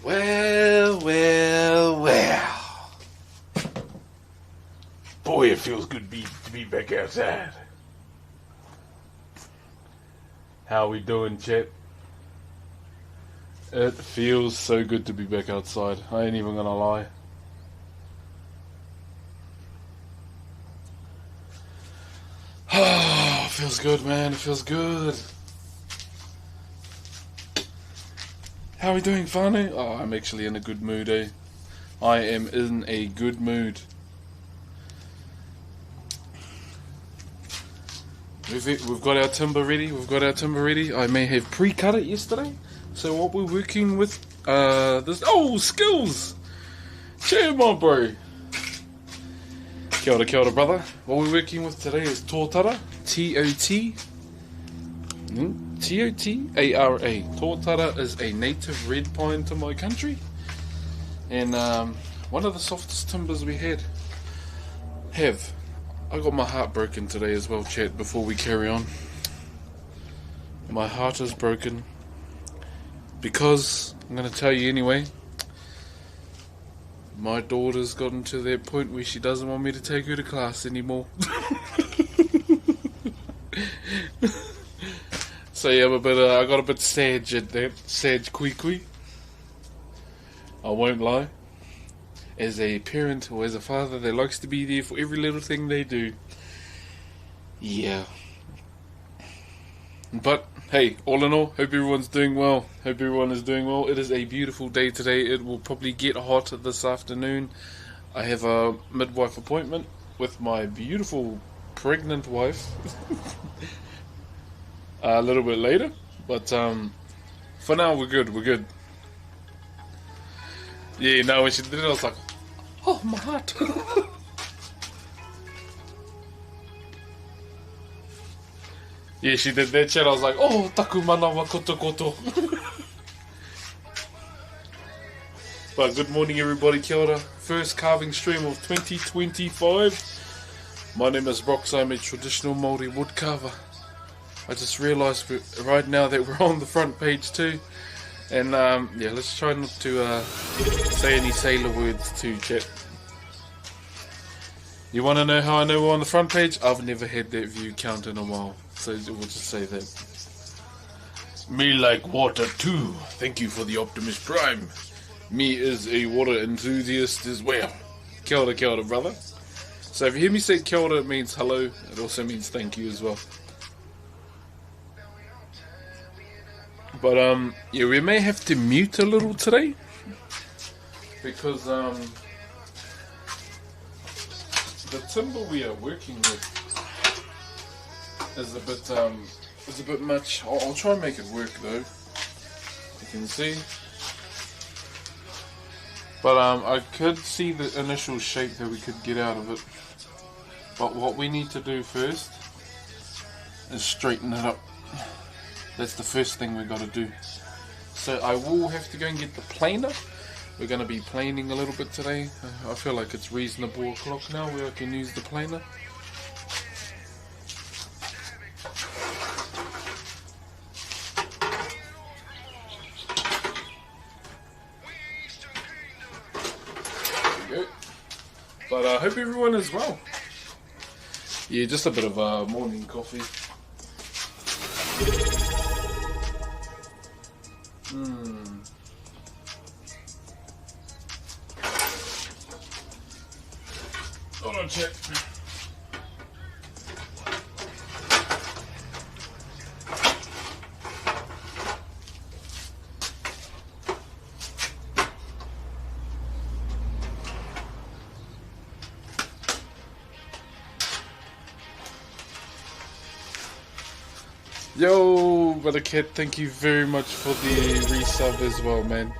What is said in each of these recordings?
Well, well, well. Boy, it feels good to be back outside. How we doing, chat? It feels so good to be back outside. I ain't even gonna lie. Oh, it feels good, man. It feels good. How are we doing, whanau? Oh, I'm actually in a good mood, eh? I am in a good mood. We've got our timber ready. I may have pre-cut it yesterday. So what we're working with, skills! Cheer, my bro! Kia ora, brother. What we're working with today is tōtara, T-O-T. T-O-T-A-R-A. Tōtara is a native red pine to my country. And one of the softest timbers we have. I got my heart broken today as well, chat, before we carry on. My heart is broken. Because, I'm going to tell you anyway, my daughter's gotten to that point where she doesn't want me to take her to class anymore. So yeah, I got a bit sad at that. Sad kui. I won't lie. As a parent or as a father that likes to be there for every little thing they do. Yeah. But, hey, all in all, hope everyone's doing well. Hope everyone is doing well. It is a beautiful day today. It will probably get hot this afternoon. I have a midwife appointment with my beautiful pregnant wife. A little bit later. But, for now, we're good. Yeah, no, when she did it, I was like, oh, my heart. Yeah, she did that shit. I was like, oh, taku mana wa koto. But good morning, everybody. Kia ora. First carving stream of 2025. My name is Broxh. I'm a traditional Māori woodcarver. I just realised right now that we're on the front page too. And yeah, let's try not to say any sailor words too, chat. You want to know how I know we're on the front page? I've never had that view count in a while, so we'll just say that. Me like water too. Thank you for the Optimus Prime. Me is a water enthusiast as well. Kia ora, brother. So if you hear me say kia ora, it means hello. It also means thank you as well. But yeah, we may have to mute a little today because the timber we are working with is a bit much. I'll try and make it work though. You can see, but I could see the initial shape that we could get out of it. But what we need to do first is straighten it up. That's the first thing we've got to do. So I will have to go and get the planer. We're going to be planing a little bit today. I feel like it's reasonable o'clock now where I can use the planer. There we go. But I hope everyone is well. Yeah, just a bit of morning coffee. Hold on, check. Yo, brother Cat, thank you very much for the resub as well, man.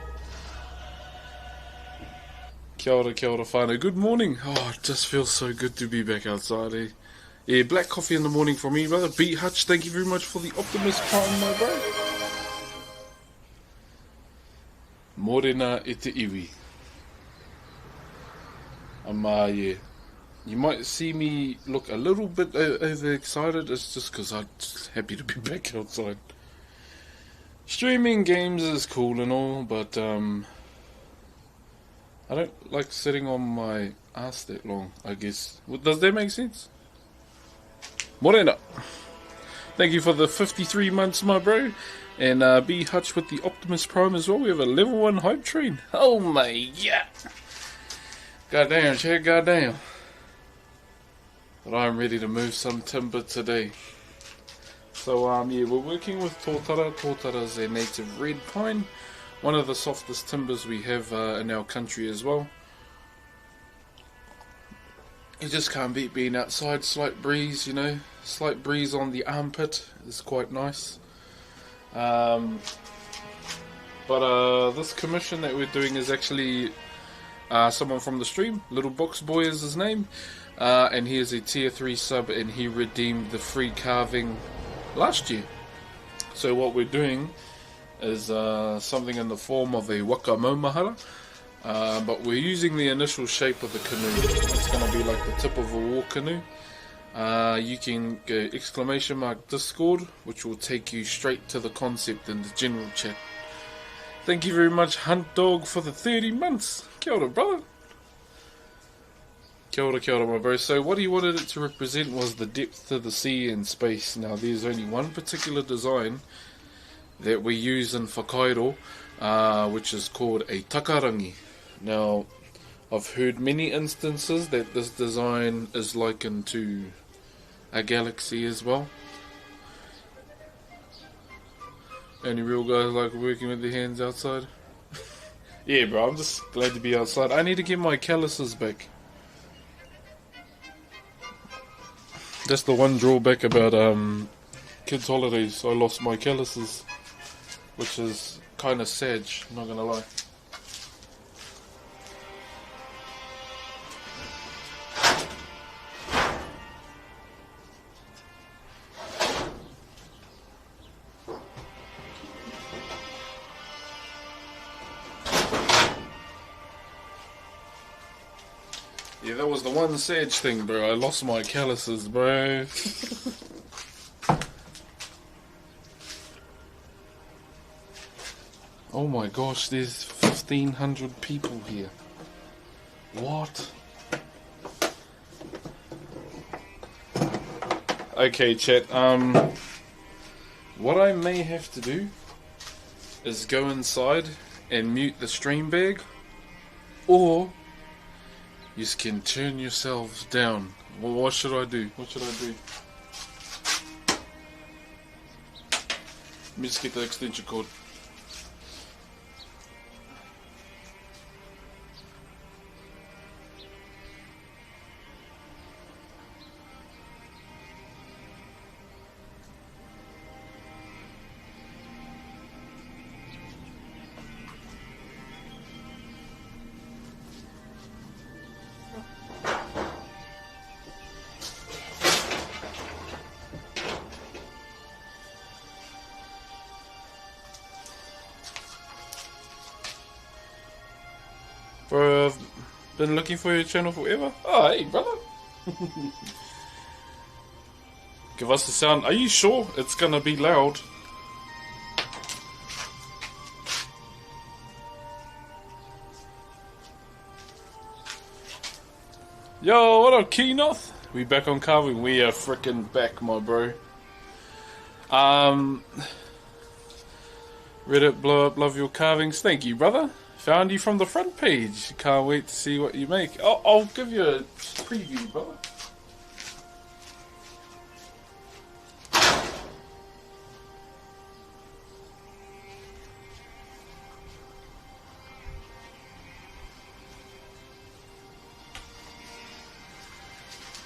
Kia ora whanau. Good morning. Oh, it just feels so good to be back outside, eh? Yeah, black coffee in the morning for me, brother. Beat Hutch, thank you very much for the Optimus Prime, my bro. Morena e te iwi. Yeah. You might see me look a little bit overexcited. It's just because I'm just happy to be back outside. Streaming games is cool and all, but I don't like sitting on my ass that long, I guess. Does that make sense? Morena. Thank you for the 53 months, my bro. And B Hutch with the Optimus Prime as well. We have a level 1 hype train. Oh my, yeah. Goddamn, Chad, goddamn. But I'm ready to move some timber today. So, yeah, we're working with tōtara. Tōtara is a native red pine. One of the softest timbers we have in our country as well. You just can't beat being outside. Slight breeze, you know. Slight breeze on the armpit is quite nice. But this commission that we're doing is actually someone from the stream. Little Box Boy is his name. And he is a tier 3 sub, and he redeemed the free carving last year. So what we're doing is something in the form of a waka but we're using the initial shape of the canoe. It's going to be like the tip of a war canoe. You can go !Discord, which will take you straight to the concept in the general chat. Thank you very much, Hunt Dog, for the 30 months. Kia ora, brother. Kia ora, my bro. So what he wanted it to represent was the depth of the sea and space. Now, there's only one particular design that we use in Whakairo, which is called a takarangi. Now, I've heard many instances that this design is likened to a galaxy as well. Only real guys like working with their hands outside. Yeah, bro, I'm just glad to be outside. I need to get my calluses back. That's the one drawback about kids' holidays. I lost my calluses, which is kind of sad, I'm not gonna lie. Yeah, that was the one sad thing, bro. I lost my calluses, bro. Oh my gosh, there's 1,500 people here. What? Okay, chat. What I may have to do is go inside and mute the stream bag, or you can turn yourselves down. Well, what should I do? What should I do? Let me just get the extension cord. Bro, I've been looking for your channel forever. Oh, hey, brother. Give us the sound. Are you sure it's gonna be loud? Yo, what up, Keynoth? We back on carving. We are freaking back, my bro. Reddit blow up, love your carvings. Thank you, brother. Found you from the front page. Can't wait to see what you make. I'll give you a preview, brother.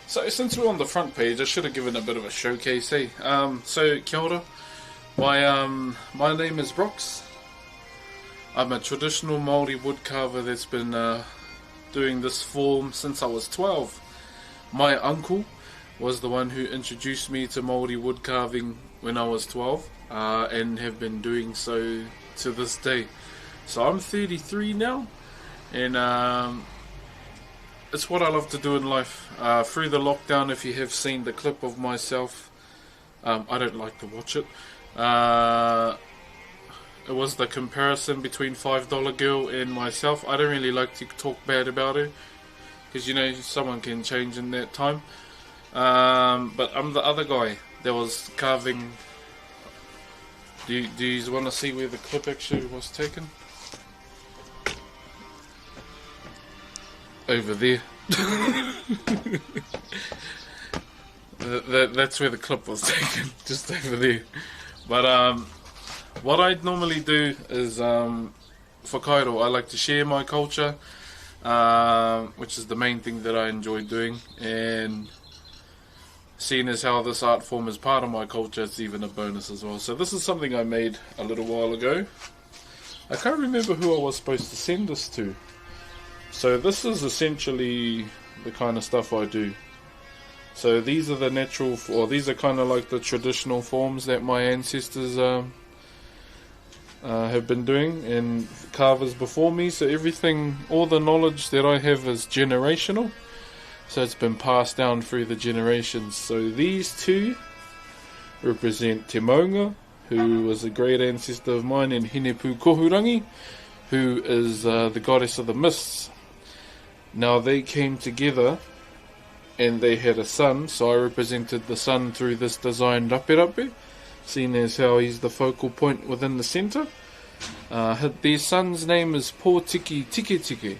So since we're on the front page, I should have given a bit of a showcase, eh? So kia ora. My name is Broxh. I'm a traditional Māori woodcarver that's been doing this form since I was 12. My uncle was the one who introduced me to Māori woodcarving when I was 12, and have been doing so to this day. So I'm 33 now, and it's what I love to do in life. Through the lockdown, if you have seen the clip of myself, I don't like to watch it. it was the comparison between $5 Girl and myself. I don't really like to talk bad about her, because you know, someone can change in that time. But I'm the other guy that was carving. Do you want to see where the clip actually was taken? Over there. That's where the clip was taken, just over there. But what I normally do is, Whakairo, I like to share my culture, which is the main thing that I enjoy doing, and seeing as how this art form is part of my culture, it's even a bonus as well. So this is something I made a little while ago. I can't remember who I was supposed to send this to. So this is essentially the kind of stuff I do. So these are the natural, or these are kind of like the traditional forms that my ancestors have been doing, and carvers before me. So everything, all the knowledge that I have is generational. So it's been passed down through the generations. So these two represent Te Maunga, who was a great ancestor of mine, and Hinepu Kohurangi, who is the goddess of the mists. Now they came together and they had a son, so I represented the son through this design rape, seen as how he's the focal point within the centre. Their son's name is Pōtiki Tike,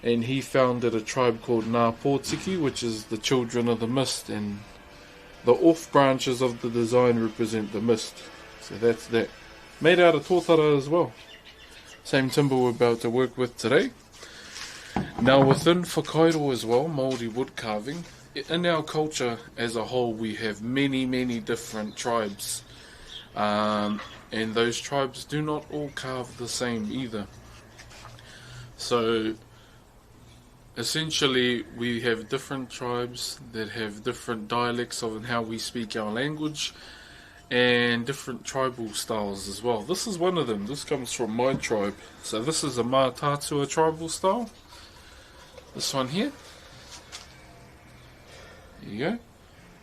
and he founded a tribe called Ngā Pōtiki, which is the children of the mist, and the off branches of the design represent the mist. So that's that. Made out of tōtara as well. Same timber we're about to work with today. Now within Whakairo as well, Māori wood carving, in our culture as a whole we have many different tribes. And those tribes do not all carve the same either. So essentially we have different tribes that have different dialects of how we speak our language, and different tribal styles as well. This is one of them. This comes from my tribe. So this is a Mātātua tribal style. This one here. There you go.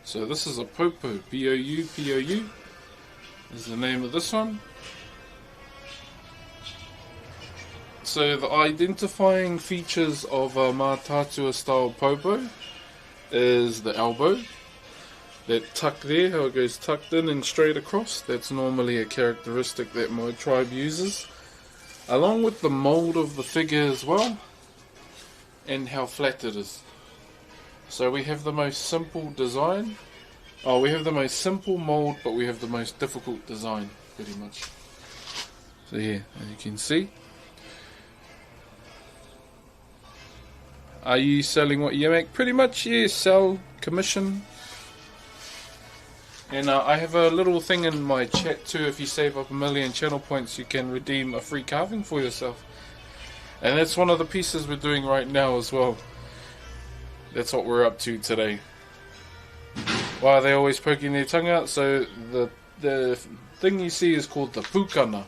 So this is a popo, P-O-U, is the name of this one. So the identifying features of a Mātātua style popo is the elbow. That tuck there, how it goes tucked in and straight across, that's normally a characteristic that my tribe uses. Along with the mould of the figure as well, and how flat it is. So we have the most simple design. Oh, we have the most simple mould, but we have the most difficult design, pretty much. So here, as you can see. Are you selling what you make? Pretty much, yeah, sell, commission. And I have a little thing in my chat too. If you save up 1 million channel points, you can redeem a free carving for yourself. And that's one of the pieces we're doing right now as well. That's what we're up to today. Why are they always poking their tongue out? So the thing you see is called the pukana.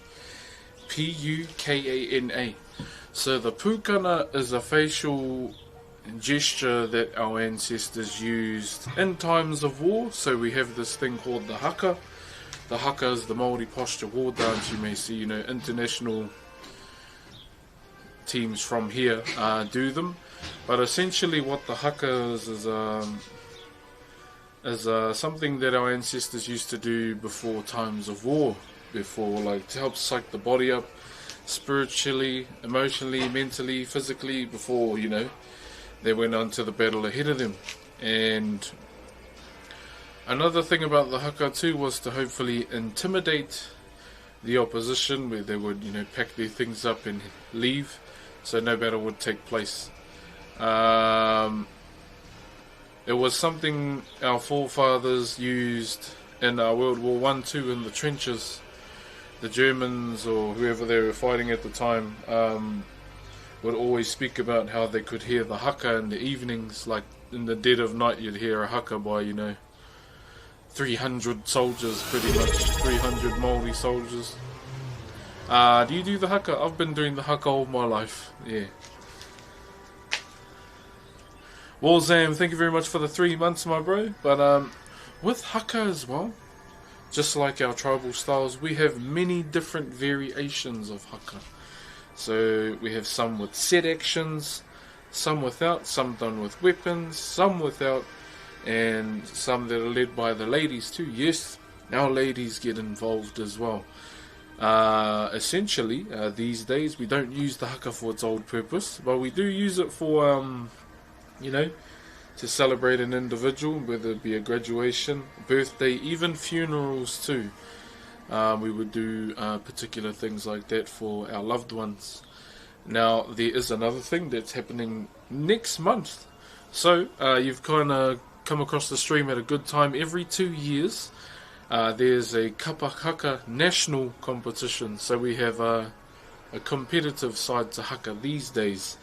P-U-K-A-N-A. So the pukana is a facial gesture that our ancestors used in times of war. So we have this thing called the Haka. The Haka is the Māori posture war dance. You may see, you know, international teams from here do them. But essentially what the Haka is something that our ancestors used to do before times of war. Before, like, to help psych the body up spiritually, emotionally, mentally, physically, before, you know, they went on to the battle ahead of them. And another thing about the Haka too was to hopefully intimidate the opposition, where they would, you know, pack their things up and leave, so no battle would take place. It was something our forefathers used in World War I too, in the trenches. The Germans, or whoever they were fighting at the time, would always speak about how they could hear the Haka in the evenings. Like in the dead of night you'd hear a Haka by, you know, 300 soldiers, pretty much 300 Māori soldiers. Do you do the Haka? I've been doing the Haka all my life, yeah. Walzam, thank you very much for the 3 months, my bro. But with Haka as well, just like our tribal styles, we have many different variations of haka. So we have some with set actions, some without, some done with weapons, some without, and some that are led by the ladies too. Yes, our ladies get involved as well. Essentially, these days we don't use the haka for its old purpose, but we do use it for, you know, to celebrate an individual, whether it be a graduation, birthday, even funerals too. We would do particular things like that for our loved ones. Now, there is another thing that's happening next month. So, you've kind of come across the stream at a good time. Every 2 years, there's a Kapa Haka national competition. So we have a competitive side to Haka these days.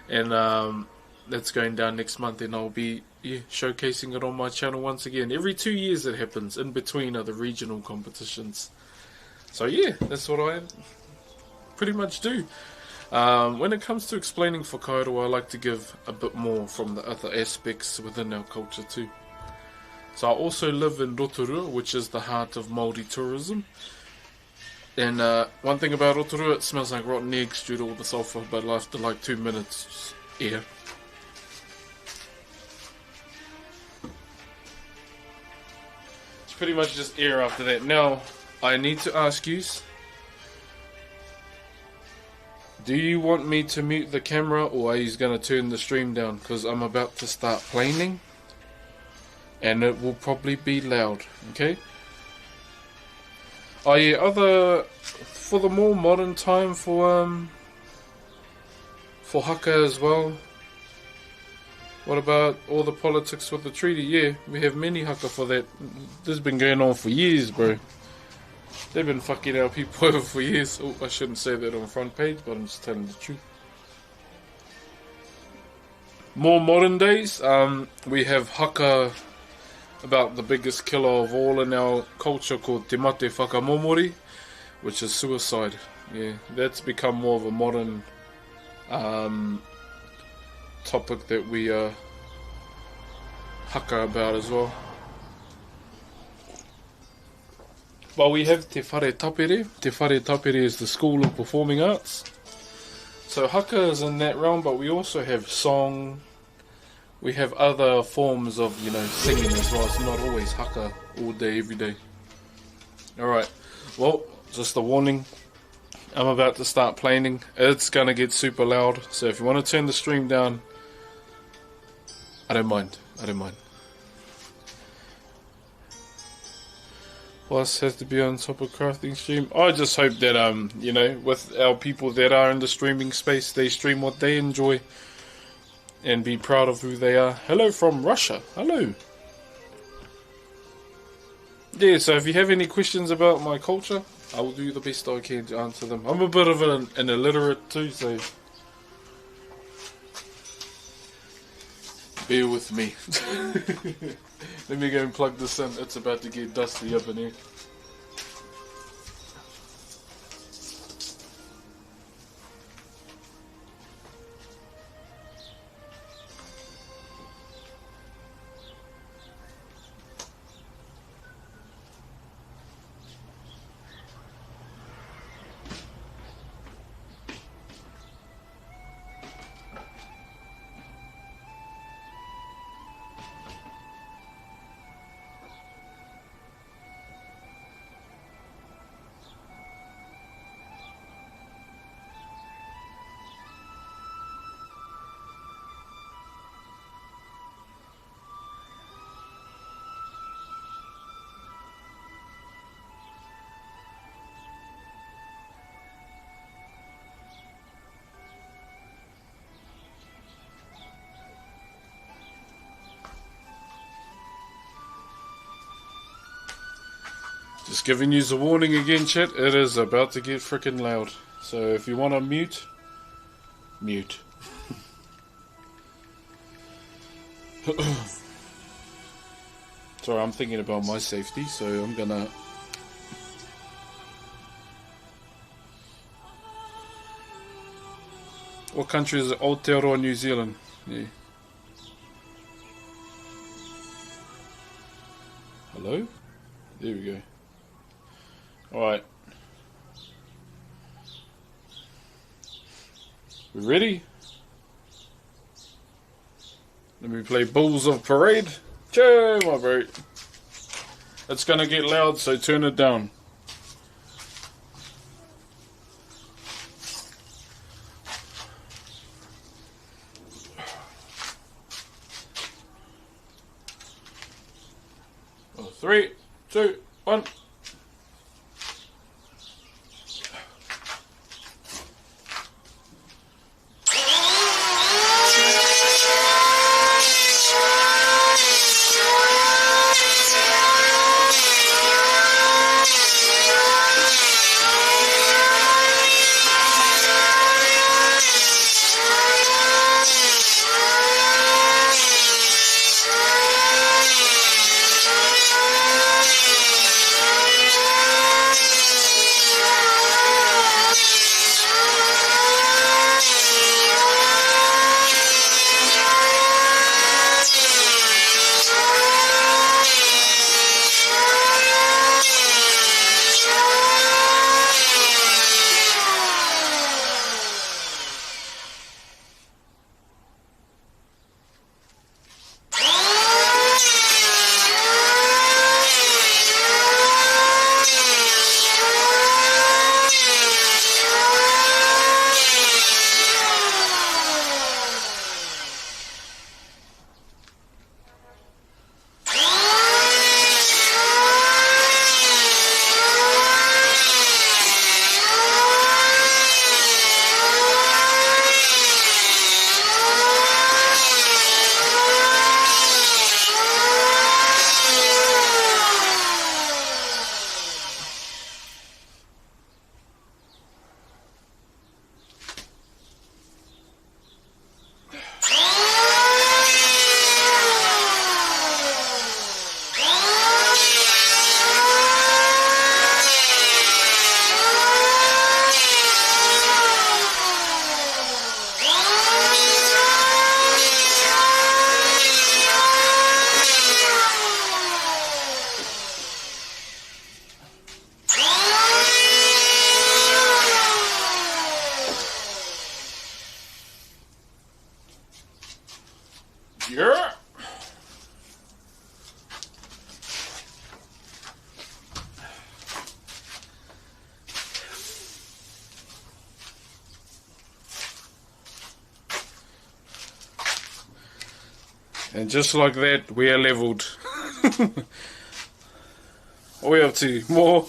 And that's going down next month, and I'll be showcasing it on my channel once again. Every 2 years it happens. In between are the regional competitions. So yeah, that's what I pretty much do. When it comes to explaining Whakairo, I like to give a bit more from the other aspects within our culture too. So I also live in Rotorua, which is the heart of Māori tourism. And one thing about Rotorua, it smells like rotten eggs due to all the sulphur, but after like 2 minutes, air. It's pretty much just air after that. Now, I need to ask you, do you want me to mute the camera, or are you going to turn the stream down? Because I'm about to start planing, and it will probably be loud, okay? Oh yeah, for the more modern time for Haka as well. What about all the politics with the treaty? Yeah, we have many Haka for that. This has been going on for years, bro. They've been fucking our people over for years. Oh, I shouldn't say that on the front page, but I'm just telling the truth. More modern days, we have Haka about the biggest killer of all in our culture, called Te Mate Whakamomori, which is suicide. Yeah, that's become more of a modern topic that we Haka about as well. But we have Te Whare Tapere. Te Whare Tapere is the School of Performing Arts. So Haka is in that realm, but we also have song. We have other forms of, you know, singing as well. It's not always Haka all day, every day. Alright, well, just a warning. I'm about to start planing. It's gonna get super loud. So if you want to turn the stream down, I don't mind. I don't mind. Plus has to be on top of crafting stream. I just hope that you know, with our people that are in the streaming space, they stream what they enjoy and be proud of who they are. Hello from Russia. Hello. Yeah, so if you have any questions about my culture, I will do the best I can to answer them. I'm a bit of an illiterate too, so bear with me. Let me go and plug this in. It's about to get dusty up in here. Just giving you a warning again, chat. It is about to get freaking loud. So if you want to mute, mute. Sorry, I'm thinking about my safety, so I'm gonna... What country is it? Aotearoa, New Zealand. Yeah. Hello? There we go. Alright. We ready? Let me play Bulls of Parade. Cheer, my bro. It's gonna get loud, so turn it down. Oh, 3, 2, 1. Yeah. And just like that, we are leveled. What are we up to? More?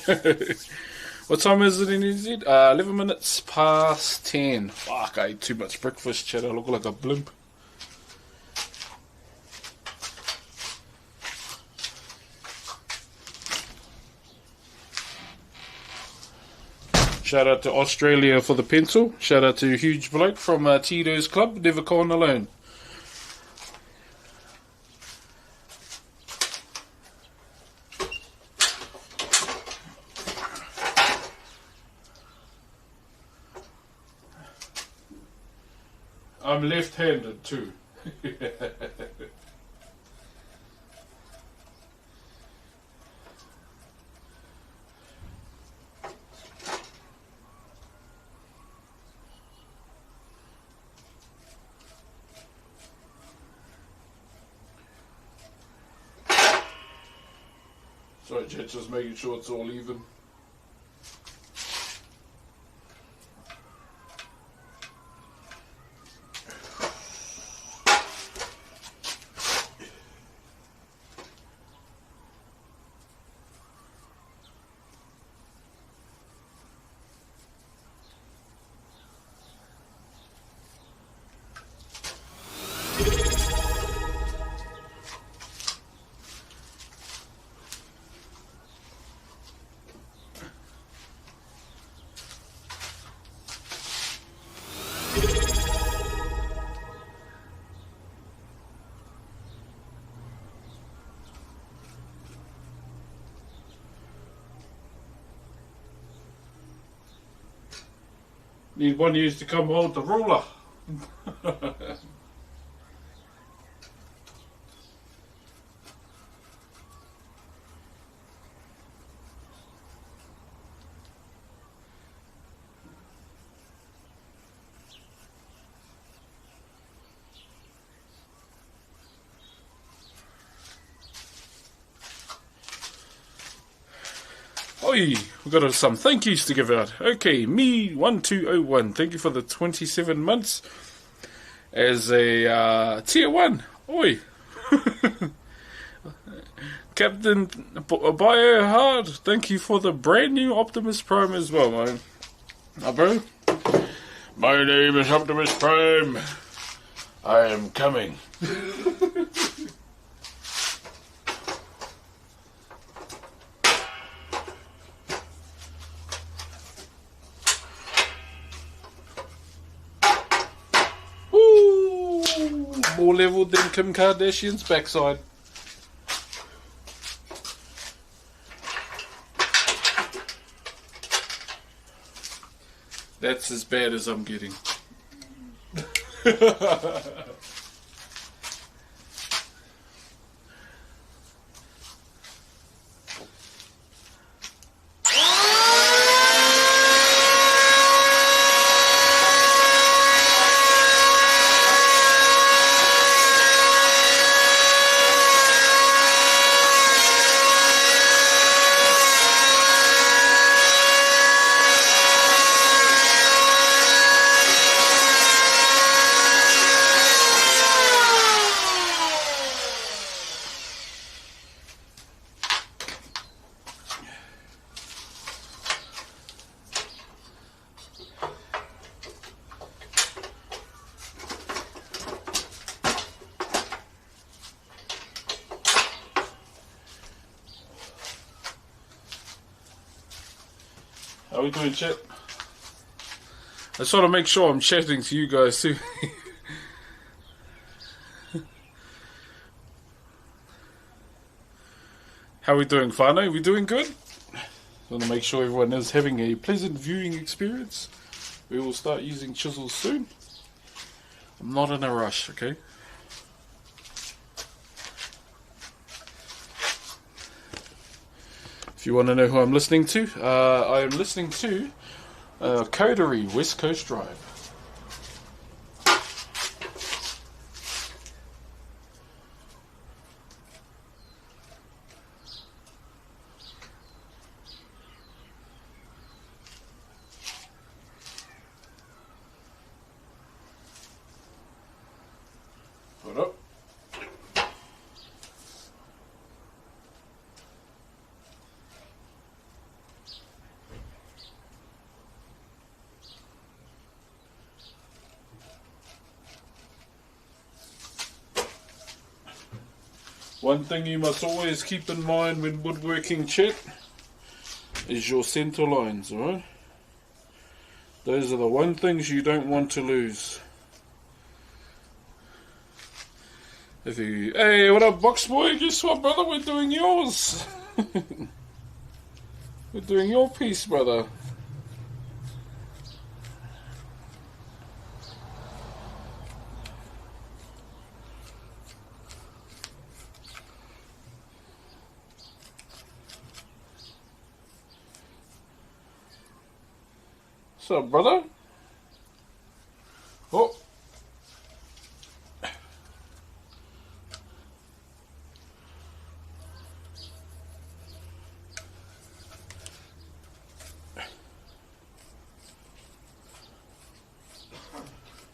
What time is it in New Zealand? 11 minutes past 10. Fuck, I ate too much breakfast, chat. I look like a blimp. Shout out to Australia for the pencil. Shout out to Huge Bloke from Tito's Club. Never gone alone. I'm left-handed too. Sorry, Jet, just making sure it's all even. Need one of you to come hold the ruler. Oi, we've got some thank yous to give out. Okay, me1201, thank you for the 27 months as a tier 1. Oi. Captain Bio Hard, thank you for the brand new Optimus Prime as well, man. Bro? My name is Optimus Prime. I am coming. More level than Kim Kardashian's backside. That's as bad as I'm getting. How are we doing, chat? I just want to make sure I'm chatting to you guys too. How are we doing, whanau? We doing good? I want to make sure everyone is having a pleasant viewing experience. We will start using chisels soon. I'm not in a rush, okay? If you want to know who I'm listening to, I am listening to Coterie, West Coast Drive. Put up. One thing you must always keep in mind when woodworking, chat, is your center lines, alright? Those are the one things you don't want to lose. If you, hey, what up, Broxh boy? Guess what, brother? We're doing yours. We're doing your piece, brother. What's up, brother? Oh.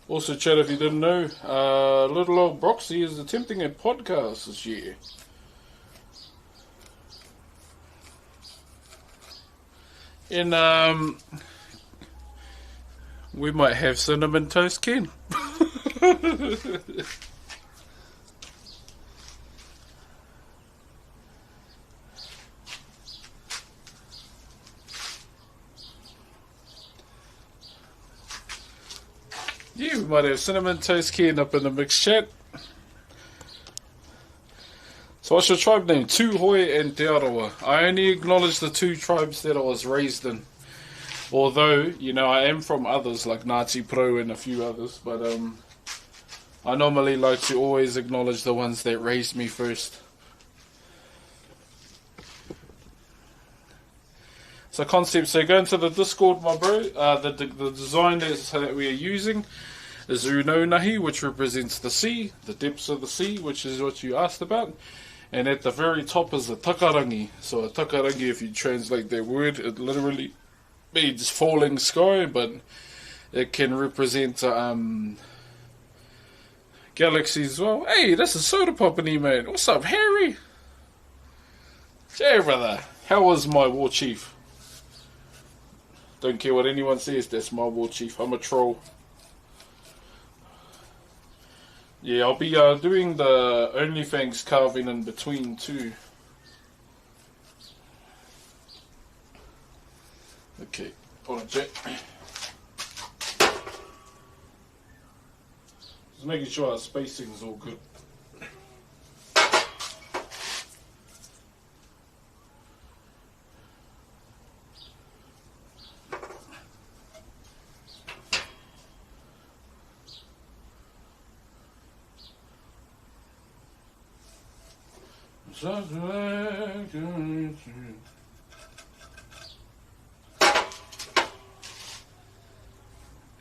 Also, chat, if you didn't know, little old Broxy is attempting a podcast this year. And, we might have Cinnamon Toast Ken. Yeah, we might have Cinnamon Toast Ken up in the mix, chat. So what's your tribe name? Tuhoi and Te Arawa. I only acknowledge the two tribes that I was raised in. Although, you know, I am from others like Ngāti Pro and a few others, but I normally like to always acknowledge the ones that raised me first. So concept, so go into the Discord, my bro. The design that we are using is Unonahi, which represents the sea, the depths of the sea, which is what you asked about. And at the very top is a takarangi. So a takarangi, if you translate that word, it literally means falling sky, but it can represent galaxies as well. Hey, that's a soda poppany, mate. What's up, Harry? Hey, brother. How was my war chief? Don't care what anyone says, that's my war chief. I'm a troll. Yeah, I'll be doing the OnlyFans carving in between too. Okay, hold on, check. Just making sure our spacing is all good.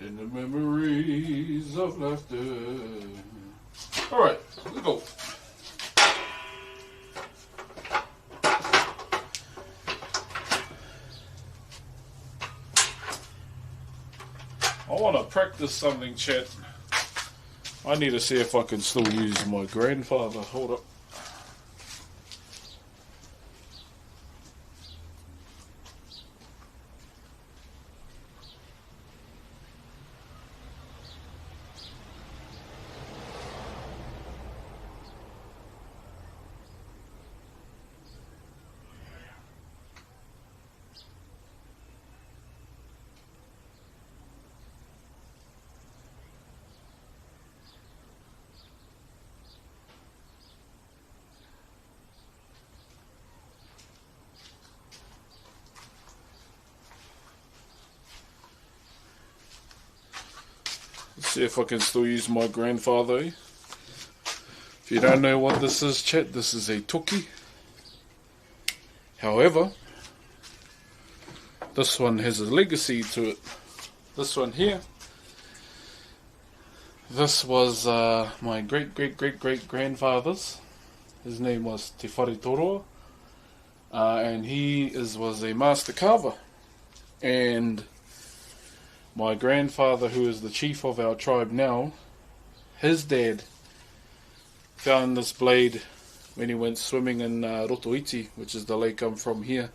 In the memories of laughter. Alright, let's go. I want to practice something, chat. I need to see if I can still use my grandfather. Hold up. See if I can still use my grandfather. If you don't know what this is, chat, this is a Toki. However, this one has a legacy to it. This one here, this was my great-great-great-great-grandfather's. His name was Te Whare Toroa, and he was a master carver. And my grandfather, who is the chief of our tribe now, his dad found this blade when he went swimming in Rotoiti, which is the lake I'm from here.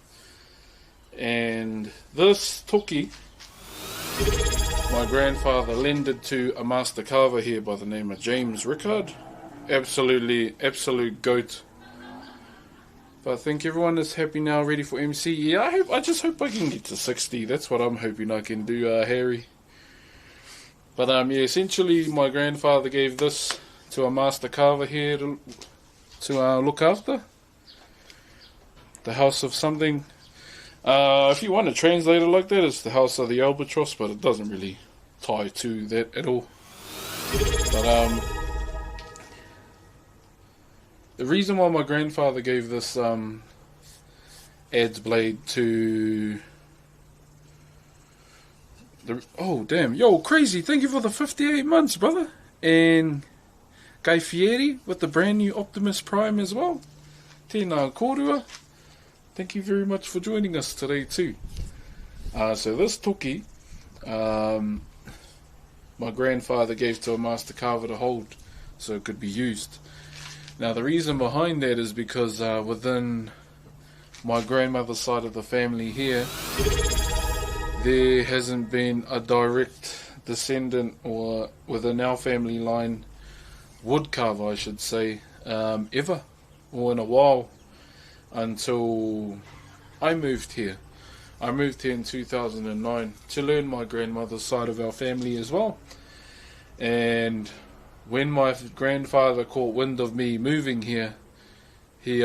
And this Toki, my grandfather lended to a master carver here by the name of James Rickard. Absolute goat. But I think everyone is happy now, ready for MC. Yeah, I just hope I can get to 60. That's what I'm hoping I can do, Harry. But yeah, essentially my grandfather gave this to a master carver here to look after. The house of something. If you want to translate it like that, it's the house of the albatross, but it doesn't really tie to that at all. But the reason why my grandfather gave this adze blade to the... Oh, damn. Yo, crazy. Thank you for the 58 months, brother. And Guy Fieri with the brand new Optimus Prime as well. Tēnā kōrua. Thank you very much for joining us today too. So this Toki, my grandfather gave to a master carver to hold so it could be used. Now the reason behind that is because within my grandmother's side of the family here, there hasn't been a direct descendant, or within our family line, wood carver I should say, ever, or in a while, until I moved here. I moved here in 2009 to learn my grandmother's side of our family as well. And when my grandfather caught wind of me moving here, he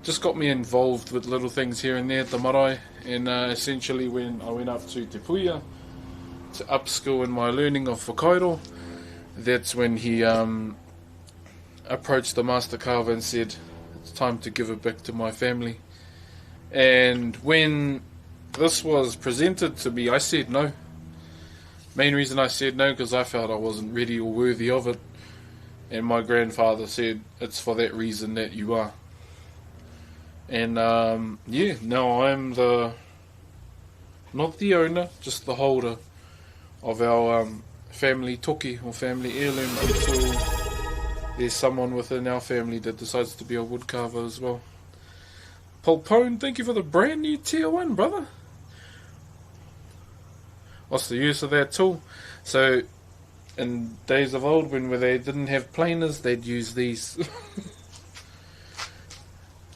just got me involved with little things here and there at the marae. And essentially when I went up to Te Puia to upskill in my learning of Whakairo, that's when he approached the master carver and said, it's time to give it back to my family. And when this was presented to me, I said no. Main reason I said no, because I felt I wasn't ready or worthy of it. And my grandfather said it's for that reason that you are. And yeah, now I'm not the owner, just the holder of our family Toki, or family heirloom, until there's someone within our family that decides to be a woodcarver as well. Polpone, thank you for the brand new tier 1, brother. What's the use of that tool? So, in days of old, when they didn't have planers, they'd use these.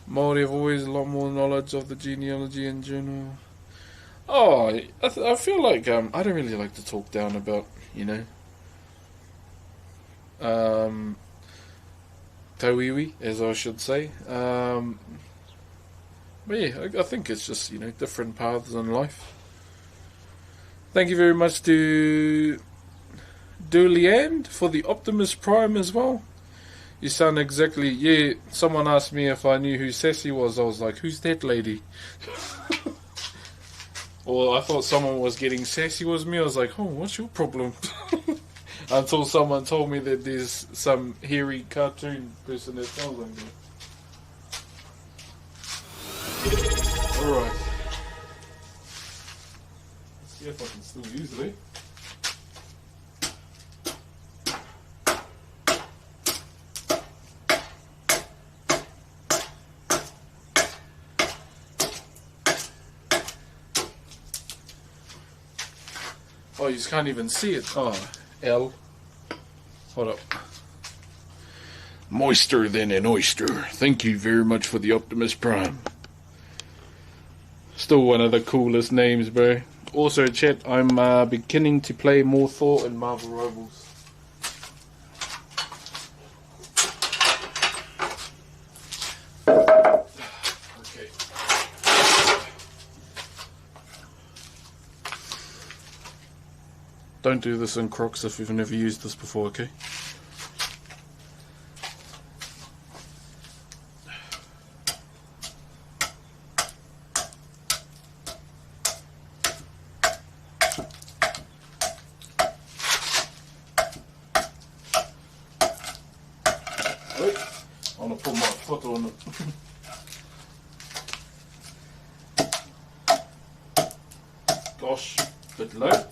Māori have always a lot more knowledge of the genealogy in general. Oh, I feel like I don't really like to talk down about, tauiwi, as I should say. But yeah, I think it's just, different paths in life. Thank you very much to Duliand for the Optimus Prime as well. You sound exactly... Yeah, someone asked me if I knew who Sassy was. I was like, who's that lady? Or I thought someone was getting sassy with me. I was like, oh, what's your problem? Until someone told me that there's some hairy cartoon person that sounds like that. Alright. Let's see if I can still use it. Oh, you just can't even see it. Oh, L. Hold up. Moister than an oyster. Thank you very much for the Optimus Prime. Still one of the coolest names, bro. Also, chat, I'm beginning to play more Thor and Marvel Rivals. Don't do this in Crocs if you've never used this before, okay? Wait, I'm gonna put my foot on it. Gosh, bit low.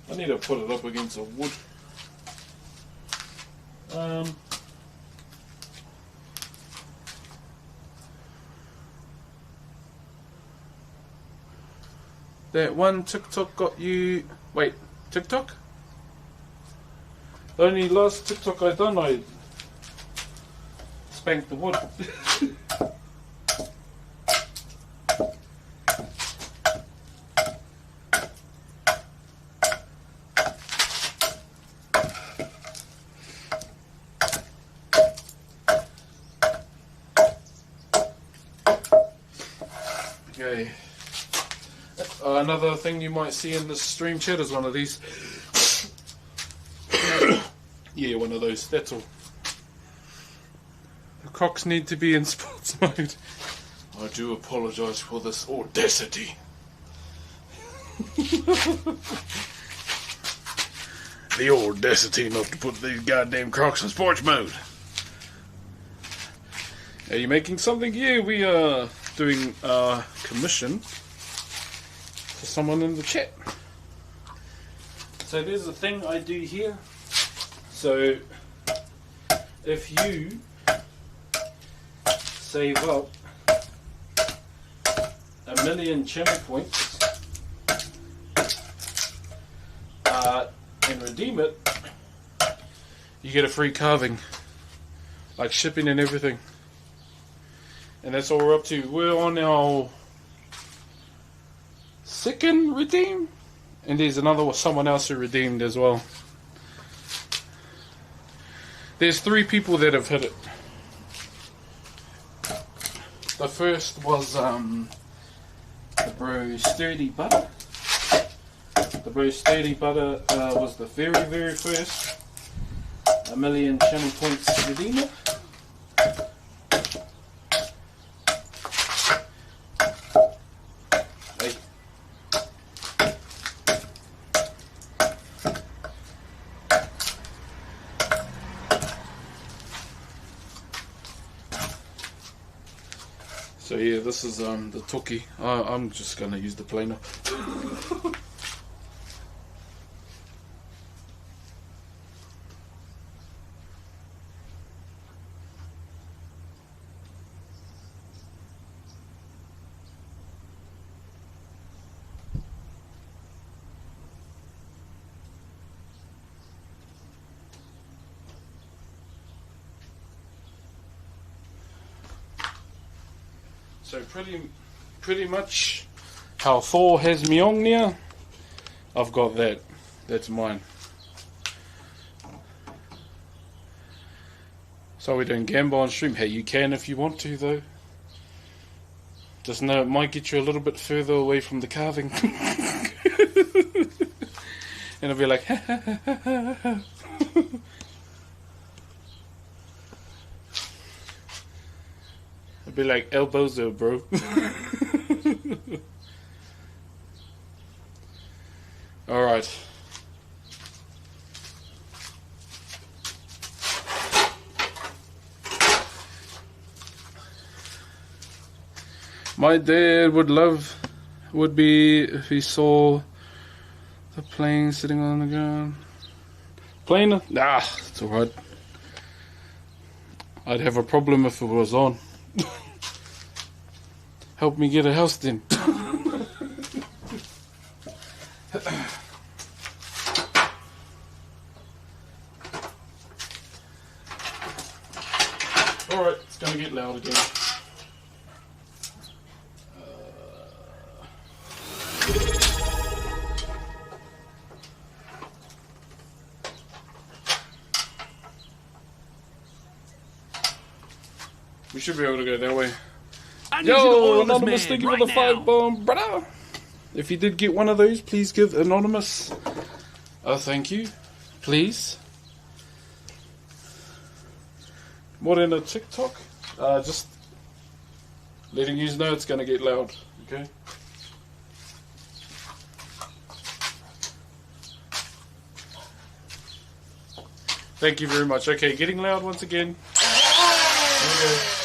I need to put it up against a wood. That one TikTok got you... Wait, TikTok? The only last TikTok I done, I spanked the wood. Okay. Another thing you might see in the stream chat is one of these. Yeah, one of those. That's all. The Crocs need to be in sports mode. I do apologise for this audacity. The audacity not to put these goddamn Crocs in sports mode. Are you making something? Yeah, we are doing a commission for someone in the chat. So there's a thing I do here. So if you save up 1,000,000 channel points and redeem it, you get a free carving, like shipping and everything. And that's all we're up to. We're on our second redeem, and there's someone else who redeemed as well. There's 3 people that have hit it. The first was the Bro Sturdy Butter. The Bro Sturdy Butter was the very, very first 1,000,000 channel points redeemer. So yeah, this is the Toki. I'm just gonna use the planer. So pretty much how Thor has Mjolnir, I've got that. That's mine. So we're doing gamble on stream. Hey, you can if you want to though. Just know it might get you a little bit further away from the carving. And I'll be like, I'd be like, elbows though, bro. Alright. My dad would be if he saw the plane sitting on the ground. Plane? Nah, it's alright. I'd have a problem if it was on. Help me get a house then. Alright, it's gonna get loud again. We should be able to go that way. Yo, Anonymous, thank you for the 5-bomb, brother. If you did get one of those, please give Anonymous a thank you, please. What in a TikTok? Just letting you know it's gonna get loud, okay? Thank you very much. Okay, getting loud once again. Okay.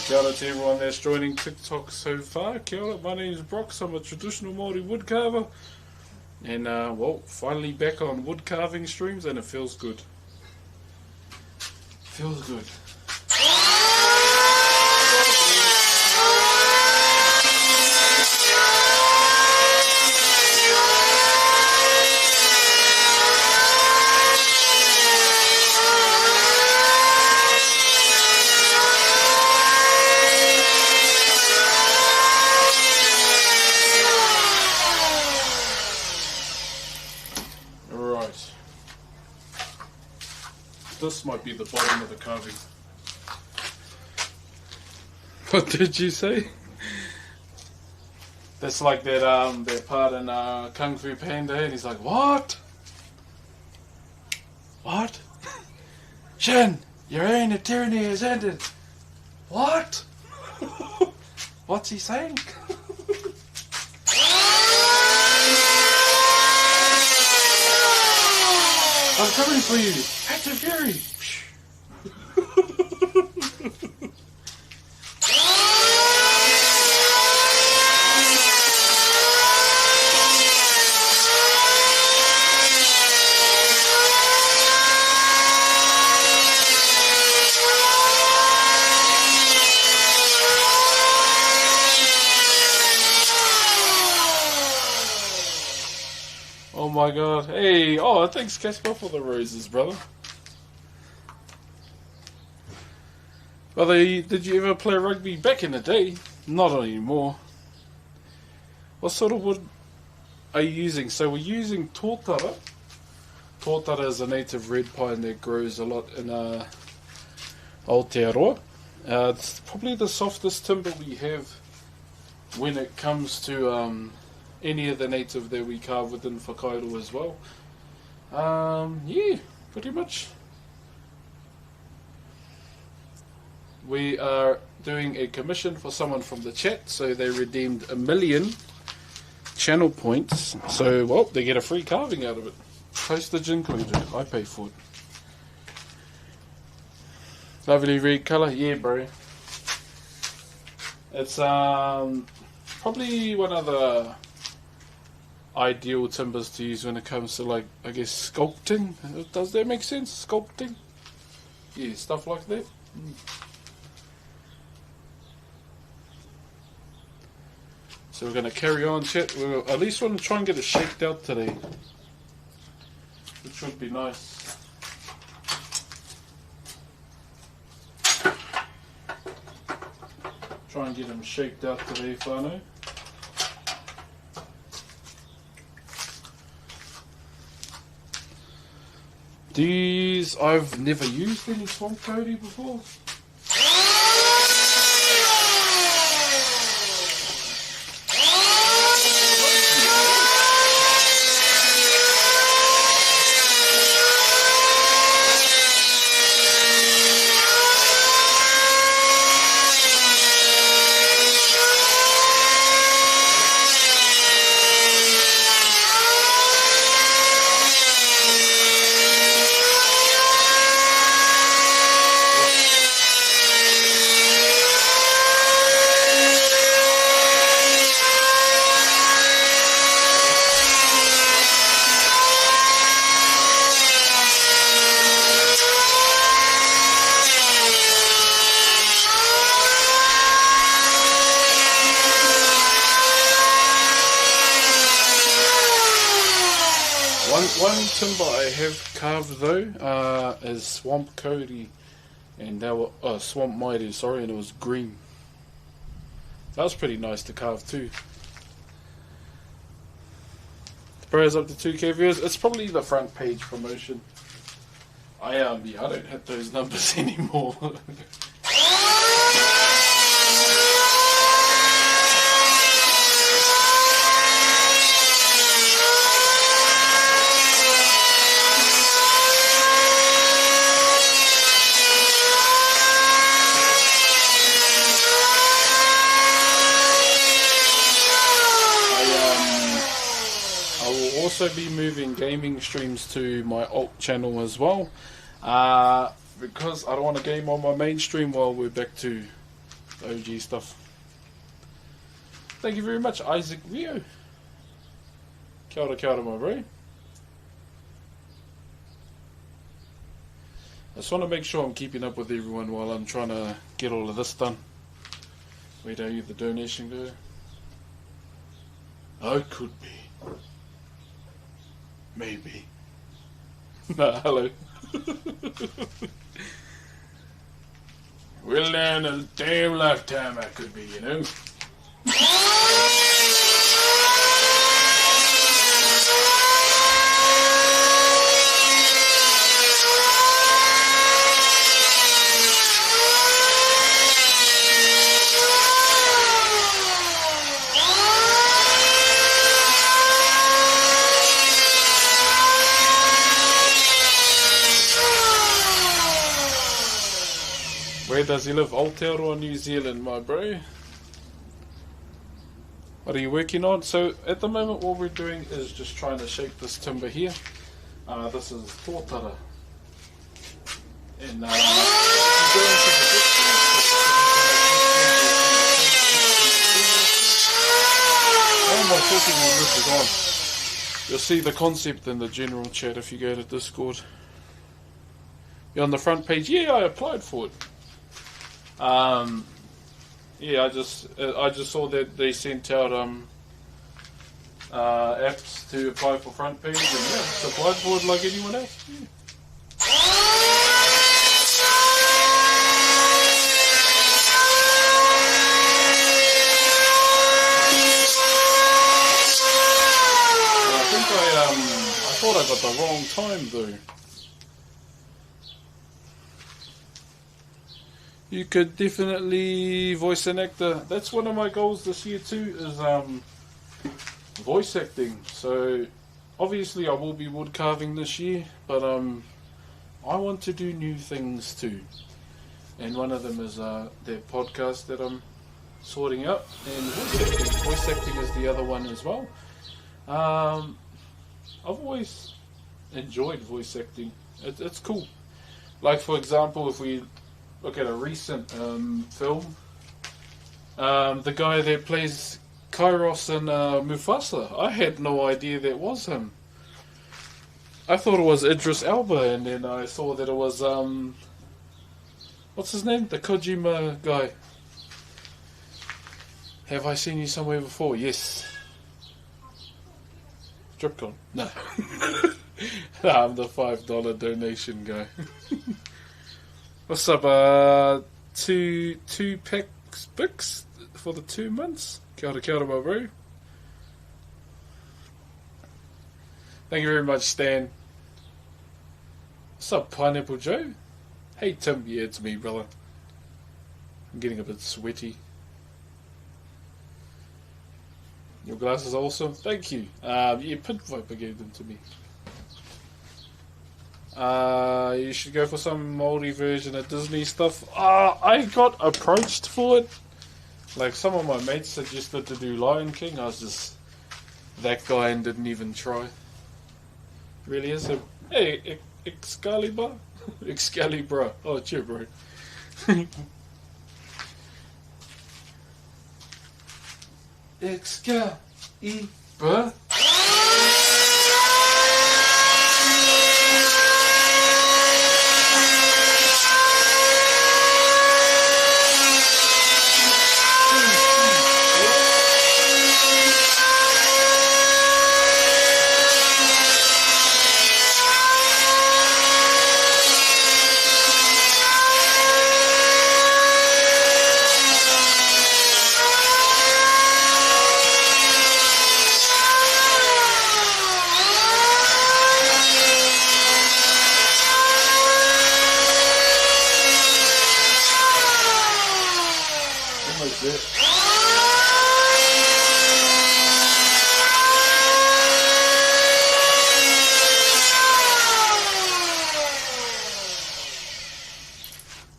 Kia ora to everyone that's joining TikTok so far. Kia ora, my name is Broxh. I'm a traditional Māori woodcarver. And, well, finally back on wood carving streams, and it feels good. Feels good. This might be the bottom of the carving. What did you say? That's like that part in Kung Fu Panda, and he's like, what? What? Shin, your reign of tyranny has ended. What? What's he saying? I'm coming for you! Act of fury! Oh my god. Hey, oh, thanks Casper for the roses, brother. Brother, did you ever play rugby back in the day? Not anymore. What sort of wood are you using? So we're using tōtara. Tōtara is a native red pine that grows a lot in Aotearoa. It's probably the softest timber we have when it comes to any of the native that we carve within Whakairo as well. Yeah, pretty much. We are doing a commission for someone from the chat, so they redeemed 1 million channel points. So, well, they get a free carving out of it. Postage included. I pay for it. Lovely red colour, yeah, bro. It's probably one of the ideal timbers to use when it comes to, like, I guess sculpting. Does that make sense? Sculpting? Yeah, stuff like that. So we're going to carry on, chat. We'll at least want to try and get it shaped out today, which would be nice. Try and get them shaped out today, whanau. These, I've never used any swamp toady before. One timber I have carved though is Swamp Cody, and that was Swamp Mighty, sorry, and it was green. That was pretty nice to carve too. The prayers up to 2K viewers. It's probably the front page promotion. I don't hit those numbers anymore. Also be moving gaming streams to my alt channel as well, because I don't want to game on my main stream while we're back to the OG stuff. Thank you very much, Isaac Rio. Kia ora, my bro. I just want to make sure I'm keeping up with everyone while I'm trying to get all of this done. Where do the donation go? Oh, it could be. Maybe. No, hello. We'll learn a damn lifetime I could be, you know. Where does he live? Aotearoa, New Zealand, my bro. What are you working on? So at the moment what we're doing is just trying to shape this timber here. This is tōtara. And you'll see the concept in the general chat if you go to Discord. You're on the front page. Yeah, I applied for it. Yeah, I just saw that they sent out apps to apply for front page, and yeah, just applied for it like anyone else. Yeah. I thought I got the wrong time though. You could definitely voice an actor. That's one of my goals this year too, is voice acting. So obviously I will be wood carving this year, but I want to do new things too. And one of them is that podcast that I'm sorting out, and voice acting. Voice acting is the other one as well. I've always enjoyed voice acting. It's cool. Like for example, if we look at a recent film, the guy that plays Kairos and Mufasa, I had no idea that was him. I thought it was Idris Elba, and then I saw that it was what's his name? The Kojima guy. Have I seen you somewhere before? Yes. Dripcon? No. I'm the $5 donation guy. What's up? Two packs bix for the 2 months. Kia ora, my bro. Thank you very much, Stan. What's up, Pineapple Joe? Hey, Tim. Yeah, it's me, brother. I'm getting a bit sweaty. Your glass is awesome. Thank you. Yeah, Pit Viper gave them to me. You should go for some moldy version of Disney stuff. I got approached for it. Like, some of my mates suggested to do Lion King. I was just that guy and didn't even try. Really is a... Hey, Excalibur? Excalibur. Oh, cheer, bro. Excalibur.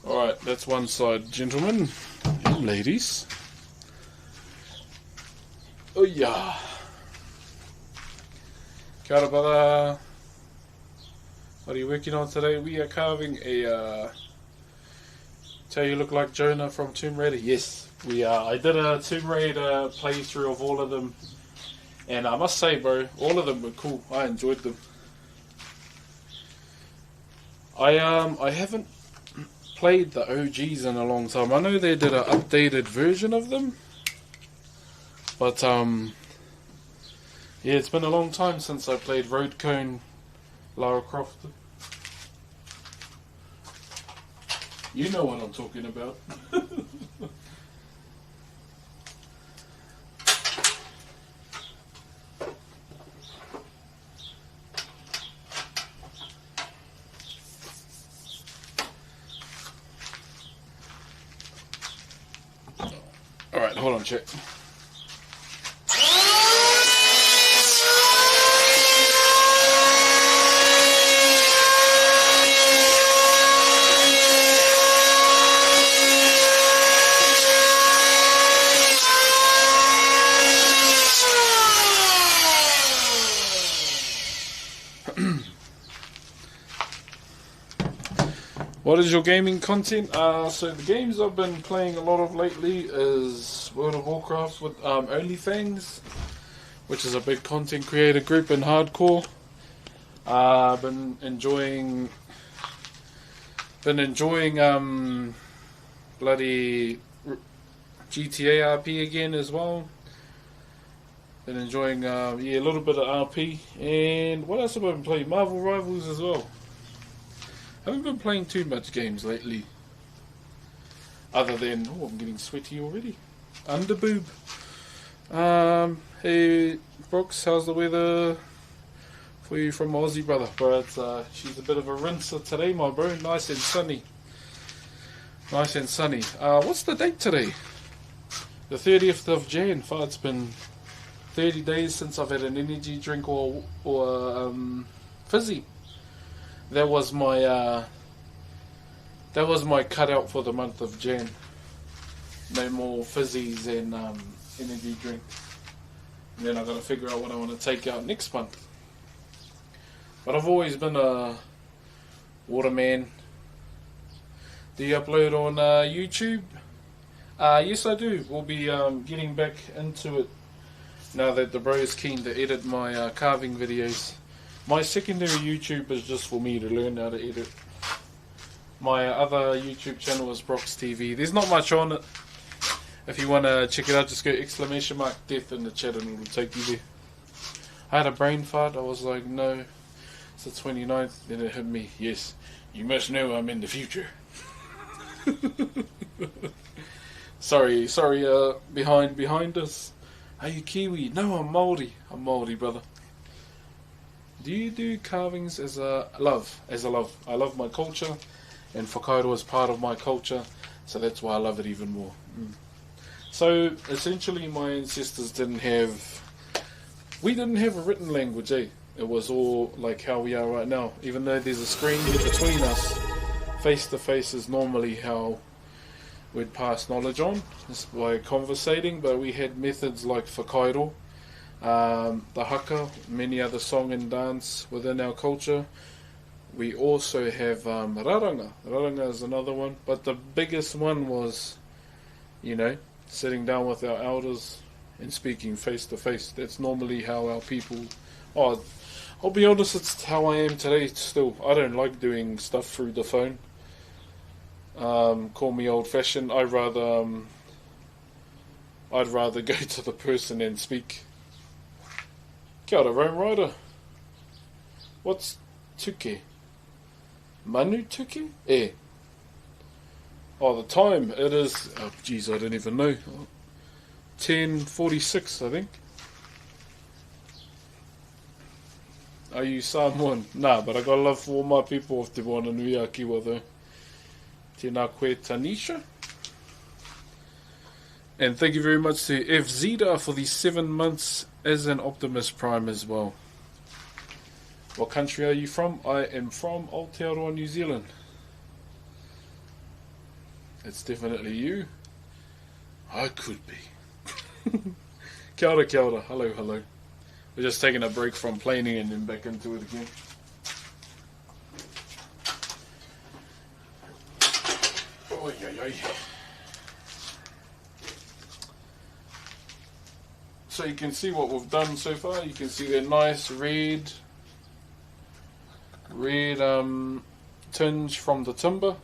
Alright, that's one side, gentlemen and ladies. Oh yeah. Kia ora, brother. What are you working on today? We are carving a tell you look like Jonah from Tomb Raider. Yes, we are. I did a Tomb Raider playthrough of all of them, and I must say, bro, all of them were cool. I enjoyed them. I haven't played the OGs in a long time. I know they did an updated version of them, but yeah, it's been a long time since I played Road Cone Lara Croft. You know what I'm talking about. Alright, hold on, check. What is your gaming content? So the games I've been playing a lot of lately is World of Warcraft with OnlyFans, which is a big content creator group in hardcore. I've been enjoying bloody GTA RP again as well. Been enjoying a little bit of RP, and what else have I been playing? Marvel Rivals as well. Haven't been playing too much games lately. Other than, oh, I'm getting sweaty already. Underboob. Hey, Broxh, how's the weather for you from Aussie, brother? But she's a bit of a rinser today, my bro. Nice and sunny. Nice and sunny. What's the date today? The 30th of Jan. It's been 30 days since I've had an energy drink or fizzy. That was my cutout for the month of Jan. No more fizzies and energy drinks. And then I've got to figure out what I want to take out next month. But I've always been a waterman. Do you upload on YouTube? Yes, I do. We'll be getting back into it now that the bro is keen to edit my carving videos. My secondary YouTube is just for me to learn how to edit. My other YouTube channel is Broxh TV. There's not much on it. If you want to check it out, just go !death in the chat and it'll take you there. I had a brain fart. I was like, no, it's the 29th. Then it hit me. Yes, you must know I'm in the future. sorry, behind us. Are you Kiwi? No, I'm Māori. I'm Māori, brother. Do you do carvings as a love? I love my culture, and Whakairo is part of my culture, so that's why I love it even more. So essentially, my ancestors we didn't have a written language, eh? It was all like how we are right now. Even though there's a screen between us, face to face is normally how we'd pass knowledge on, just by conversating. But we had methods like Whakairo, the Haka, many other song and dance within our culture. We also have raranga. Raranga is another one, but the biggest one was, sitting down with our elders and speaking face to face. That's normally how our people. I'll be honest, it's how I am today still. I don't like doing stuff through the phone. Call me old fashioned. I'd rather go to the person and speak. Kia ora, Rome Rider. What's tuke? Manu tuke? The time. It is... I don't even know. 10:46, I think. Are you Samoan? Nah, but I got love for all my people of Te Moana Nui a Kiwa though. Tēnā koe Tanisha. And thank you very much to F. Zeta for the 7 months as an Optimus Prime as well. What country are you from? I am from Aotearoa, New Zealand. It's definitely you. I could be. Kia ora, kia ora. Hello, hello. We're just taking a break from planing and then back into it again. Oy, oy, oy. So you can see what we've done so far. You can see that nice red tinge from the timber.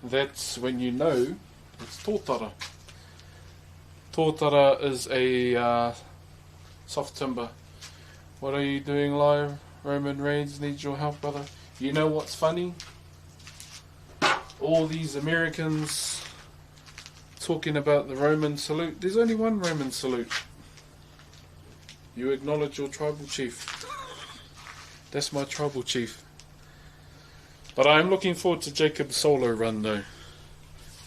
That's when you know it's tōtara. Tōtara is a soft timber. What are you doing live? Roman Reigns needs your help, brother. You know what's funny? All these Americans talking about the Roman salute. There's only one Roman salute. You acknowledge your tribal chief. That's my tribal chief. But I'm looking forward to Jacob's solo run though.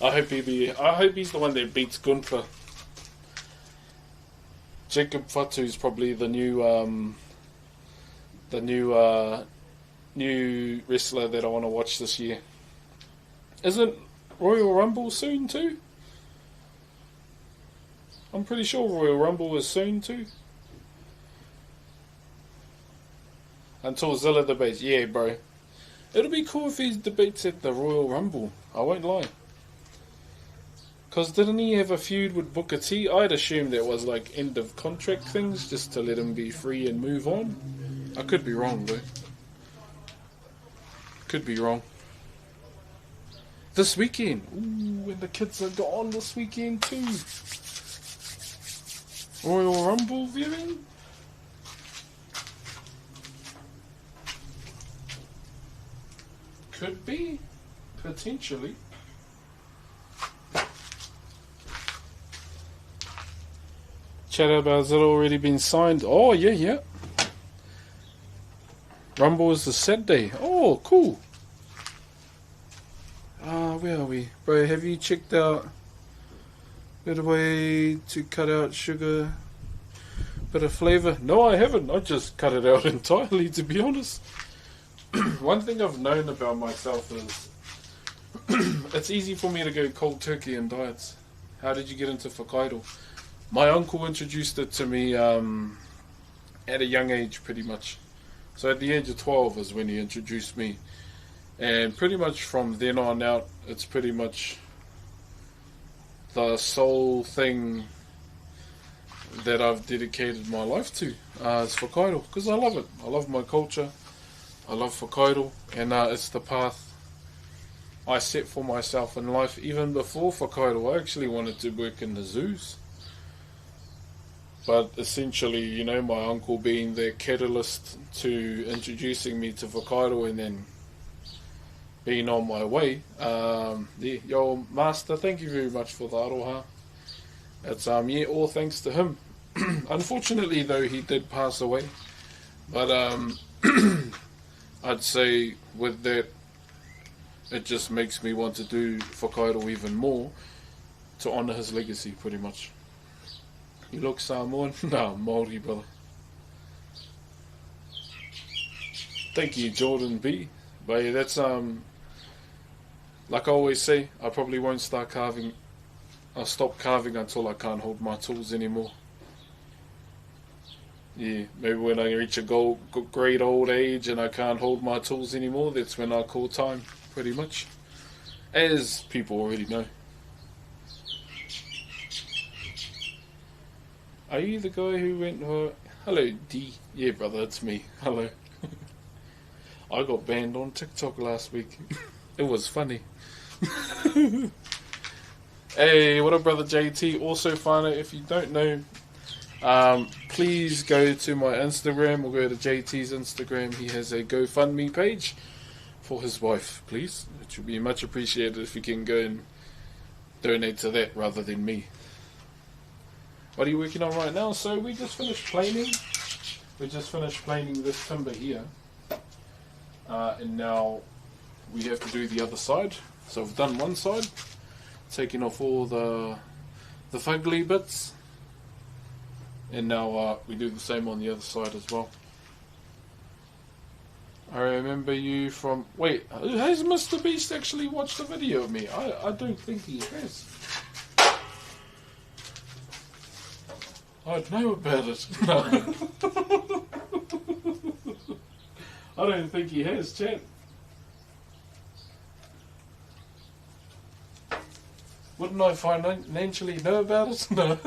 I hope he's the one that beats Gunther. Jacob Fatu is probably the new wrestler that I want to watch this year. Isn't Royal Rumble soon too? I'm pretty sure Royal Rumble is soon too. Until Zilla debates. Yeah, bro. It'll be cool if he debates at the Royal Rumble. I won't lie. Because didn't he have a feud with Booker T? I'd assume that was like end of contract things, just to let him be free and move on. I could be wrong though. Could be wrong. This weekend. Ooh, and the kids are gone this weekend too. Royal Rumble viewing? Could be. Potentially. Chat about has it already been signed? Oh, yeah. Rumble is the Saturday. Oh, cool. Where are we? Bro, have you checked out better way to cut out sugar, bit of flavour? No, I haven't. I just cut it out entirely, to be honest. One thing I've known about myself is it's easy for me to go cold turkey in diets. How did you get into Whakairo? My uncle introduced it to me at a young age, pretty much. So at the age of 12 is when he introduced me. And pretty much from then on out, it's pretty much the sole thing that I've dedicated my life to is Whakairo, because I love it. I love my culture. I love Whakairo, and it's the path I set for myself in life. Even before Whakairo, I actually wanted to work in the zoos. But essentially, you know, my uncle being the catalyst to introducing me to Whakairo and then being on my way. Yo, Master, thank you very much for the aroha. It's all thanks to him. Unfortunately, though, he did pass away. But I'd say with that, it just makes me want to do Whakairo even more to honour his legacy, pretty much. You look Samoan? Nah, Māori, brother. Thank you, Jordan B. But yeah, that's like I always say, I probably won't start carving. I'll stop carving until I can't hold my tools anymore. Yeah, maybe when I reach a great old age and I can't hold my tools anymore, that's when I call time, pretty much. As people already know. Are you the guy who went for... Hello, D. Yeah, brother, it's me. Hello. I got banned on TikTok last week. It was funny. Hey, what up, brother JT? Also, Whānau, if you don't know, please go to my Instagram or go to JT's Instagram. He has a GoFundMe page for his wife, please. It would be much appreciated if you can go and donate to that rather than me. What are you working on right now? So we just finished planing. We just finished planing this timber here. And now we have to do the other side. So we've done one side, taking off all the fugly bits. And now we do the same on the other side as well. I remember you from... Wait, has Mr. Beast actually watched the video of me? I don't think he has. I'd know about it. No. I don't think he has, chat. Wouldn't I financially know about it? No.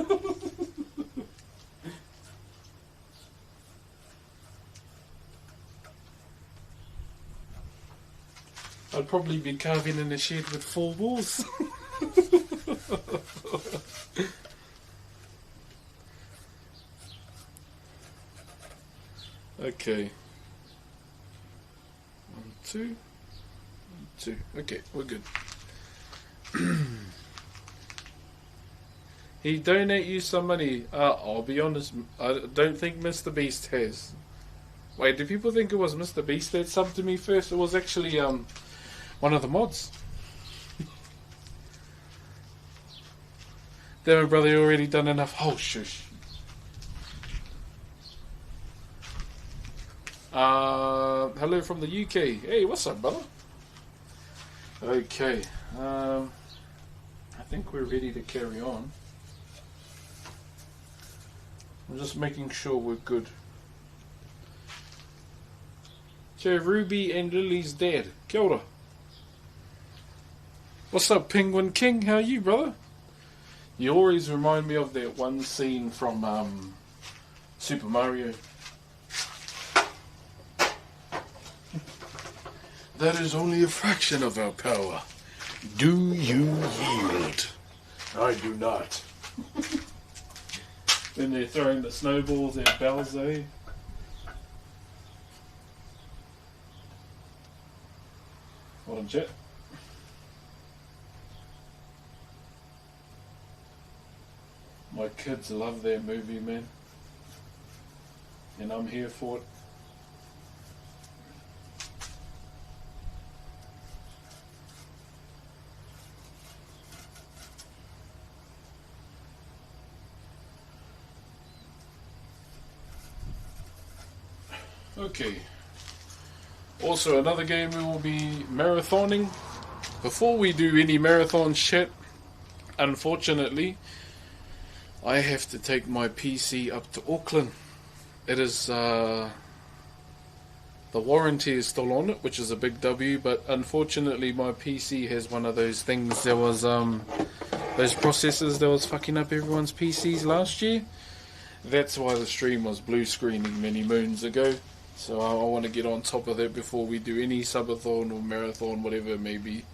I'd probably be carving in a shed with 4 walls. Okay. 1, 2. 1, 2. Okay, we're good. He donate you some money. I'll be honest, I don't think Mr. Beast has. Wait, do people think it was Mr. Beast that subbed to me first? It was actually one of the mods. Damn it, brother, you already done enough. Oh, shush. Hello from the UK. Hey, what's up, brother? Okay. I think we're ready to carry on. I'm just making sure we're good. So Ruby and Lily's dead. Kia ora. What's up, Penguin King? How are you, brother? You always remind me of that one scene from Super Mario. That is only a fraction of our power. Do you yield? I do not. When they're throwing the snowballs at Bowser. Hold on, chat. My kids love that movie, man. And I'm here for it. Okay. Also, another game we will be marathoning. Before we do any marathon shit, unfortunately, I have to take my PC up to Auckland. It is, the warranty is still on it, which is a big W, but unfortunately my PC has one of those things. There was, those processors that was fucking up everyone's PCs last year. That's why the stream was blue screening many moons ago. So I want to get on top of that before we do any subathon or marathon, whatever it may be.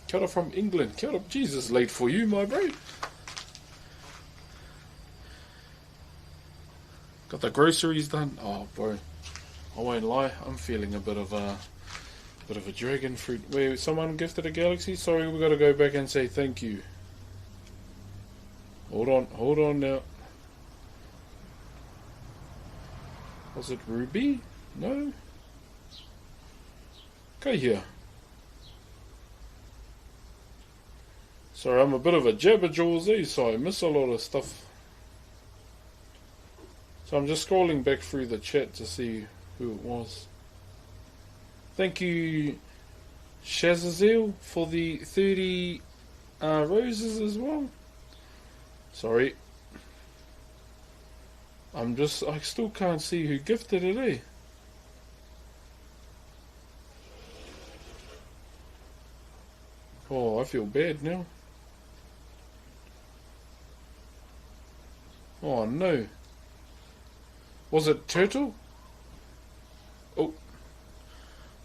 Kia ora from England. Kia ora. Jesus, late for you, my bro. Got the groceries done. Oh, bro. I won't lie. I'm feeling a bit of a dragon fruit. Wait, someone gifted a galaxy? Sorry, we got to go back and say thank you. Hold on now. Was it Ruby? No? Okay, here. Sorry, I'm a bit of a jabberjaws, eh? So I miss a lot of stuff. So I'm just scrolling back through the chat to see who it was. Thank you, Shazazel, for the 30 roses as well. Sorry. I still can't see who gifted it, eh? Oh, I feel bad now. Oh no. Was it turtle? Oh.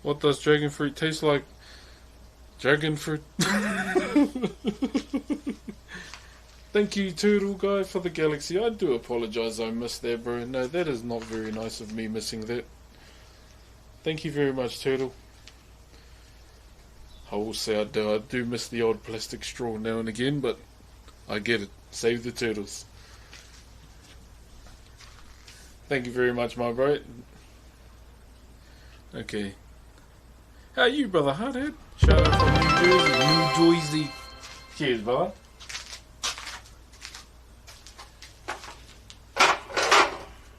What does dragon fruit taste like? Dragon fruit. Thank you, Turtle Guy, for the galaxy. I do apologise I missed that, bro. No, that is not very nice of me missing that. Thank you very much, Turtle. I will say I do miss the odd plastic straw now and again, but I get it. Save the turtles. Thank you very much, my bro. Okay. How are you, brother Hardhead? Shout out from New Jersey. New Jersey. Cheers, brother.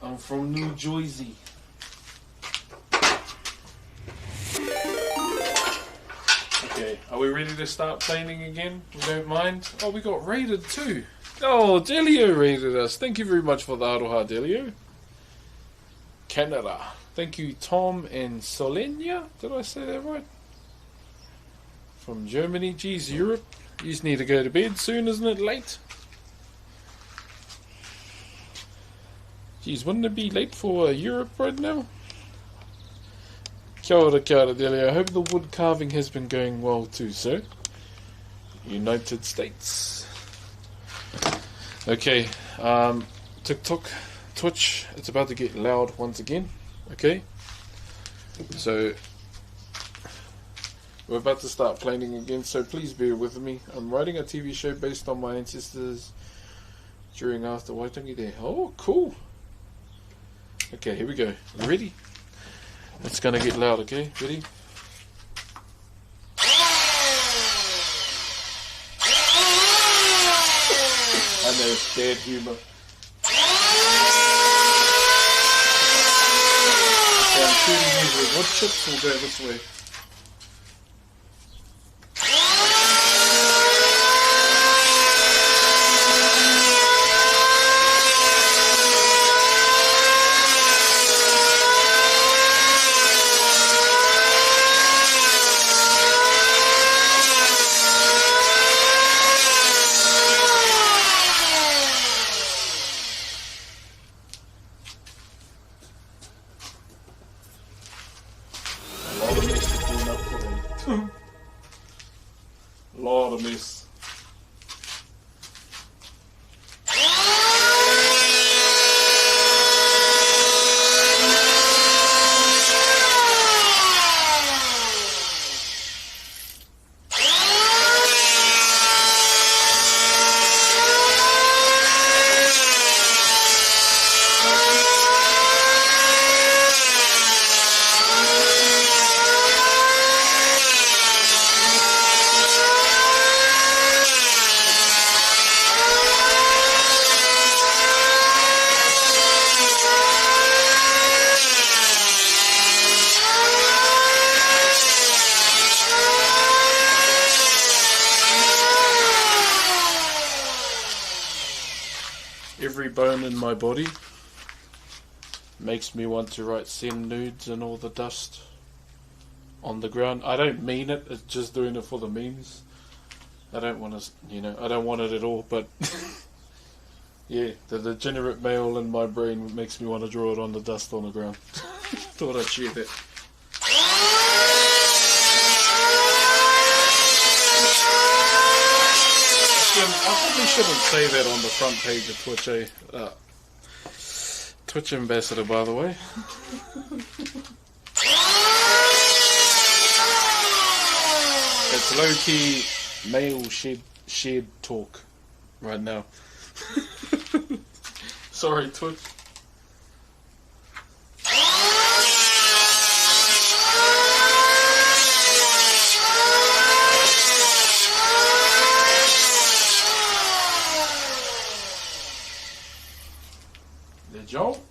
I'm from New Jersey. Okay, are we ready to start playing again? We don't mind. Oh, we got raided too. Oh, Delio raided us. Thank you very much for the aroha, Delio. Canada. Thank you, Tom and Solenia. Did I say that right? From Germany. Geez, Europe. You just need to go to bed soon, isn't it late? Geez, wouldn't it be late for Europe right now? Kia ora, Delio. I hope the wood carving has been going well too, sir. United States. Okay, TikTok, Twitch, it's about to get loud once again. Okay, so we're about to start playing again, so please bear with me. I'm writing a TV show based on my ancestors during after Waitangi there. Oh, cool. Okay, here we go. Ready? It's gonna get loud, okay? Ready? I know it's bad humour. Okay, I'm shooting these with wood chips. We'll go this way. Lot of mess. every bone in my body. Makes me want to write send nudes and all the dust on the ground. I don't mean it, it's just doing it for the memes. I don't want to, I don't want it at all, but yeah, the degenerate male in my brain makes me want to draw it on the dust on the ground. Thought I'd share that. I probably shouldn't say that on the front page of Twitch, eh? Twitch ambassador, by the way. It's low-key male shared talk right now. Sorry, Twitch. There, Joel.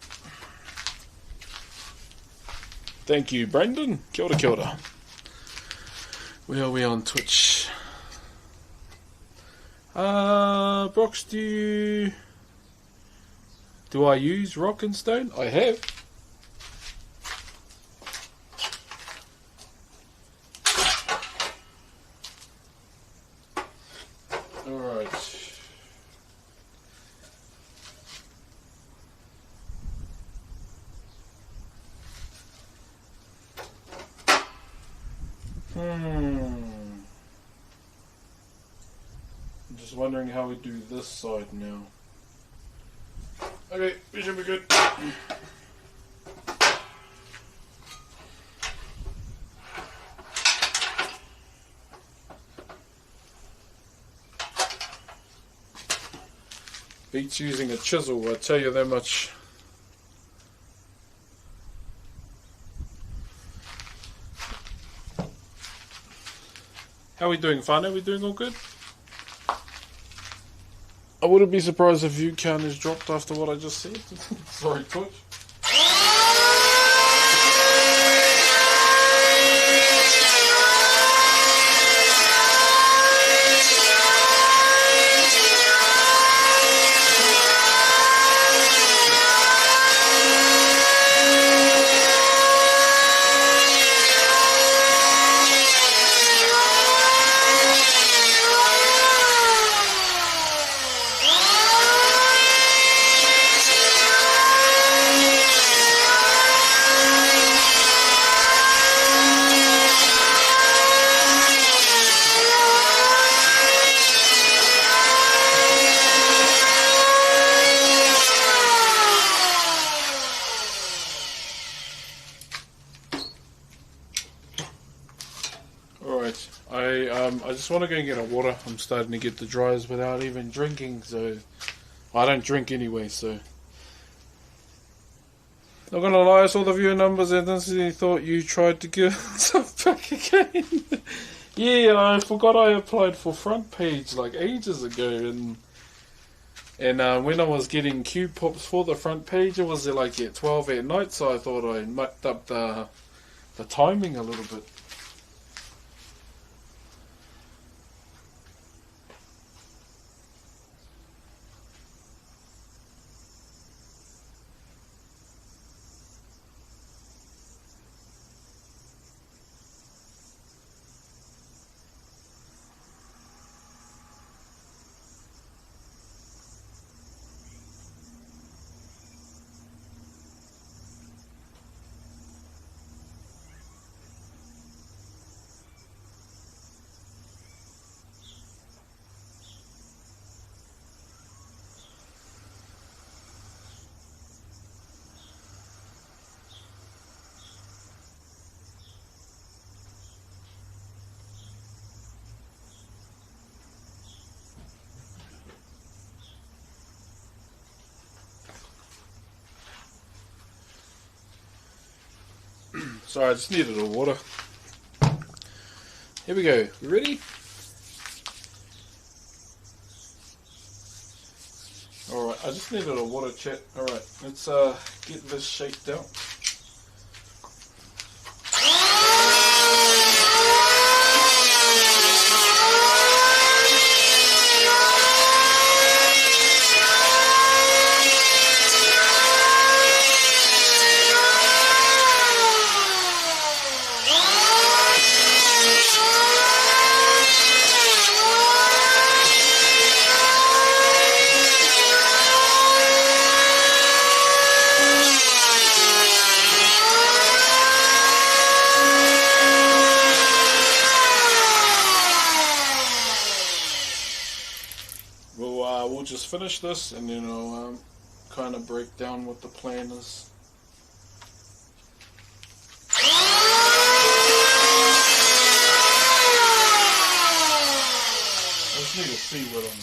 Thank you, Brendan. Kia ora, kia ora. Where are we on Twitch? Broxh, do I use rock and stone? I have. Alright. I'm just wondering how we do this side now. Okay, we should be good. Beats using a chisel, I tell you that much. How are we doing, fun? Are we doing all good? I wouldn't be surprised if view count has dropped after what I just said. Sorry, Twitch. I just want to go and get a water. I'm starting to get the dries without even drinking, so I don't drink anyway, so not gonna lie, I saw the viewer numbers and instantly thought you tried to give stuff back again. Yeah, I forgot I applied for front page like ages ago, and when I was getting queue pops for the front page, it was like at 12 at night, so I thought I mucked up the timing a little bit. Sorry, I just needed a water. Here we go. You ready? Alright, I just needed a water, chat. Alright, let's get this shaped out. we'll just finish this and then I'll kind of break down what the plan is. I just need to see what I'm doing.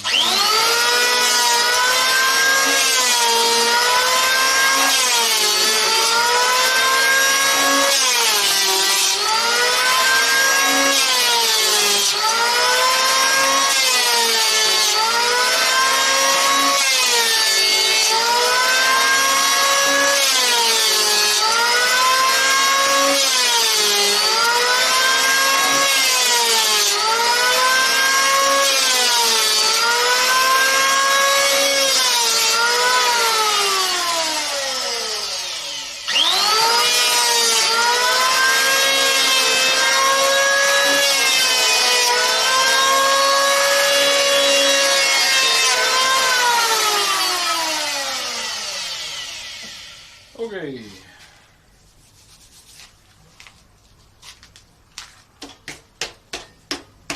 Okay.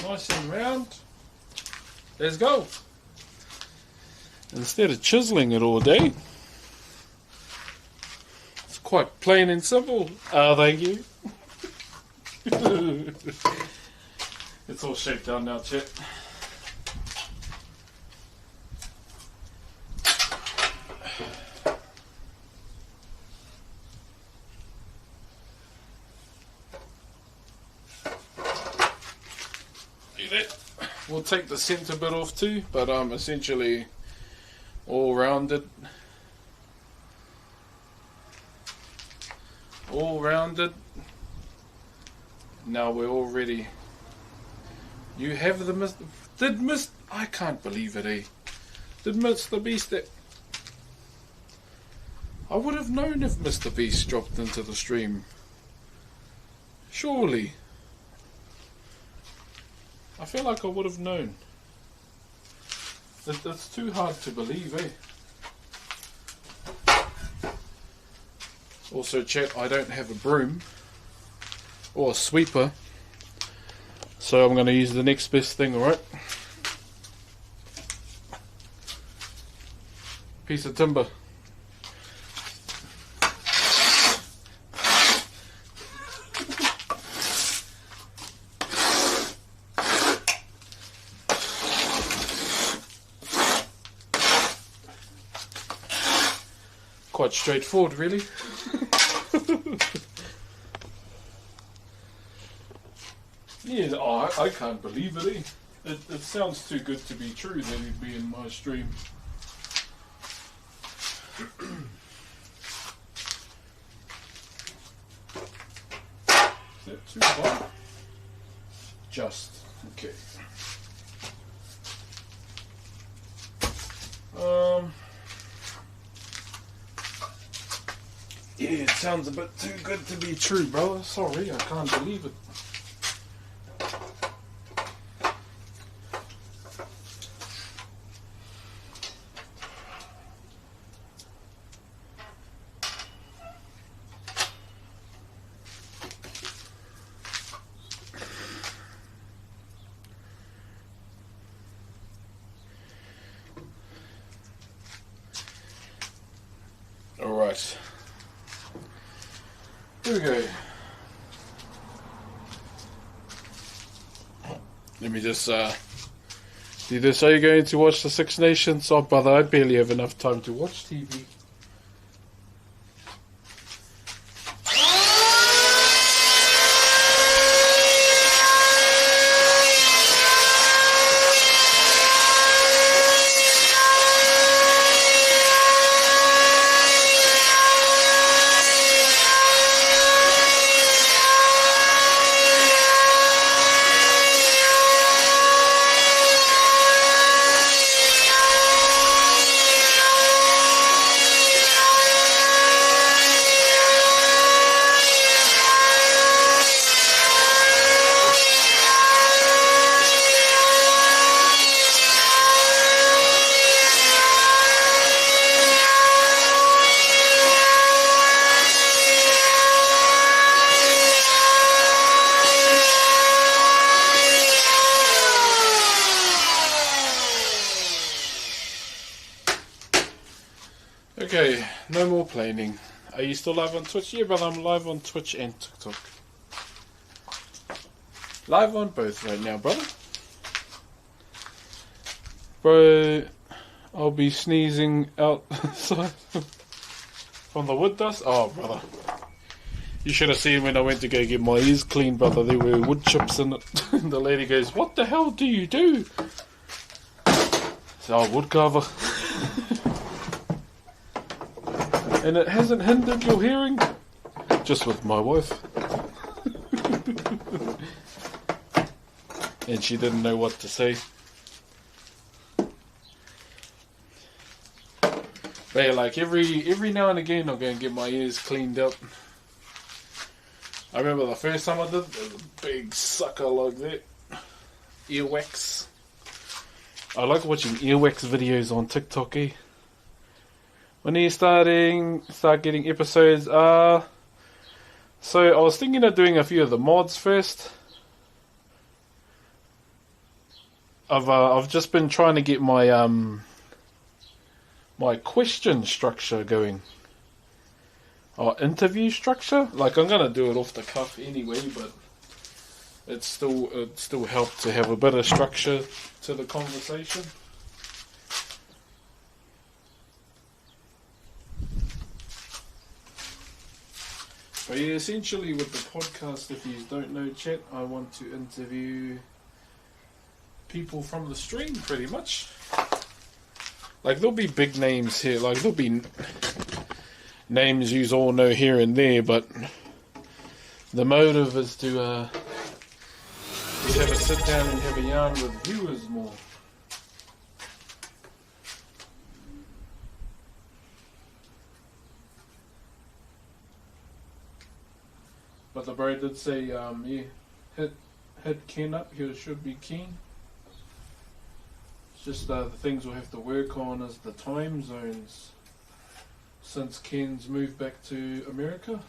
Nice and round. Let's go. Instead of chiseling it all day, it's quite plain and simple. Thank you. It's all shaped down now, chat. We'll take the center bit off too, but essentially all rounded. All rounded. Now we're all ready. You have the I can't believe it, eh? Did Mr. Beast that? I would have known if Mr. Beast dropped into the stream. Surely. I feel like I would have known. That's too hard to believe, eh? Also, chat, I don't have a broom or a sweeper, so I'm going to use the next best thing, alright? Piece of timber. Quite straightforward, really. Yeah, oh, I can't believe it, eh? It sounds too good to be true that he'd be in my stream. Is that too high? Just. Okay. Yeah, it sounds a bit too good to be true, bro. Sorry, I can't believe it. All right. Here we go. Let me just do this. Are you going to watch the Six Nations? Oh, brother, I barely have enough time to watch TV. Okay, no more planing. Are you still live on Twitch? Yeah, brother, I'm live on Twitch and TikTok. Live on both right now, brother. Bro, I'll be sneezing outside from the wood dust. Oh, brother. You should have seen when I went to go get my ears cleaned, brother. There were wood chips in it. And the lady goes, "What the hell do you do?" It's our wood cover. And it hasn't hindered your hearing? Just with my wife. And she didn't know what to say. But yeah, like every now and again I'll go and get my ears cleaned up. I remember the first time I did it, there was a big sucker like that. Earwax. I like watching earwax videos on TikTok, eh? When are you start getting episodes? So I was thinking of doing a few of the mods first. I've just been trying to get my my question structure going. Or interview structure. Like, I'm gonna do it off the cuff anyway, but it still helped to have a bit of structure to the conversation. But yeah, essentially with the podcast, if you don't know, chat, I want to interview people from the stream, pretty much. Like, there'll be big names here, like, there'll be names you all know here and there, but the motive is to have a sit down and have a yarn with viewers more. But the bro did say, yeah, hit Ken up, he should be keen. It's just the things we'll have to work on is the time zones, since Ken's moved back to America.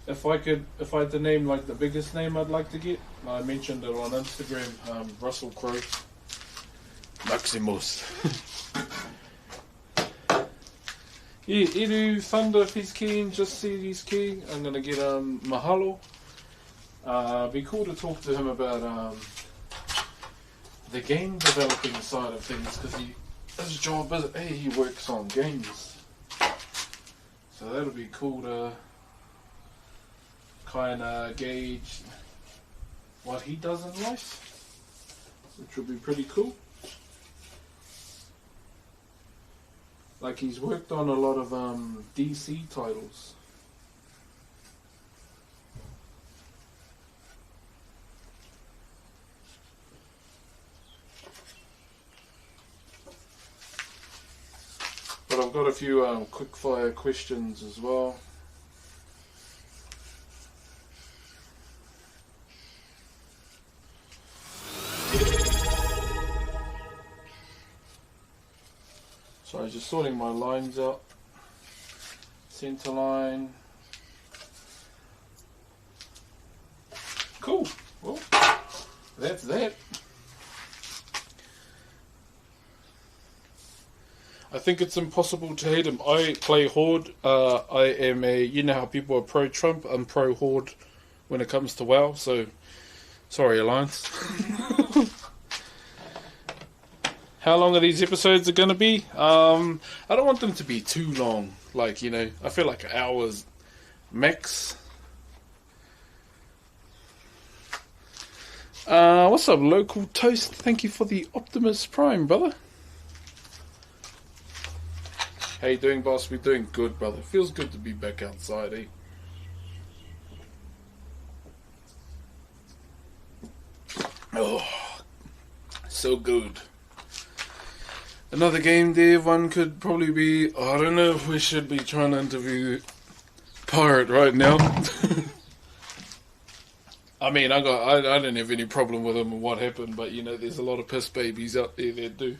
If I had to name like the biggest name I'd like to get, I mentioned it on Instagram, Russell Crowe. Maximus. Yeah, Edu Thunder if he's keen, just see he's keen. I'm gonna get Mahalo. Be cool to talk to him about the game developing side of things, because his job is he works on games. So that'll be cool to kind of gauge what he does in life, which will be pretty cool. Like, he's worked on a lot of DC titles. But I've got a few quick fire questions as well. Sorry, just sorting my lines out. Center line. Cool. Well, that's that. I think it's impossible to hate him. I play Horde. I am you know how people are pro-Trump, I'm pro-Horde when it comes to WoW, so sorry, Alliance. How long are these episodes going to be? I don't want them to be too long. Like, you know, I feel like hours max. What's up, Local Toast? Thank you for the Optimus Prime, brother. How you doing, boss? We're doing good, brother. Feels good to be back outside, eh? Oh, so good. Another game dev one could probably be, I don't know if we should be trying to interview Pirate right now. I mean, I don't have any problem with him and what happened, but you know, there's a lot of piss babies out there that do.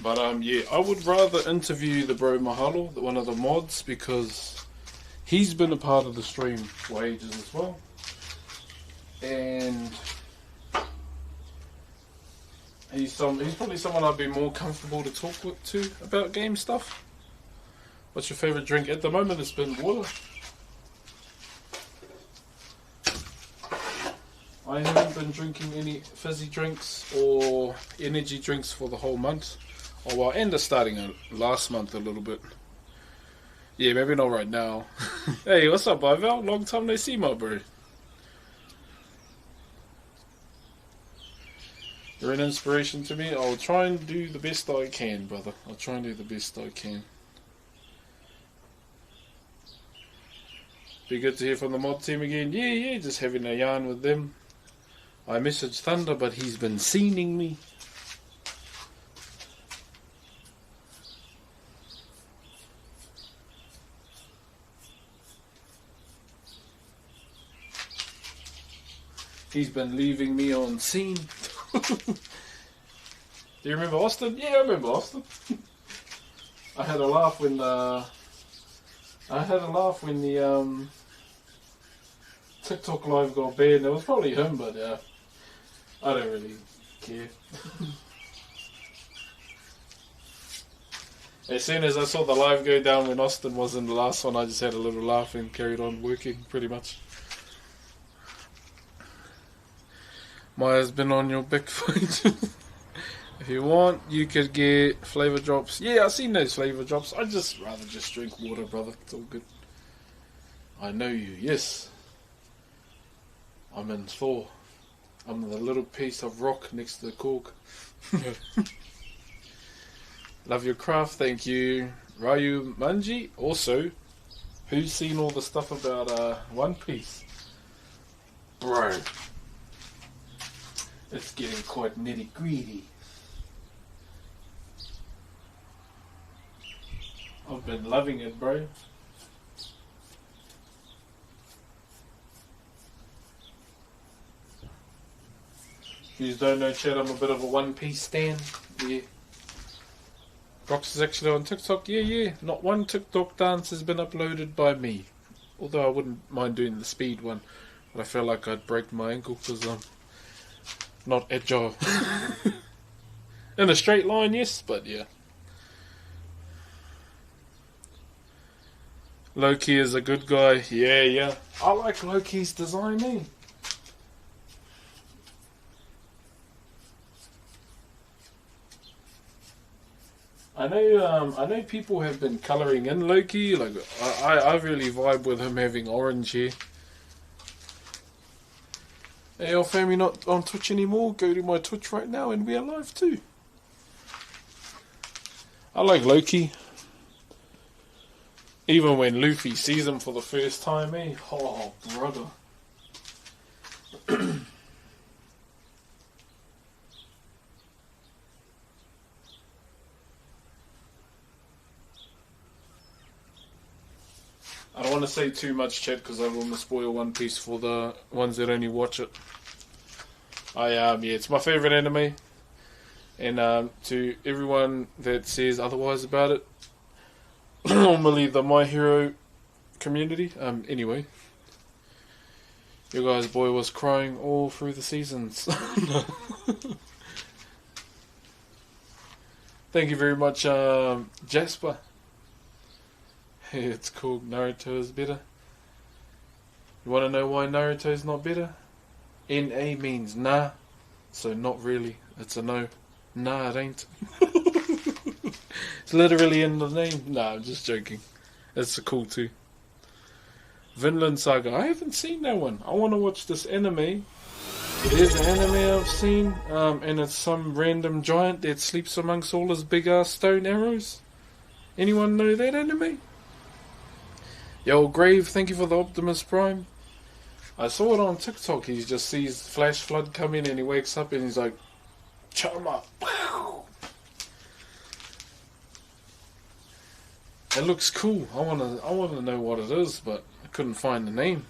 But yeah, I would rather interview the bro Mahalo, one of the mods, because he's been a part of the stream for ages as well. And he's probably someone I'd be more comfortable to talk to about game stuff. What's your favourite drink? At the moment it's been water. I haven't been drinking any fizzy drinks or energy drinks for the whole month. Oh well, and starting last month a little bit. Yeah, maybe not right now. Hey, what's up, Ival? Long time no see, my bro. You're an inspiration to me. I'll try and do the best I can, brother. I'll try and do the best I can. Be good to hear from the mod team again. Yeah, just having a yarn with them. I messaged Thunder, but he's been seening me. He's been leaving me on scene. Do you remember Austin? Yeah, I remember Austin. I had a laugh when the TikTok live got banned. It was probably him, but I don't really care. As soon as I saw the live go down when Austin was in the last one, I just had a little laugh and carried on working, pretty much. Maya's been on your big fight. If you want, you could get flavor drops. Yeah, I've seen those flavor drops. I'd just rather just drink water, brother. It's all good. I know you, yes. I'm in Thor. I'm the little piece of rock next to the cork. Love your craft, thank you. Ryu Manji. Also, who's seen all the stuff about One Piece? Bro. It's getting quite nitty gritty. I've been loving it, bro. If you don't know, chat, I'm a bit of a One Piece stan. Yeah. Broxh is actually on TikTok. Yeah. Not one TikTok dance has been uploaded by me. Although I wouldn't mind doing the speed one. But I feel like I'd break my ankle because I'm not agile. In a straight line, yes, but yeah. Loki is a good guy. Yeah. I like Loki's design, eh? I know people have been colouring in Loki. Like I really vibe with him having orange hair. Hey, your family not on Twitch anymore? Go to my Twitch right now and we are live too. I like Loki. Even when Luffy sees him for the first time, eh? Oh, brother. I don't want to say too much, chat, because I don't want to spoil One Piece for the ones that only watch it. Yeah, it's my favourite anime. And to everyone that says otherwise about it, normally the My Hero community. Anyway, your guy's boy was crying all through the seasons. Thank you very much, Jasper. It's called Naruto is better. You want to know why Naruto's not better? N-A means nah, so not really. It's a no. Nah, it ain't. It's literally in the name. Nah, I'm just joking. It's cool too. Vinland Saga. I haven't seen that one. I want to watch this anime. It is an anime I've seen, and it's some random giant that sleeps amongst all his big ass stone arrows. Anyone know that anime? Yo, Grave, thank you for the Optimus Prime. I saw it on TikTok. He just sees Flash Flood come in and he wakes up and he's like, Chama. It looks cool. I wanna know what it is, but I couldn't find the name.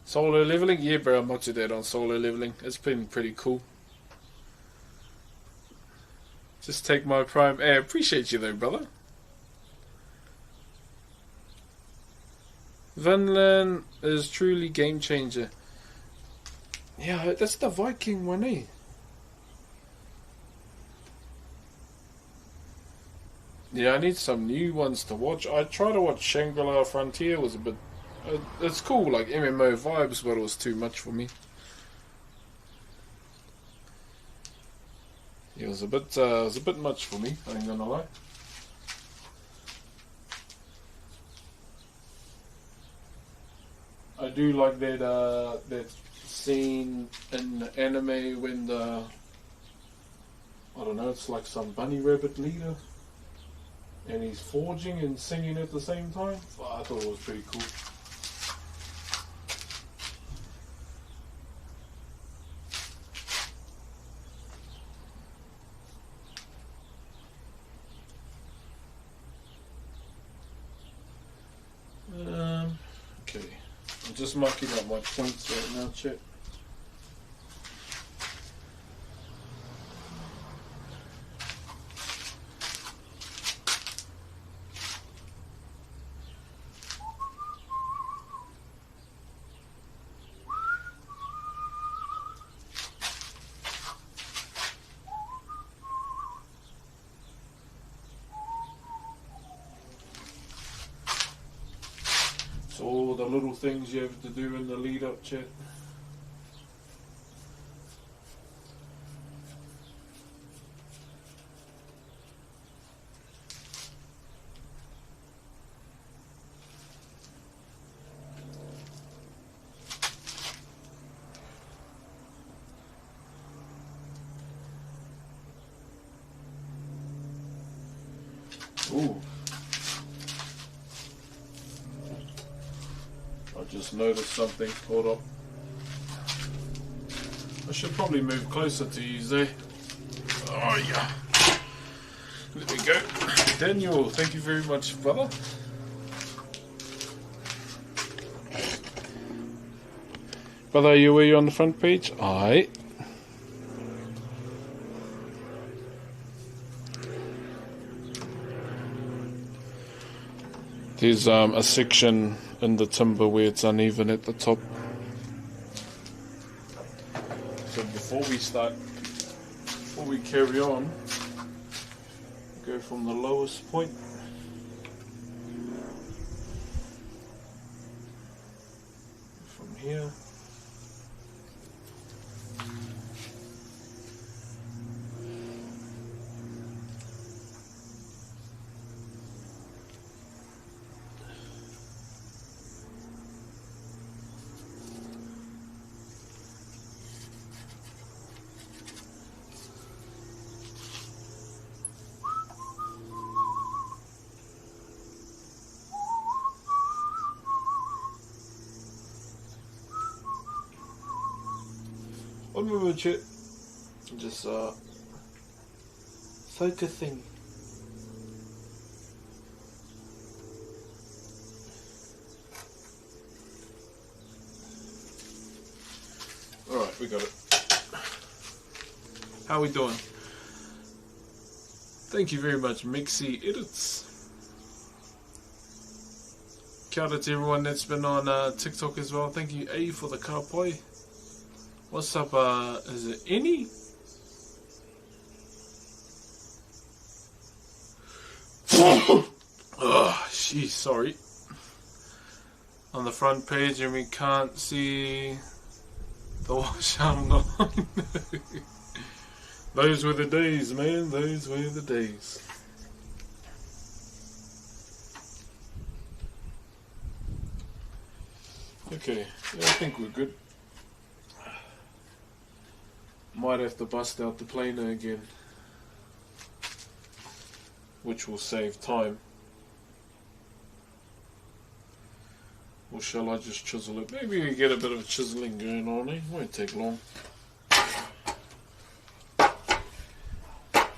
Solo leveling? Yeah, bro, I'm watching that on solo leveling. It's been pretty cool. Just take my prime. Hey, I appreciate you though, brother. Vinland is truly game changer. Yeah, that's the Viking one, eh? Yeah, I need some new ones to watch. I tried to watch Shangri-La Frontier. It was a bit... it's cool, like MMO vibes, but it was too much for me. It was a bit much for me, I ain't gonna lie. I do like that scene in the anime when the... I don't know, it's like some bunny rabbit leader. And he's forging and singing at the same time. I thought it was pretty cool. Okay. I'm just marking up my points right now, chat. So all the little things you have to do in the lead up, chat. Ooh. I just noticed something. Hold up. I should probably move closer to you, Zay. Oh, yeah. There we go. Daniel, thank you very much, brother. Brother, were you on the front page? Aye. There's a section in the timber where it's uneven at the top. So before we carry on, go from the lowest point. From here. One moment, chat. Just focusing. Alright, we got it. How we doing? Thank you very much, Mixie Edits. Kia ora to everyone that's been on TikTok as well. Thank you, A, for the kapai. What's up, is it any? Oh, sheesh, sorry. On the front page and we can't see the wash on. Those were the days, man. Those were the days. Okay, yeah, I think we're good. Might have to bust out the planer again, which will save time. Or shall I just chisel it? Maybe we get a bit of chiseling going on, eh? Won't take long.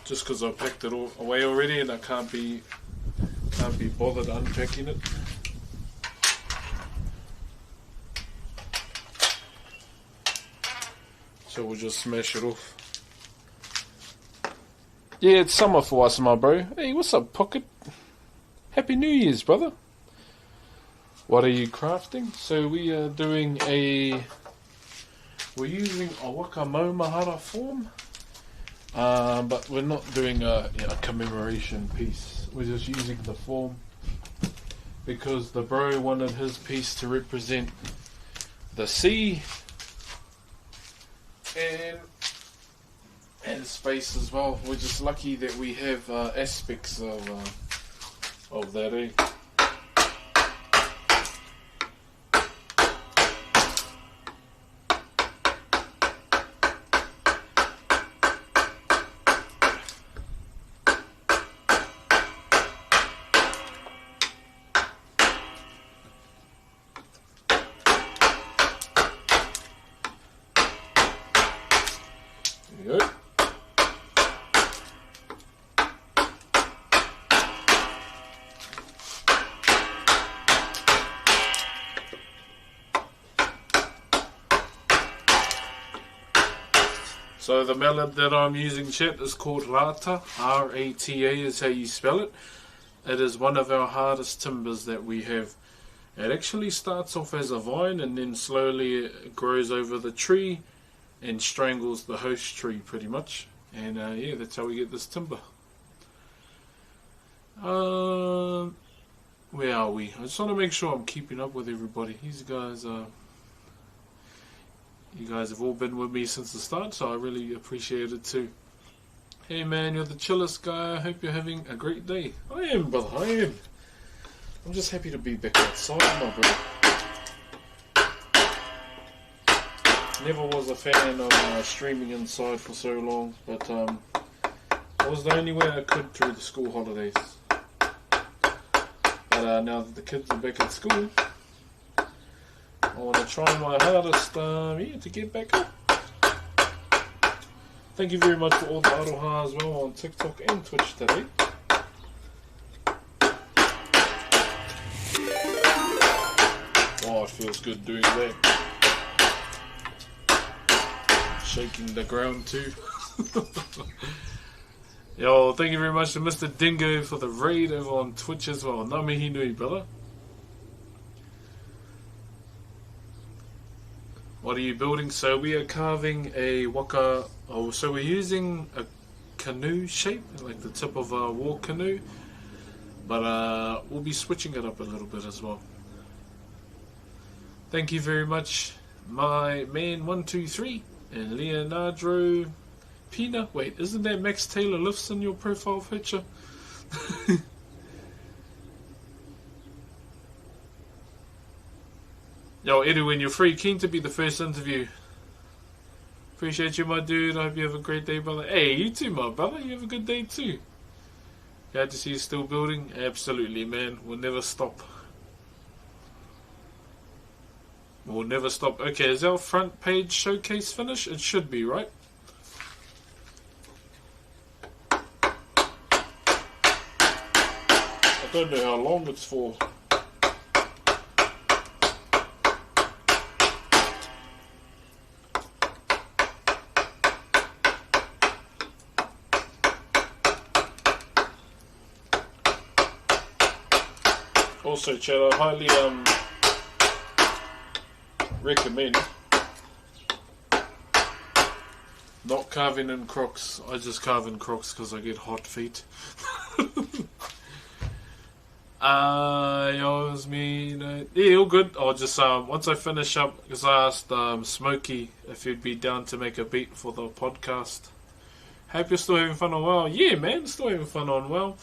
Just because I packed it all away already and I can't be bothered unpacking it. So we'll just smash it off. Yeah, it's summer for us, my bro. Hey, what's up, Pocket? Happy New Year's, brother. What are you crafting? So we are doing we're using a whakamomahara form, but we're not doing a commemoration piece. We're just using the form because the bro wanted his piece to represent the sea and space as well. We're just lucky that we have aspects of that, eh? There you go. So the mallet that I'm using, chat, is called Rata. R-A-T-A is how you spell it. It is one of our hardest timbers that we have. It actually starts off as a vine and then slowly it grows over the tree and strangles the host tree pretty much. And yeah, that's how we get this timber. Where are we? I just want to make sure I'm keeping up with everybody. These guys you guys have all been with me since the start, so I really appreciate it too. Hey man, you're the chillest guy. I hope you're having a great day. I am, brother, I am. I'm just happy to be back outside, my brother. Never was a fan of streaming inside for so long, but it was the only way I could through the school holidays. But now that the kids are back at school, I want to try my hardest to get back up. Thank you very much for all the aroha as well on TikTok and Twitch today. Oh, it feels good doing that. Shaking the ground too. Yo, thank you very much to Mr. Dingo for the raid over on Twitch as well. Ngā mihi nui, brother. What are you building? So we are carving a so we're using a canoe shape, like the tip of a war canoe, but we'll be switching it up a little bit as well. Thank you very much, my man 123 and Leonardo Pina. Wait, isn't that Max Taylor Lifts in your profile picture? Yo, Edu, when you're free, keen to be the first interview. Appreciate you, my dude. I hope you have a great day, brother. Hey, you too, my brother. You have a good day too. Glad to see you still building. Absolutely, man. We'll never stop. We'll never stop. Okay, is our front page showcase finished? It should be, right? I don't know how long it's for. Also, chat, I highly recommend not carving in Crocs. I just carve in Crocs because I get hot feet. Yo, it was me, yeah, all good. I'll just, once I finish up, because I asked Smokey if he'd be down to make a beat for the podcast. Hope you're still having fun on WoW. Yeah, man, still having fun on WoW.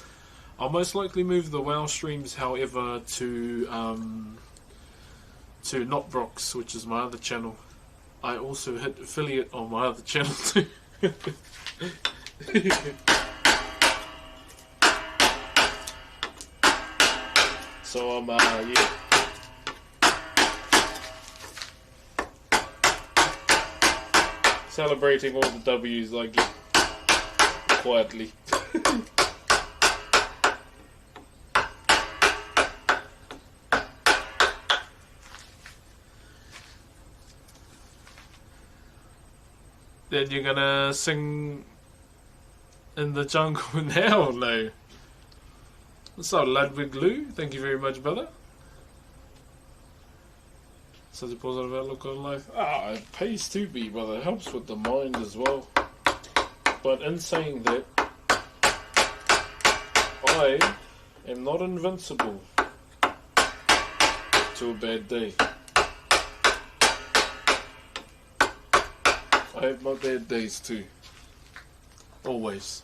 I'll most likely move the WoW streams, however, to not Broxh, which is my other channel. I also hit affiliate on my other channel too. So I'm yeah. Celebrating all the W's I get quietly. Then you're gonna sing in the jungle now, no. What's up, Ludwig Lou? Thank you very much, brother. Such a positive outlook on life. It pays to be, brother. It helps with the mind as well. But in saying that, I am not invincible to a bad day. I have my bad days too. Always.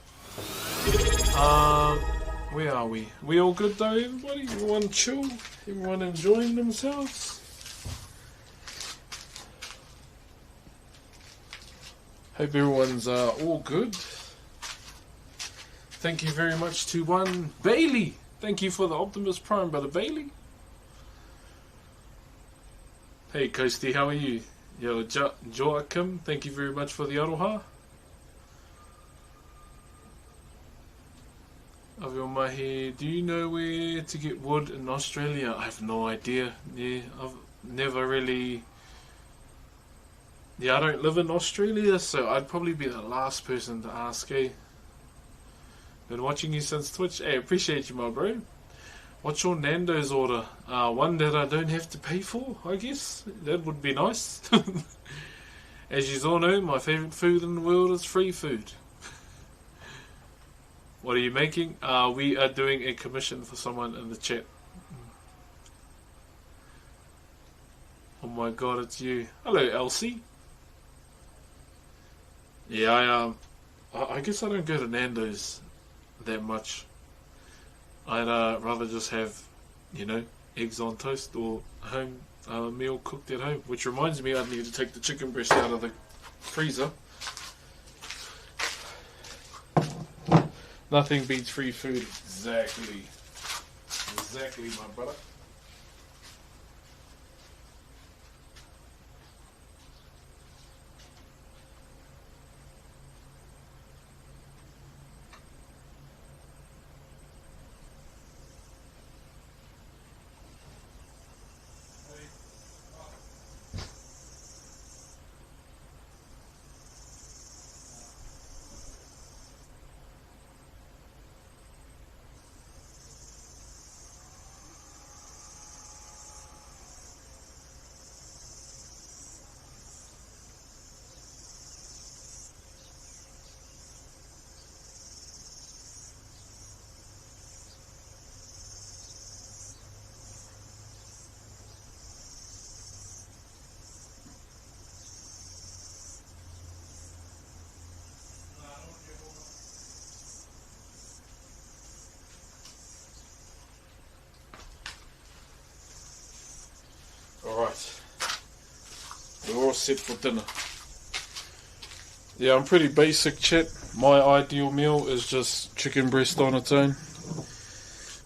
Where are we? We all good though, everybody? Everyone chill? Everyone enjoying themselves? Hope everyone's all good. Thank you very much to one Bailey. Thank you for the Optimus Prime, brother Bailey. Hey Coasty, how are you? Yo, Joachim, thank you very much for the aroha. Avio Mihi, do you know where to get wood in Australia? I have no idea. Yeah, I've never really... Yeah, I don't live in Australia, so I'd probably be the last person to ask, eh? Been watching you since Twitch. Hey, appreciate you, my bro. What's your Nando's order? One that I don't have to pay for, I guess. That would be nice. As you all know, my favourite food in the world is free food. What are you making? We are doing a commission for someone in the chat. Oh my god, it's you. Hello, Elsie. Yeah, I guess I don't go to Nando's that much. I'd rather just have, you know, eggs on toast or home meal cooked at home. Which reminds me, I need to take the chicken breast out of the freezer. Nothing beats free food. Exactly. Exactly, my brother. Alright, we're all set for dinner. Yeah, I'm pretty basic, chat. My ideal meal is just chicken breast on its own.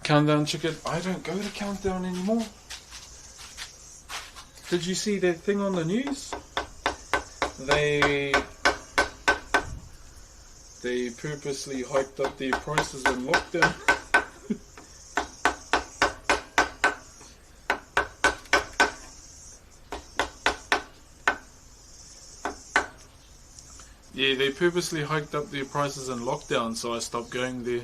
Countdown chicken. I don't go to Countdown anymore. Did you see that thing on the news? They purposely hiked up their prices in lockdown. Yeah, they purposely hiked up their prices in lockdown, so I stopped going there.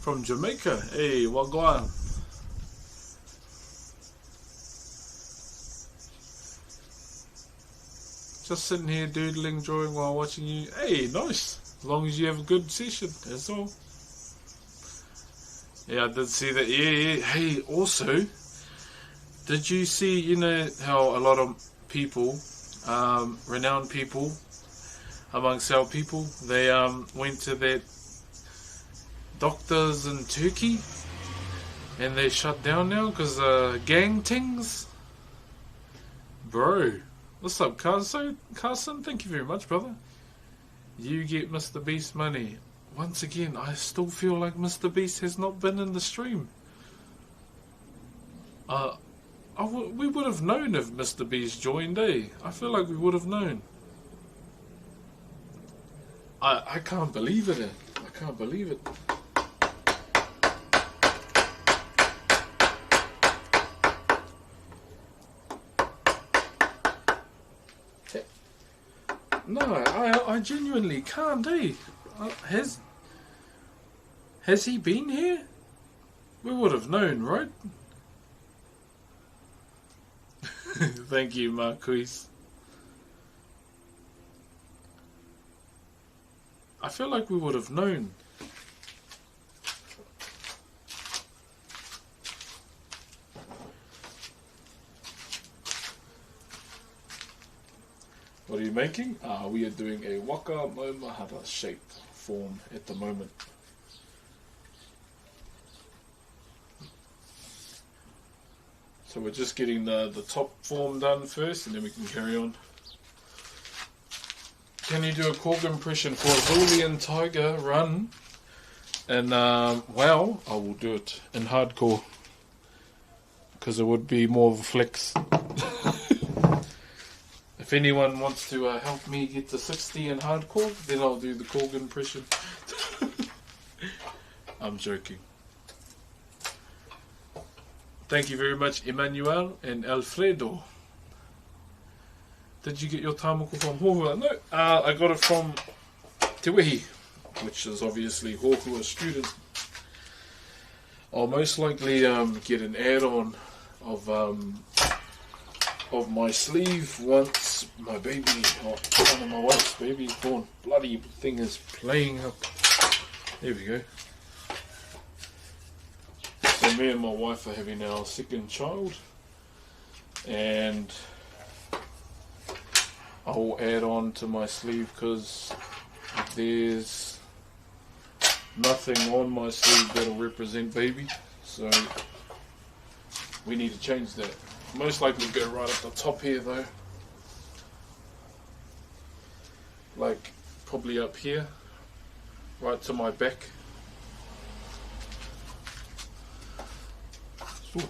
From Jamaica. Hey, wagwan. Just sitting here doodling, drawing while watching you. Hey, nice. As long as you have a good session, that's all. Yeah, I did see that. Yeah. Hey, also, did you see, you know, how a lot of people, renowned people, amongst our people, they went to that doctors in Turkey and they shut down now because gang tings? Bro, what's up, Carson? Thank you very much, brother. You get Mr. Beast money. Once again, I still feel like Mr. Beast has not been in the stream. We would have known if Mr. Beast joined, eh? I feel like we would have known. I can't believe it. I can't believe it. No, I genuinely can't, eh? Has he been here? We would have known, right? Thank you, Marquise. I feel like we would have known. What are you making? We are doing a waka momahara shaped form at the moment. So we're just getting the top form done first, and then we can carry on. Can you do a cork impression for Azulian Tiger run? And wow, I will do it in hardcore, because it would be more of a flex. If anyone wants to help me get to 60 in hardcore, then I'll do the cork impression. I'm joking. Thank you very much, Emmanuel and Alfredo. Did you get your tamoko from Hohua? No, I got it from Te Wehi, which is obviously Hohua's student. I'll most likely get an add-on of my sleeve once my baby, or one of my wife's baby born. Bloody thing is playing up. There we go. So me and my wife are having our second child, and I'll add on to my sleeve because there's nothing on my sleeve that'll represent baby, so we need to change that. Most likely go right at the top here though, like probably up here, right to my back. Ooh.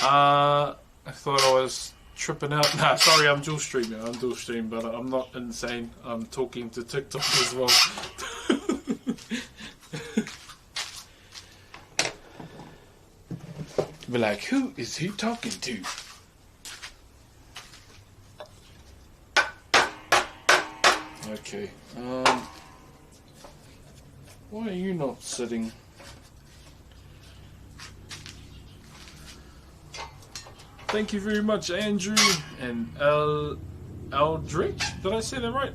I thought I was tripping out. Nah, sorry, I'm dual streaming. But I'm not insane. I'm talking to TikTok as well. Be like, who is he talking to? Okay. Why are you not sitting? Thank you very much, Andrew and Aldrich. Did I say that right?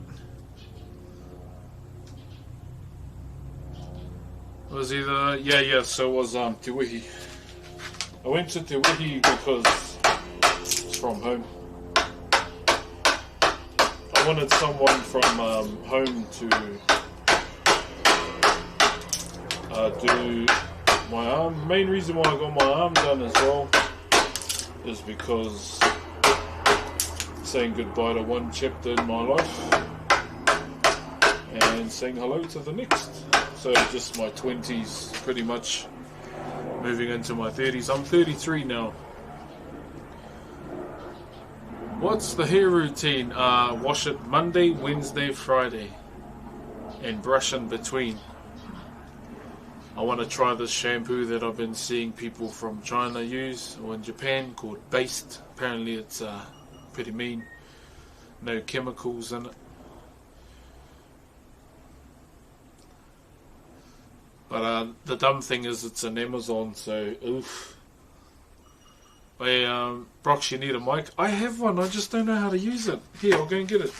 It was either so it was Te Wehi. I went to Te Wehi because it's from home. I wanted someone from home to do my arm. Main reason why I got my arm done as well is because saying goodbye to one chapter in my life and saying hello to the next. So just my 20s, pretty much moving into my 30s. I'm 33 now. What's the hair routine? Wash it Monday, Wednesday, Friday, and brush in between. I want to try this shampoo that I've been seeing people from China use, or in Japan, called Based. Apparently it's pretty mean. No chemicals in it. But the dumb thing is it's an Amazon, so oof. Hey, Broxh, you need a mic? I have one, I just don't know how to use it. Here, I'll go and get it.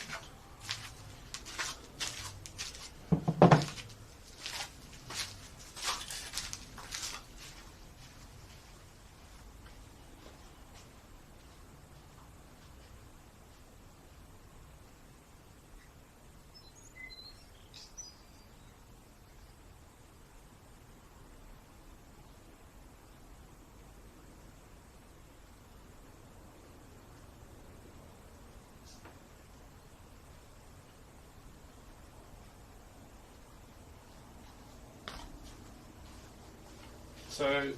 So,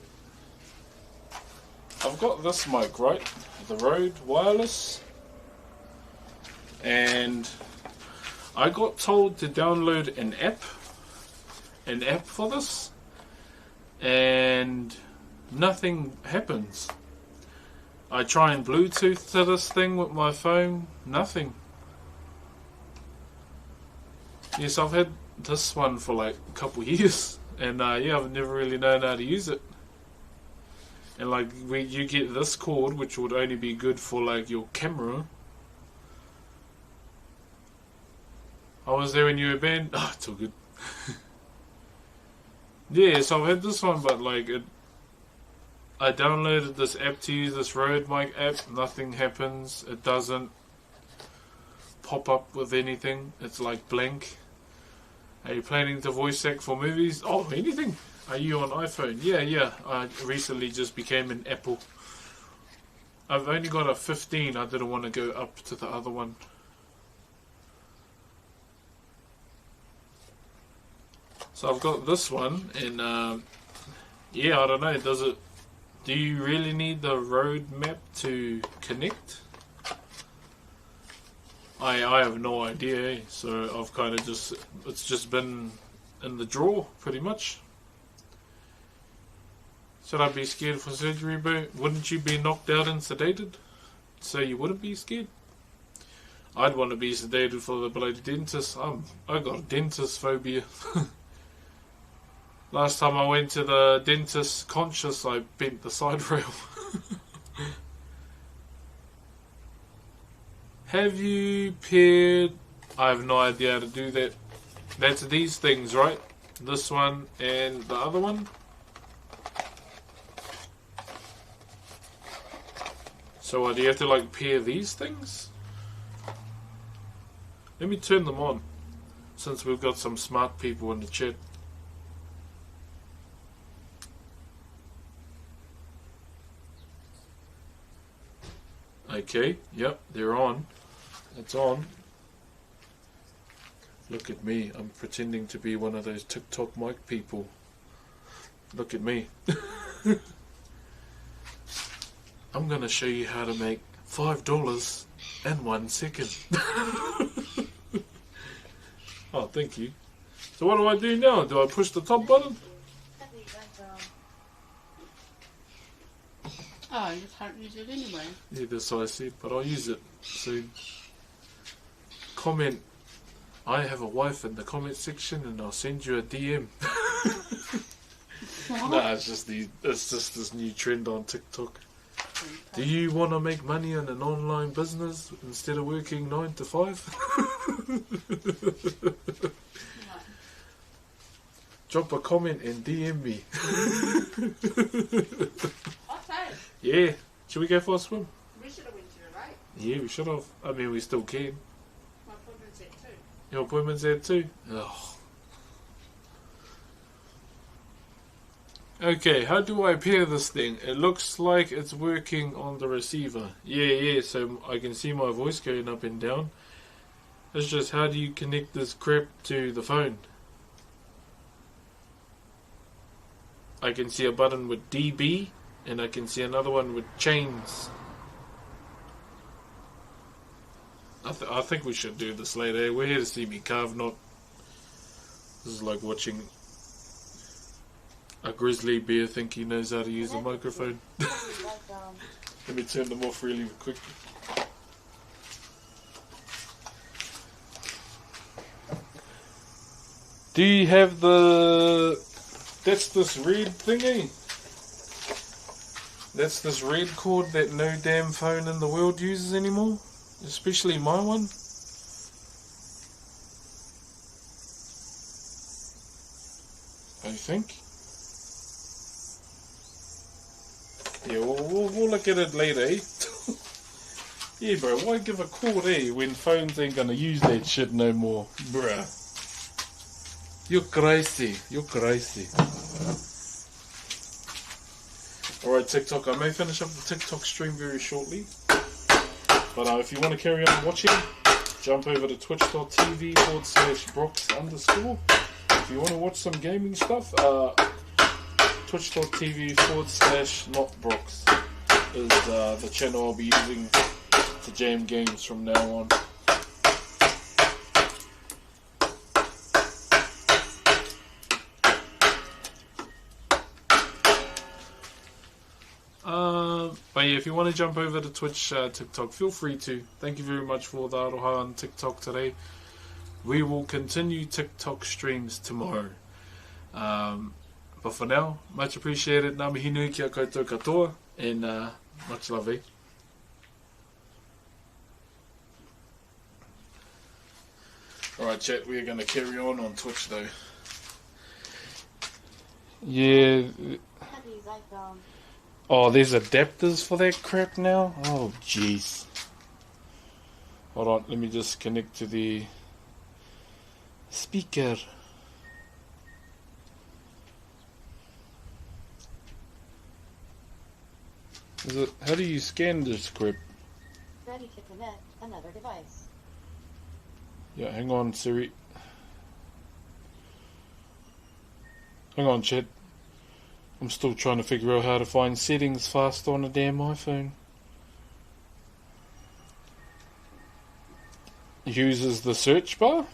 I've got this mic, right? The Rode Wireless. And I got told to download an app for this. And nothing happens. I try and Bluetooth to this thing with my phone. Nothing. Yes, I've had this one for like a couple years, and yeah, I've never really known how to use it. And like, when you get this cord, which would only be good for like your camera. I was there when you were banned. Oh, it's all good. Yeah, so I've had this one, but like I downloaded this app to use, this Rode mic app. Nothing happens. It doesn't pop up with anything. It's like blank. Are you planning to voice act for movies? Oh, anything. Are you on iPhone? Yeah. I recently just became an Apple. I've only got a 15. I didn't want to go up to the other one. So I've got this one, and yeah, I don't know. Do you really need the road map to connect? I have no idea, so I've kind of it's just been in the drawer, pretty much. Should I be scared for surgery, bro? Wouldn't you be knocked out and sedated? So you wouldn't be scared? I'd want to be sedated for the bloody dentist. I got a dentist phobia. Last time I went to the dentist conscious, I bent the side rail. Have you paired... I have no idea how to do that. That's these things, right? This one and the other one. So what, do you have to like pair these things? Let me turn them on, since we've got some smart people in the chat. Okay, yep, they're on. It's on. Look at me, I'm pretending to be one of those TikTok mic people. Look at me. I'm gonna show you how to make $5 in 1 second. Oh, thank you. So what do I do now? Do I push the top button? Oh, you can't use it anyway. Yeah, that's what I said, but I'll use it soon. Comment, I have a wife in the comment section, and I'll send you a DM. Nah, it's just this new trend on TikTok. Do you want to make money in an online business instead of working 9 to 5? Drop a comment and DM me. Okay. Yeah. Should we go for a swim? We should have went to it, right? Yeah, we should have. I mean, we still can. My appointment's at 2. Your appointment's there too? Ugh. Okay, how do I pair this thing? It looks like it's working on the receiver. Yeah, so I can see my voice going up and down. It's just, how do you connect this crap to the phone? I can see a button with DB, and I can see another one with chains. I think we should do this later. We're here to see me carve, not... This is like watching a grizzly bear think he knows how to use a microphone. Let me turn them off really quick. Do you have the... That's this red thingy. That's this red cord that no damn phone in the world uses anymore. Especially my one. I think. Yeah, we'll look at it later, eh? Yeah, bro, why give a cord, eh, when phones ain't gonna use that shit no more? Bruh. You're crazy. You're crazy. Alright, TikTok. I may finish up the TikTok stream very shortly. But if you want to carry on watching, jump over to twitch.tv/Broxh_. If you want to watch some gaming stuff, twitch.tv/NotBroxh is the channel I'll be using to jam games from now on. But yeah, if you want to jump over to Twitch, TikTok, feel free to. Thank you very much for the aroha on TikTok today. We will continue TikTok streams tomorrow. But for now, much appreciated. Ngā mihi nui kia koutou katoa, and much love, eh? Alright, chat, we're going to carry on Twitch though. Yeah. Oh, there's adapters for that crap now? Oh, jeez. Hold on, let me just connect to the speaker. Is it, how do you scan this crap? Ready to connect another device. Yeah, hang on, Siri. Hang on, chat. I'm still trying to figure out how to find settings fast on a damn iPhone. Uses the search bar?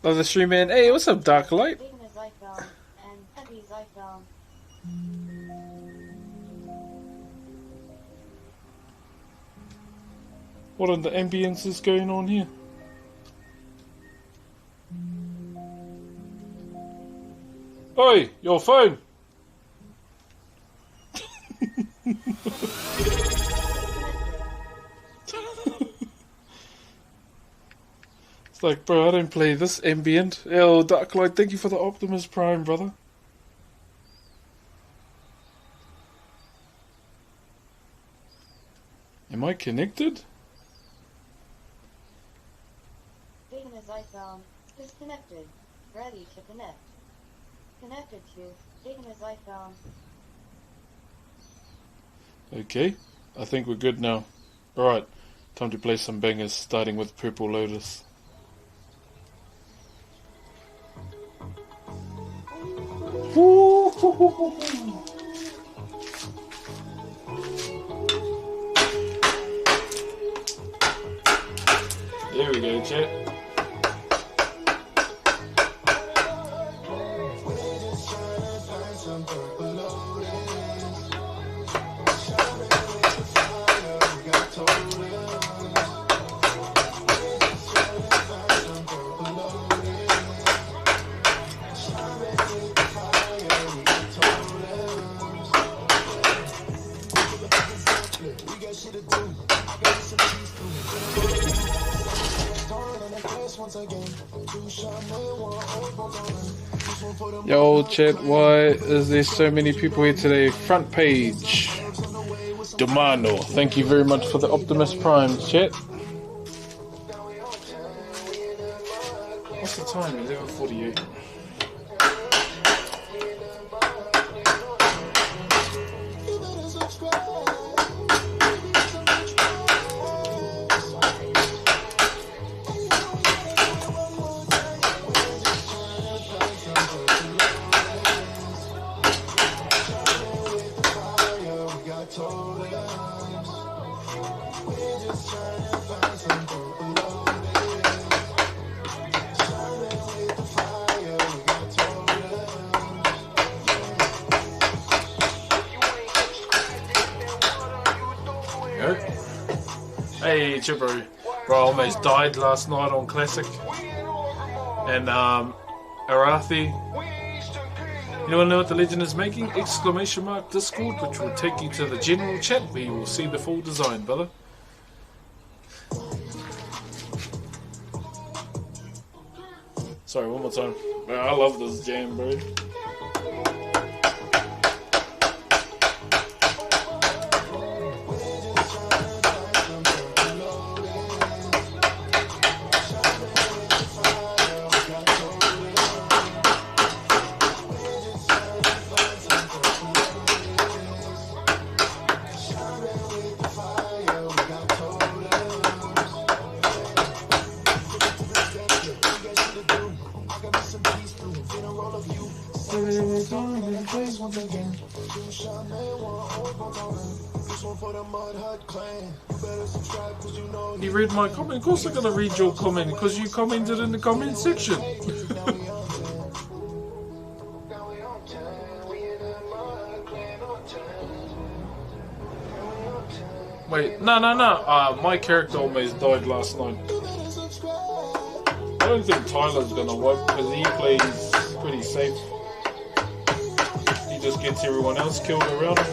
Love the stream, man. Hey, what's up, Dark Light? Taking his iPhone and Heavy's iPhone. What in the ambience is going on here? Oi, your phone! It's like, bro, I don't play this ambient. Yo, Darklight, thank you for the Optimus Prime, brother. Am I connected? Taking his iPhone is connected. Ready to connect. Connected to taking his iPhone. Okay, I think we're good now. Alright, time to play some bangers, starting with Purple Lotus. There we go, chat. Yo, chat, why is there so many people here today? Front page. Domano, thank you very much for the Optimus Prime, chat. What's the time? 11:48. Hey Chibro, bro, I almost died last night on Classic. And Arathi, you wanna know what the legend is making? Exclamation mark Discord, which will take you to the general chat where you will see the full design, brother. Sorry, one more time. Man, I love this jam, bro. You read my comment? Of course I'm gonna read your comment because you commented in the comment section. Wait, no. My character almost died last night. I don't think Tyler's gonna wipe because he plays pretty safe. He just gets everyone else killed around him.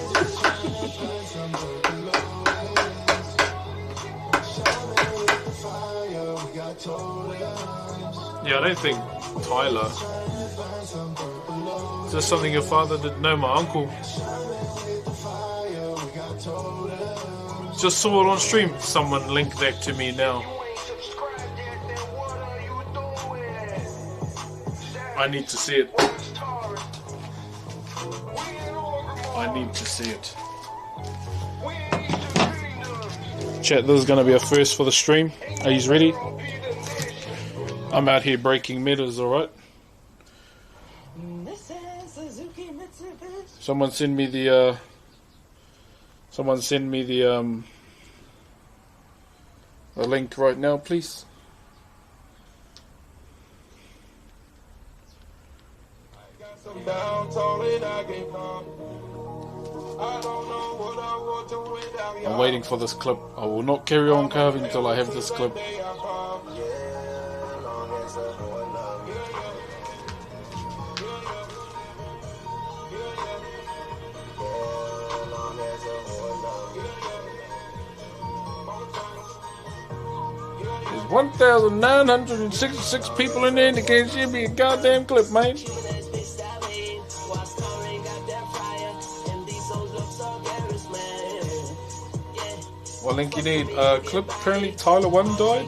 Yeah, I don't think Tyler. Is this something your father did? No, my uncle. Just saw it on stream. Someone linked that to me now. I need to see it. I need to see it. Chat, this is going to be a first for the stream. Are you ready? I'm out here breaking metas, alright? Someone send me the link right now, please. I'm waiting for this clip. I will not carry on carving until I have this clip. There's 1,966 people in there and they can't see me a goddamn clip, man. What link you need? Clip. Apparently Tyler 1 died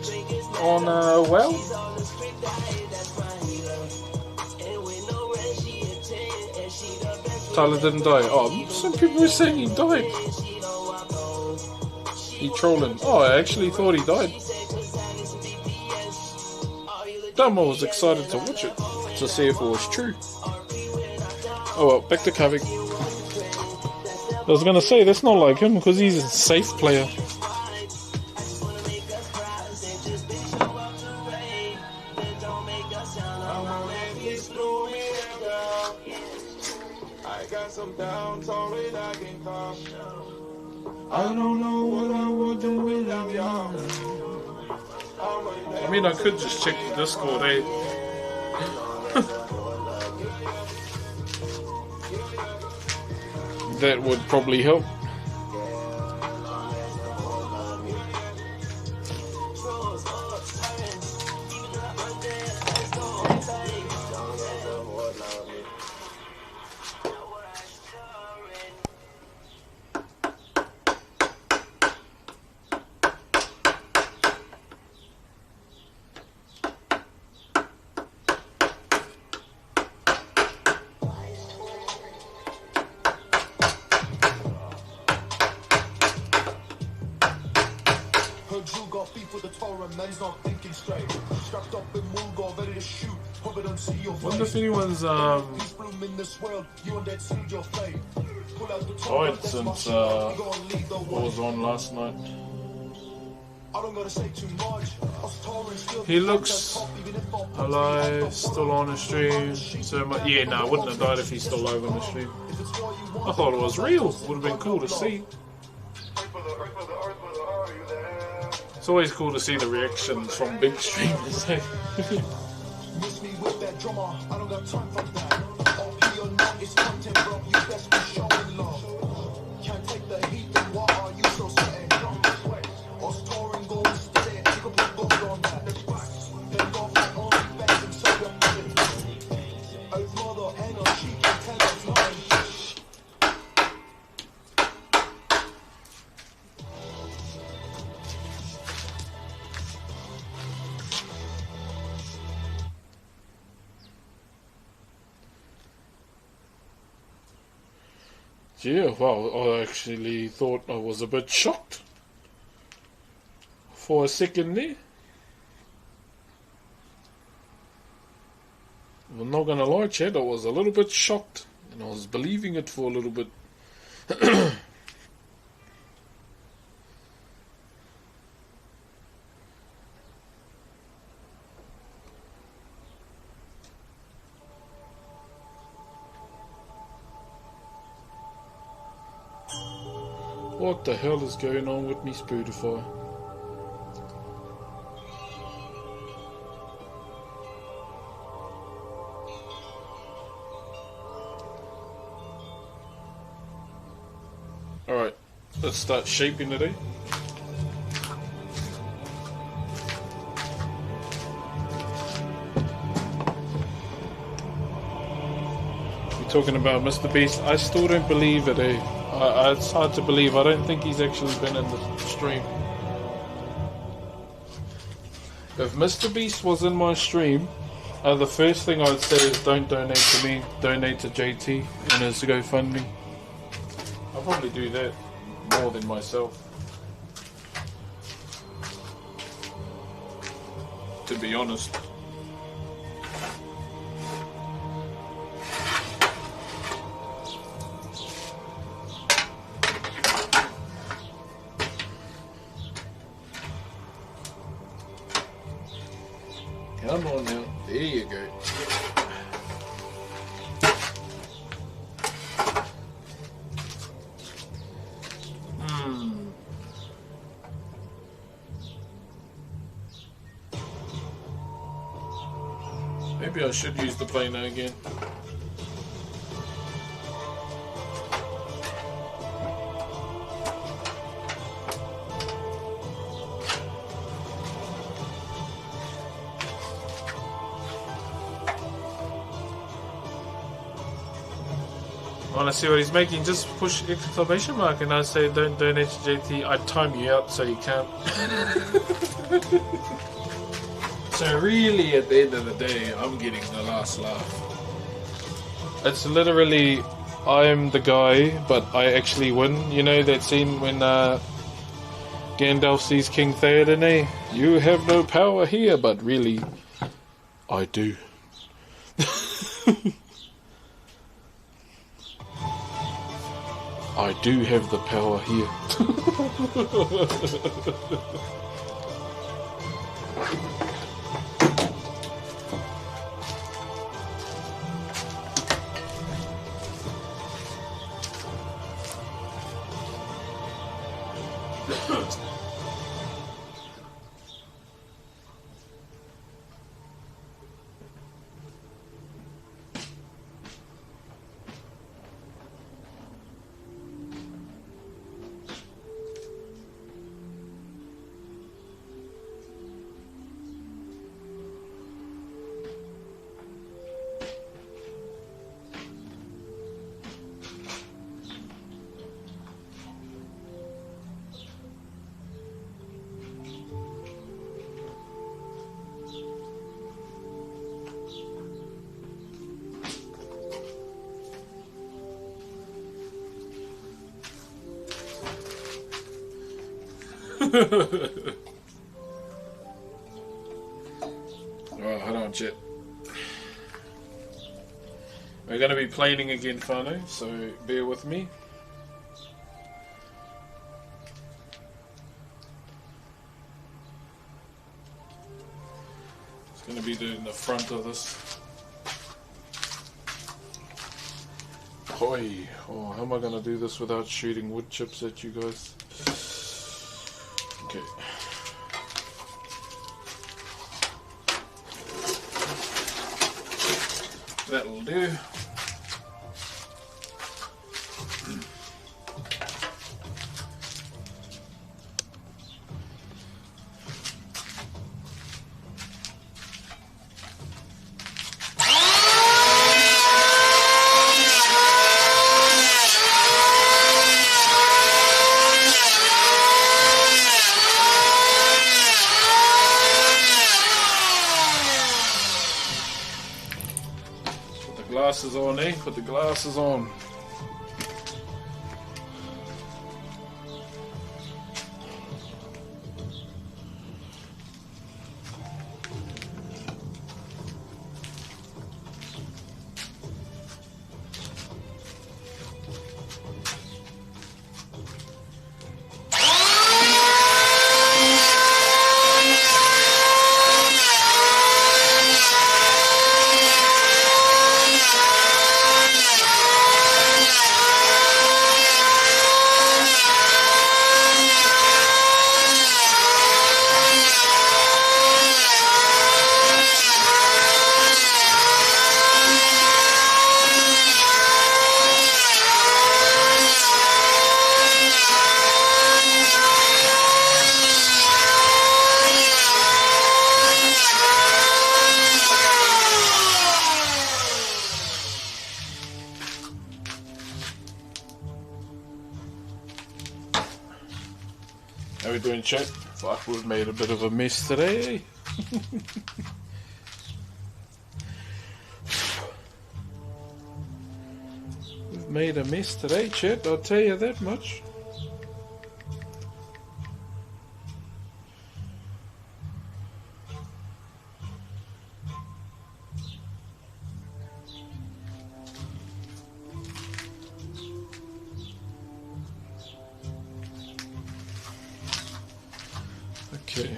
on well. Tyler didn't die. Oh, some people were saying he died. He trolling. Oh, I actually thought he died. Dumb, I was excited to watch it to see if it was true. Oh well, back to carving. I was gonna say that's not like him because he's a safe player. I don't know what I would do without y'all. I mean, I could just check the Discord, eh? That would probably help. Wonder if anyone's died since what was on last night. He looks alive, still on the stream. So yeah, no, I wouldn't have died if he's still alive on the stream. I thought it was real. Would have been cool to see. It's always cool to see the reactions from big streamers. Yeah, well, I actually thought I was a bit shocked for a second there. I'm not gonna lie, Chad, I was a little bit shocked and I was believing it for a little bit. What the hell is going on with me Spotify? Alright, let's start shaping it, eh? You're talking about Mr. Beast? I still don't believe it, eh? It's hard to believe. I don't think he's actually been in the stream. If Mr. Beast was in my stream, the first thing I'd say is don't donate to me, donate to JT and his GoFundMe. I'll probably do that more than myself, to be honest. Come on now, there you go. Maybe I should use the planer again. Want to see what he's making? Just push exclamation mark and I say don't donate to JT. I time you out so you can't. So really at the end of the day I'm getting the last laugh. It's literally I'm the guy but I actually win. You know that scene when Gandalf sees King Theoden, eh? You have no power here, but really I do. I do have the power here. Alright, hold on, chat. We're going to be planing again, whanau, so bear with me. It's going to be doing the front of this. Oi. Oh, how am I going to do this without shooting wood chips at you guys? Okay. That'll do. Glasses on, eh? Put the glasses on. we doing, chat? Fuck, we've made a bit of a mess today. We've made a mess today, chat, I'll tell you that much. Okay.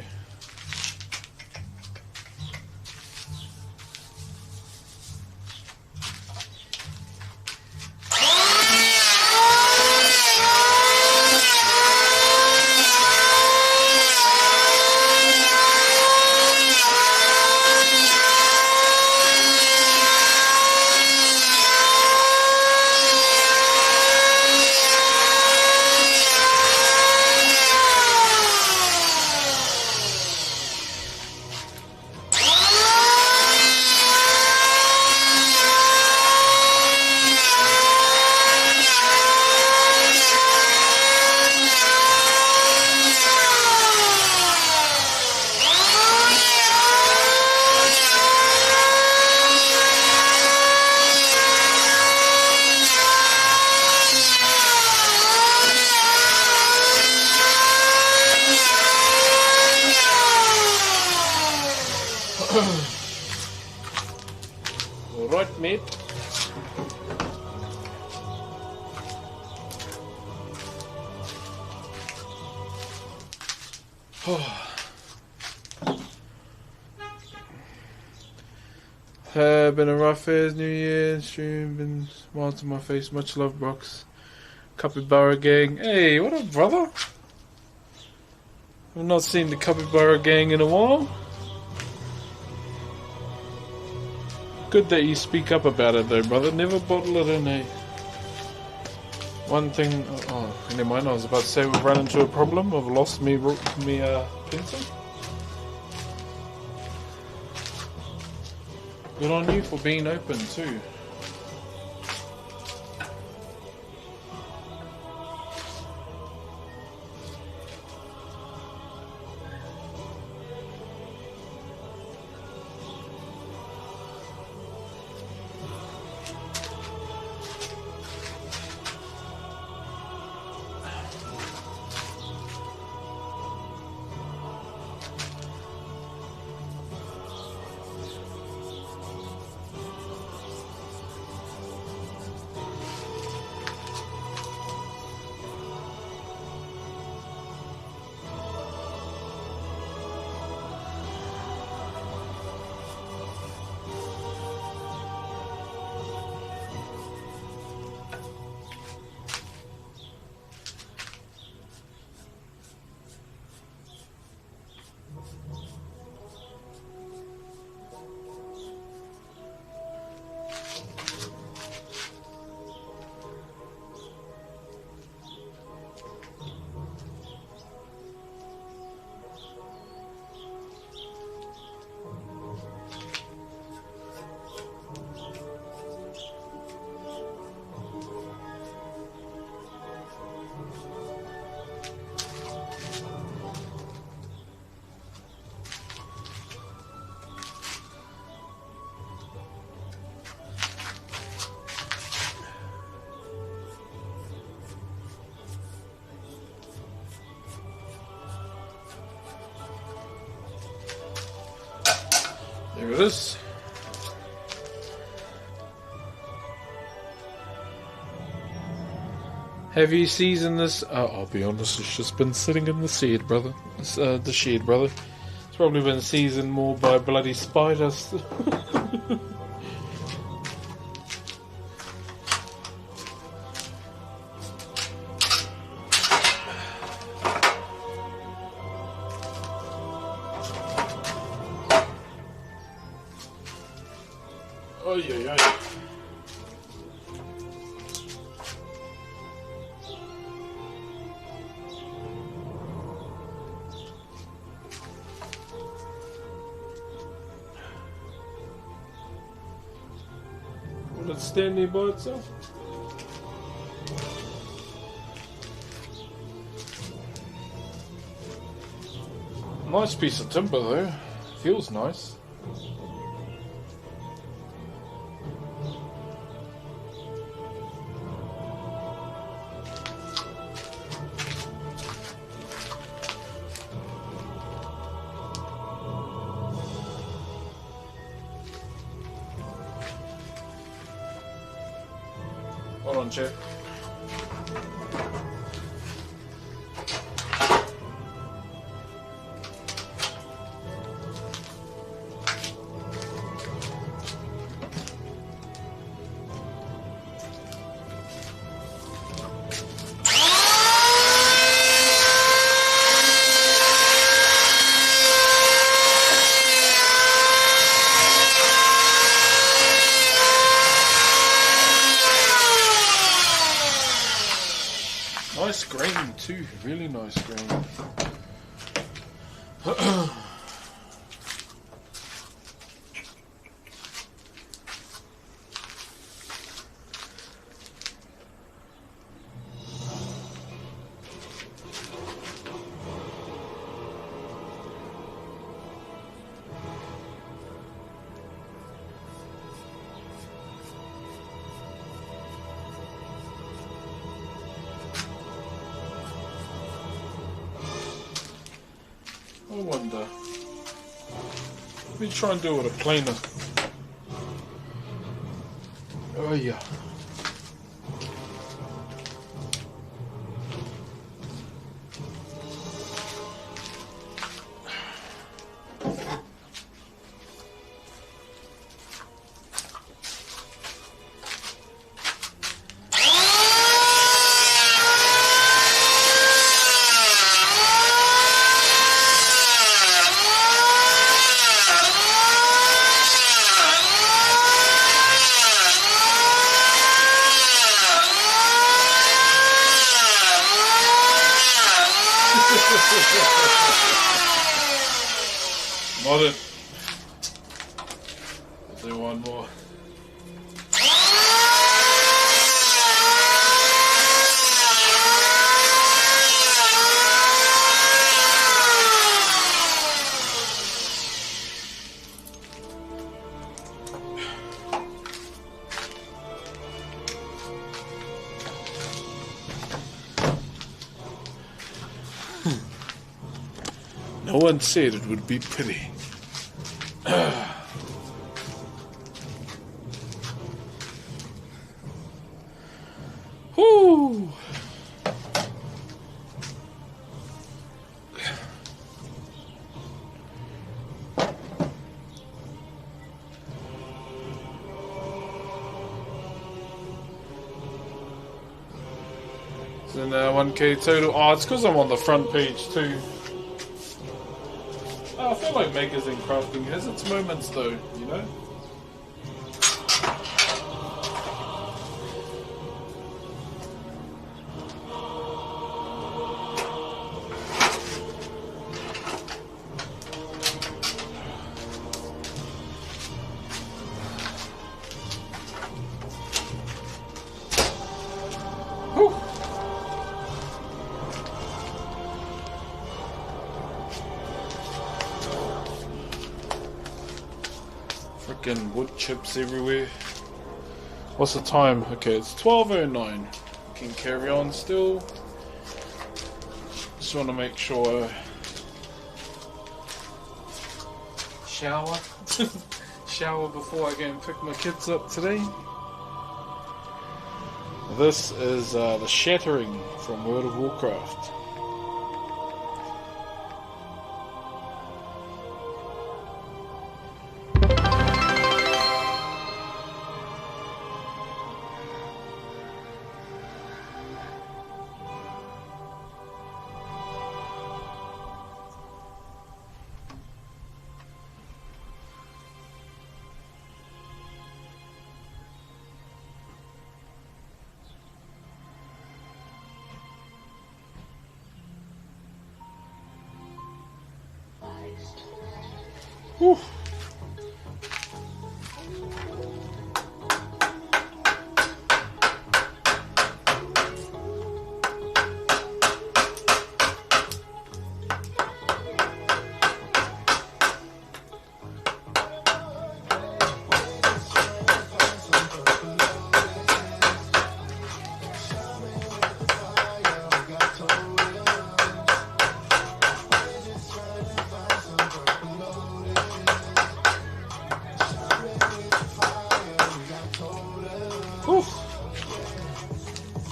Alright, mate. Been a rough as New Year stream, been smiles to my face, much love, Broxh. Capybara gang. Hey, what up, brother? I've not seen the Capybara gang in a while. Good that you speak up about it though, brother. Never bottle it in, eh? One thing, oh, never mind, I was about to say we've run into a problem. I've lost me pencil. Good on you for being open too. There it is. Have you seasoned this? I'll be honest, it's just been sitting in the shed, brother. The shed, brother. It's probably been seasoned more by bloody spiders. Oh yeah, yeah. Will it stand there by itself? Nice piece of timber though. Feels nice. Hold on, chap. Nice grain too, really nice grain. I wonder. Let me try and do it with a planer. Oh yeah. Not it. I'll do one more. No one said it would be pretty. Whoo! So now 1K total. Oh, it's because I'm on the front page too. I feel like magazine crafting has its moments though, you know? Whew. Freaking wood chips everywhere. What's the time? Okay, it's 12:09. Can carry on still. Just want to make sure. Shower. Shower before I go and pick my kids up today. This is the Shattering from World of Warcraft. Whew.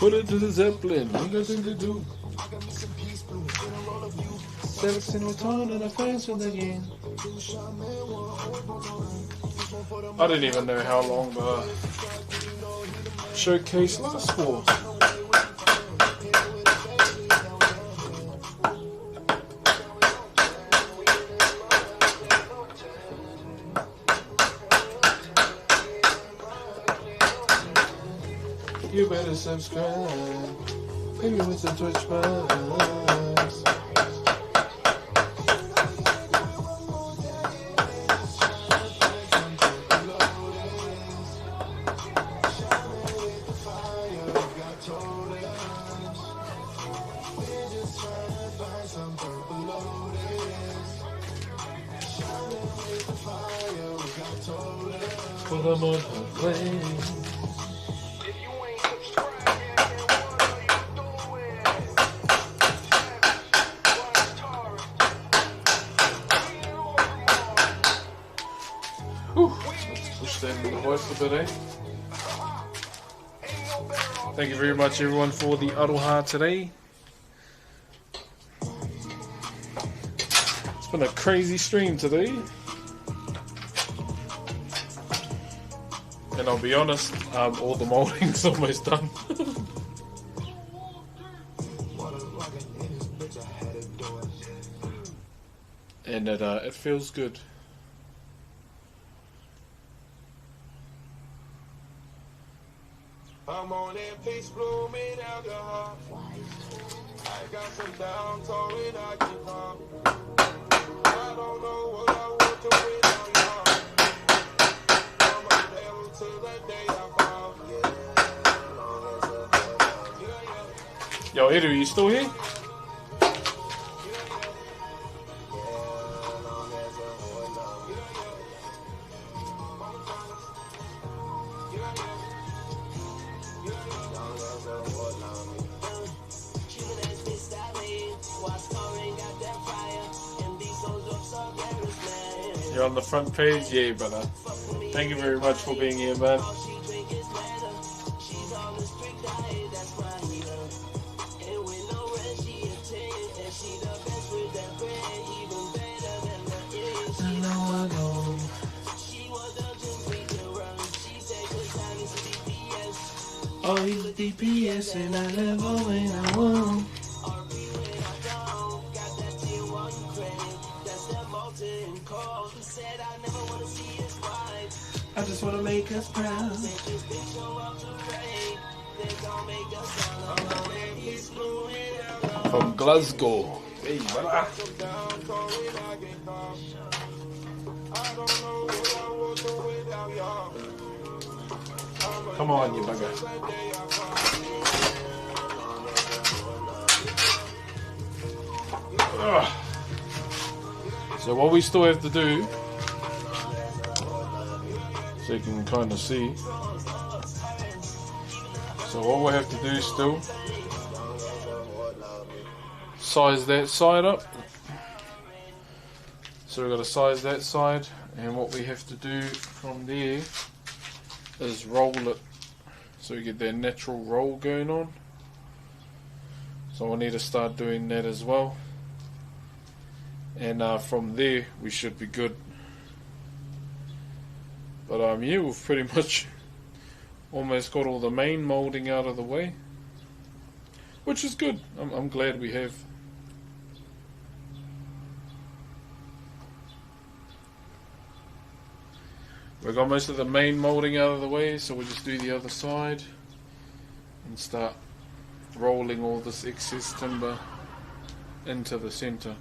put it to the Zeppelin. Ain't nothing to do. 17 return and I face it again. I didn't even know how long the showcase lasts for. You better subscribe. Maybe with the Twitch bugs. Put them on her plane. Let's push that in the hoist a bit, eh? Thank you very much, everyone, for the aroha today. It's been a crazy stream today. And I'll be honest, all the moulding's almost done. And it feels good. I'm on that peace blooming alcohol. I got some down towing I can pop. I don't know what I want to without y'all. I'm a devil till the day I fall. Yo, Edu, you still here? You're on the front page? Yeah, brother. Thank you very much for being here, man. Oh, he's a DPS and I level when I want. I just want to make us proud. From Glasgow. Hey, brother. Come on, you bugger. Ugh. So what we still have to do, so you can kind of see. So what we have to do still, size that side up. So we've got to size that side, and what we have to do from there is roll it so we get that natural roll going on. So I need to start doing that as well, and from there we should be good. But yeah, we've pretty much almost got all the main moulding out of the way, which is good. I'm glad we have. We've got most of the main moulding out of the way, so we'll just do the other side and start rolling all this excess timber into the center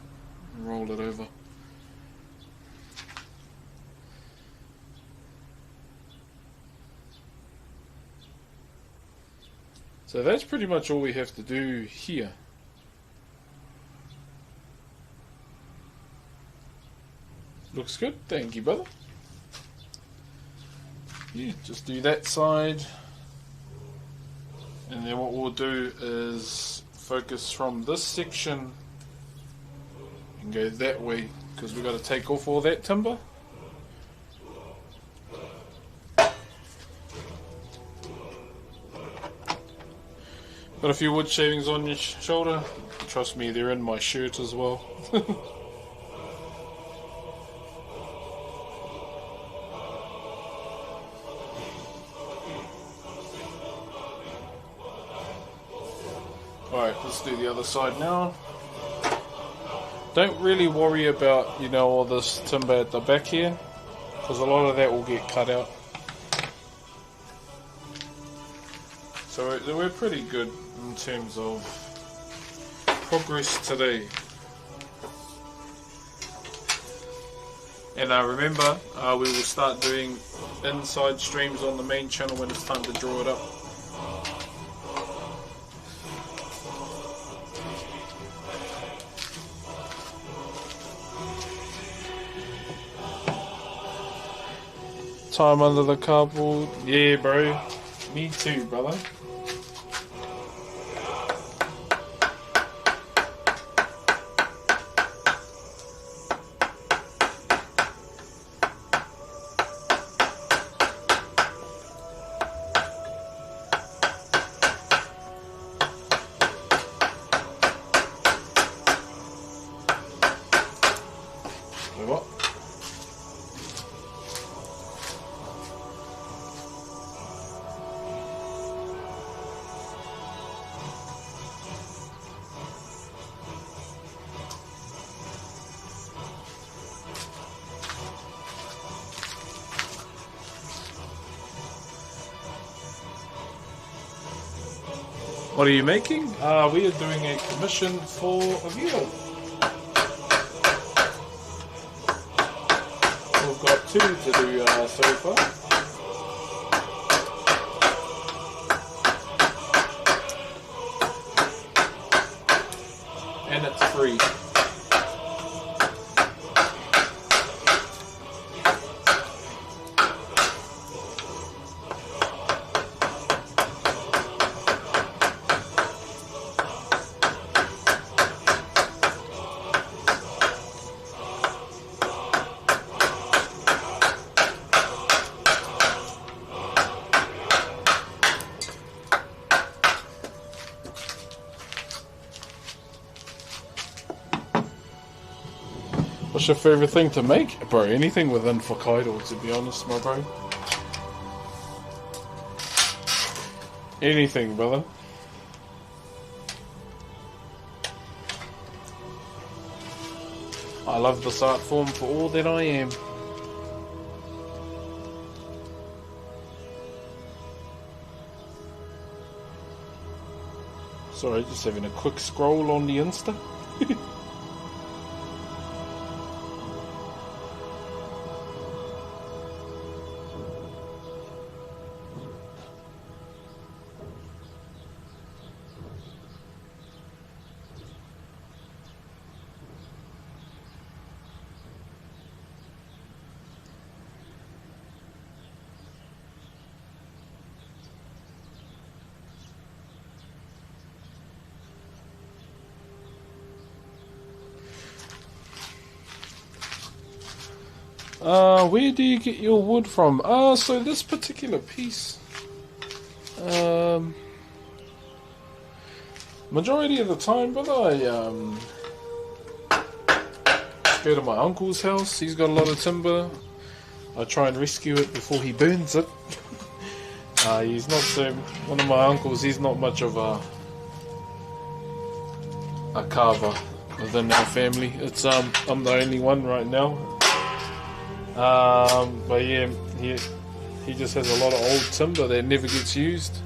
and roll it over. So that's pretty much all we have to do here. Looks good, thank you, brother. Yeah, just do that side, and then what we'll do is focus from this section and go that way, because we've got to take off all that timber. Got a few wood shavings on your shoulder. Trust me, they're in my shirt as well. Alright, let's do the other side now. Don't really worry about, you know, all this timber at the back here, because a lot of that will get cut out. So we're pretty good in terms of progress today. And remember, we will start doing inside streams on the main channel when it's time to draw it up. Time under the cardboard. Yeah, bro. Me too, brother. What are you making? We are doing a commission for a viewer. We've got 2 to do so far. And it's free. What's your favourite thing to make? Bro, anything within Whakairo, to be honest, my bro. Anything, brother. I love this art form for all that I am. Sorry, just having a quick scroll on the Insta. Where do you get your wood from? So this particular piece, majority of the time, brother, I go to my uncle's house. He's got a lot of timber. I try and rescue it before he burns it. He's not so. One of my uncles, he's not much of a carver within our family. It's I'm the only one right now. But yeah, he just has a lot of old timber that never gets used.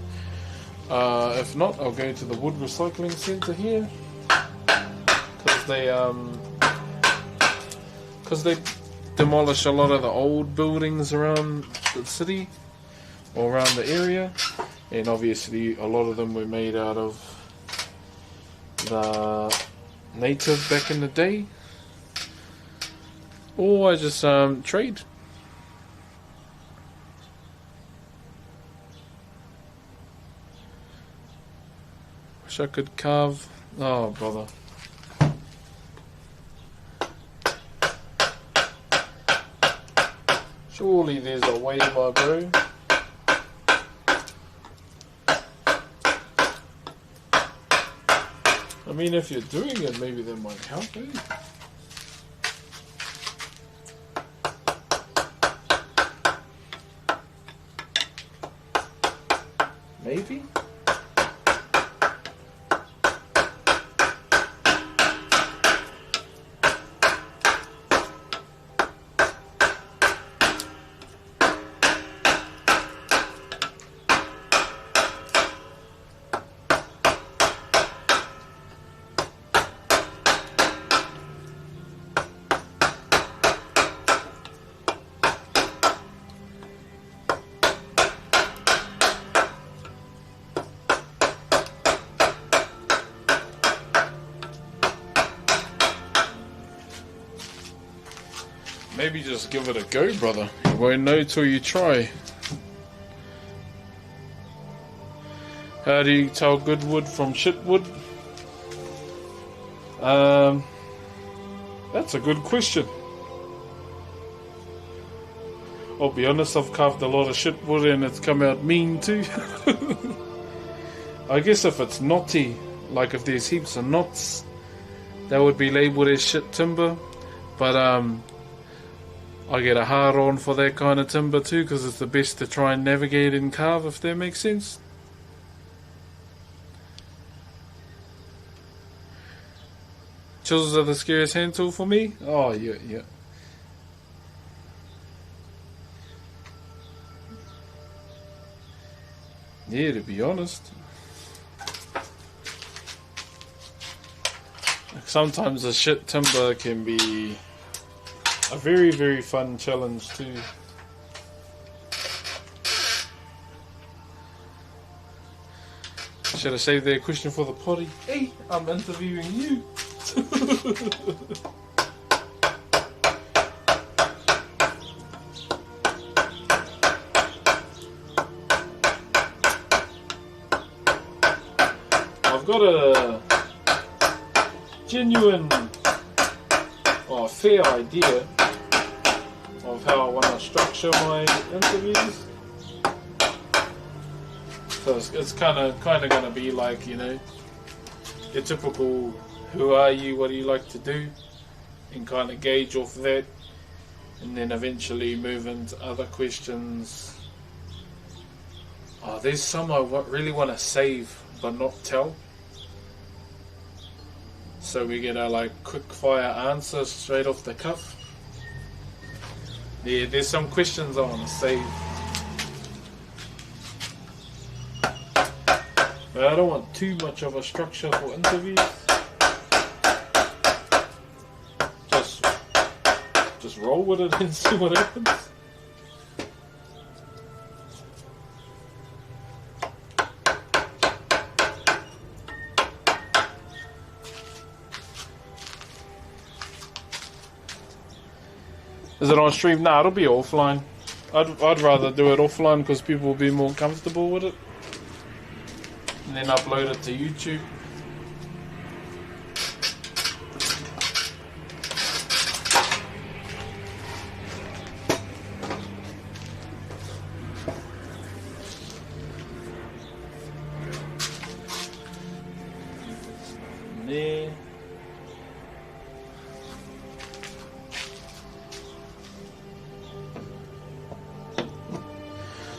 If not, I'll go to the wood recycling centre here, because they demolish a lot of the old buildings around the city or around the area, and obviously a lot of them were made out of the native back in the day. Or I just trade. Wish I could carve. Oh, brother. Surely there's a way, my bro. mean, if you're doing it, maybe that might help, eh? Maybe? Maybe just give it a go, brother. You won't know till you try. How do you tell good wood from shit wood? That's a good question. I'll be honest, I've carved a lot of shit wood and it's come out mean too. I guess if it's knotty, like if there's heaps of knots, that would be labelled as shit timber. But I get a hard on for that kind of timber too, because it's the best to try and navigate and carve, if that makes sense. Chisels are the scariest hand tool for me? Oh, yeah, yeah. Yeah, to be honest. Sometimes the shit timber can be a very, very fun challenge too. Should I save that question for the potty? Hey, I'm interviewing you. I've got a genuine or fair idea of how I want to structure my interviews. So it's kind of going to be like, you know, your typical who are you, what do you like to do, and kind of gauge off that, and then eventually move into other questions. Oh, there's some I really want to save but not tell, so we get a like quick fire answer straight off the cuff. Yeah, there's some questions I want to save, but I don't want too much of a structure for interviews. Just roll with it and see what happens. Is it on stream? Nah, it'll be offline. I'd rather do it offline because people will be more comfortable with it, and then upload it to YouTube. There.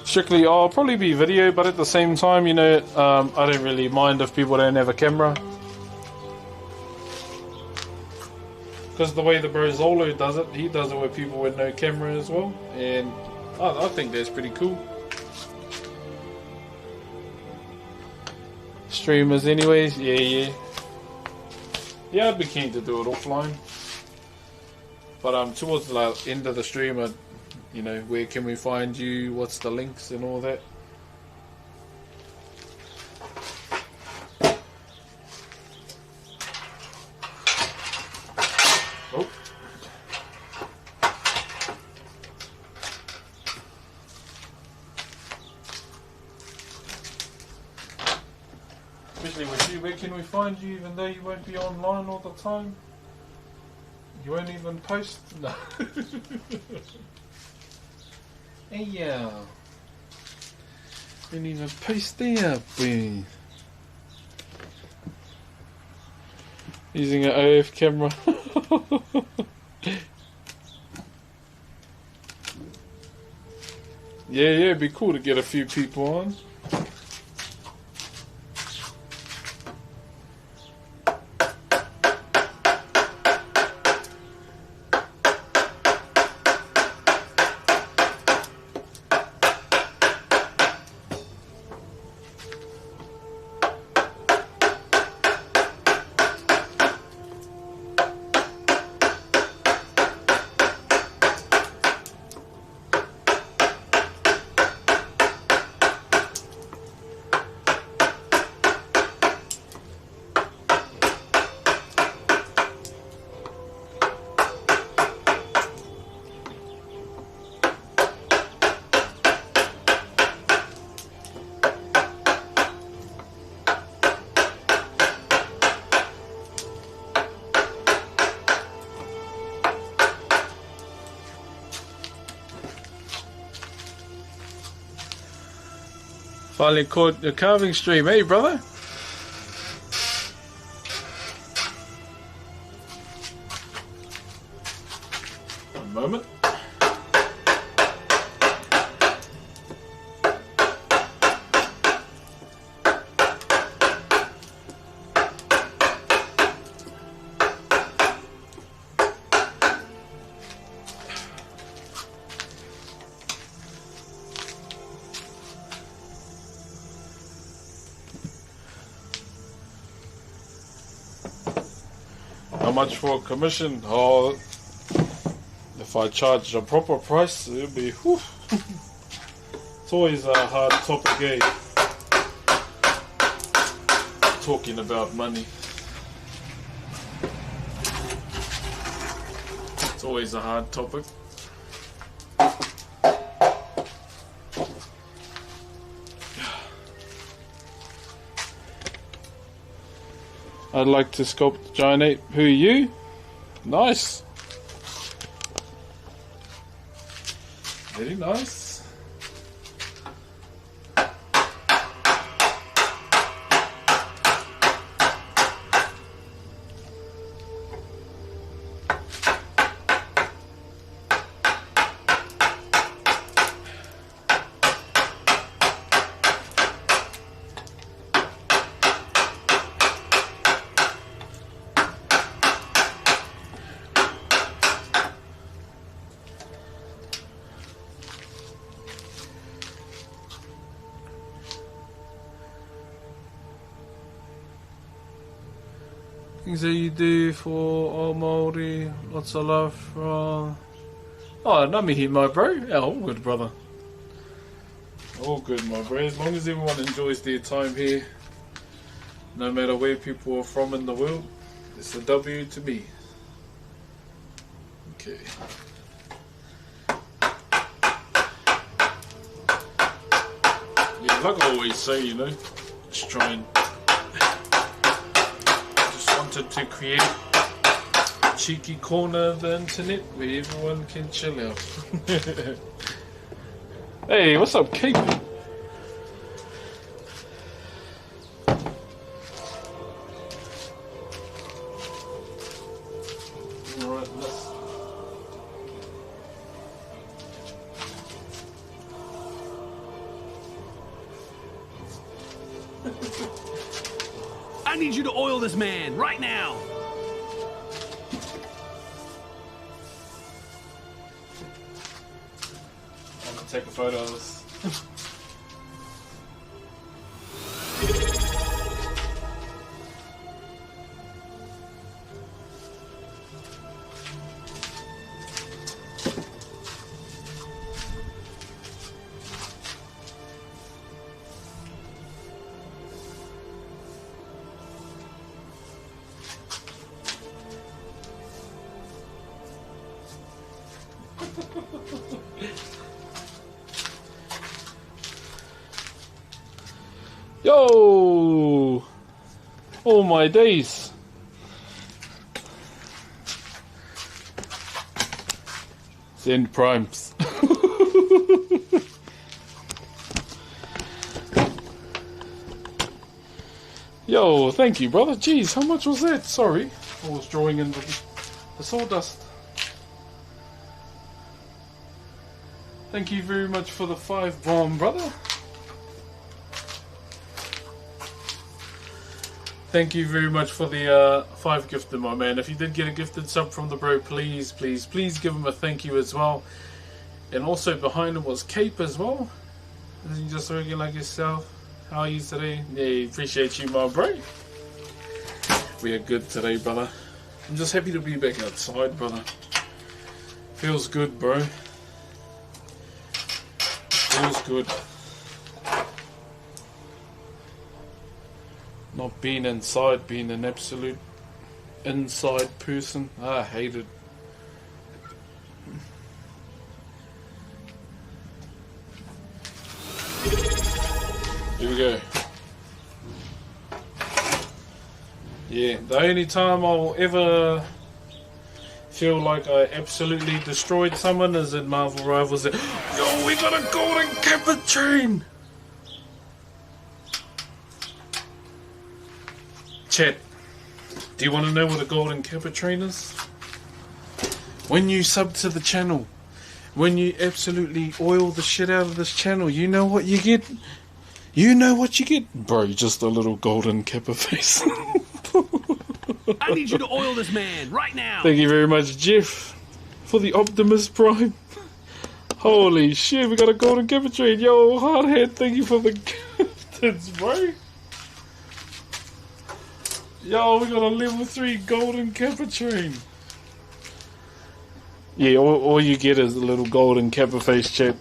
Strictly, I'll probably be video, but at the same time, you know, I don't really mind if people don't have a camera, because the way the bro Zolo does it, he does it with people with no camera as well, and I think that's pretty cool. Streamers anyways, yeah, I'd be keen to do it offline, but towards the end of the stream, you know, where can we find you, what's the links and all that. Oh. Especially with you, where can we find you even though you won't be online all the time? You won't even post? No. Hey, yeah. Didn't even post there, boy. Using an AF camera. Yeah, it'd be cool to get a few people on. Finally caught the carving stream, hey brother? One moment. How much for a commission? Oh, if I charge a proper price, it'll be whew. It's always a hard topic, eh? Talking about money. It's always a hard topic. I'd like to sculpt the giant ape. Who are you? Nice. Very nice. Things that you do for all Māori, lots of love from... Oh, no mihi, my bro. Yeah, all good, brother. All good, my bro. As long as everyone enjoys their time here, no matter where people are from in the world, it's a W to me. Okay. Yeah, like I always say, you know, just try and... to create a cheeky corner of the internet where everyone can chill out. Hey, what's up, Kate? Alright, let's... I need you to oil this man right now. I can take a photo of this. Yo! Oh my days! Send primes. Yo, thank you, brother. Jeez, how much was that? Sorry. I was drawing in the sawdust. Thank you very much for the 5 bomb, brother. Thank you very much for the 5 gifted, my man. If you did get a gifted sub from the bro, please give him a thank you as well. And also behind him was Cape as well. Is he just working like yourself? How are you today? Yeah, appreciate you, my bro. We are good today, brother. I'm just happy to be back outside, brother. Feels good, bro. Feels good. Not being inside, being an absolute inside person. I hate it. Here we go. Yeah, the only time I'll ever feel like I absolutely destroyed someone is in Marvel Rivals. Yo, we got a golden Kappa chain! Chat, do you want to know what a golden Kappa train is? When you sub to the channel, when you absolutely oil the shit out of this channel, you know what you get? You know what you get? Bro, just a little golden Kappa face. I need you to oil this man right now. Thank you very much, Jeff, for the Optimus Prime. Holy shit, we got a golden Kappa train. Yo, Hardhead, thank you for the gifteds, bro. Yo, we got a level 3 golden Kappa train. Yeah, all you get is a little golden Kappa face, chat.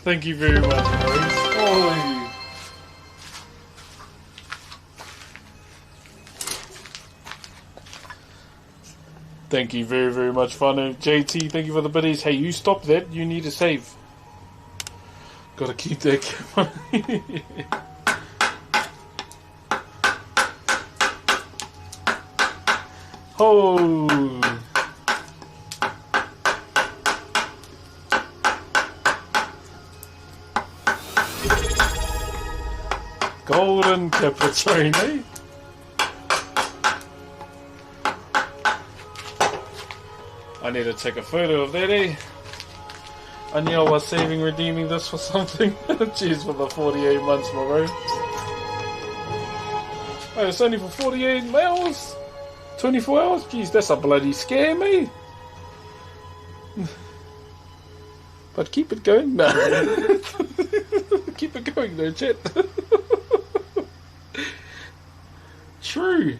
Thank you very much, bros. Holy. Thank you very, very much, whanau. JT, thank you for the biddies. Hey, you stop that. You need to save. Gotta keep that camera. Oh. Golden Kappa train, eh? I need to take a photo of that, eh? I knew I was saving redeeming this for something. Cheers for the 48 months, my bro. Oh, it's only for 48 hours? 24 hours? Jeez, that's a bloody scare, me. But keep it going. No. Keep it going though, chat. True.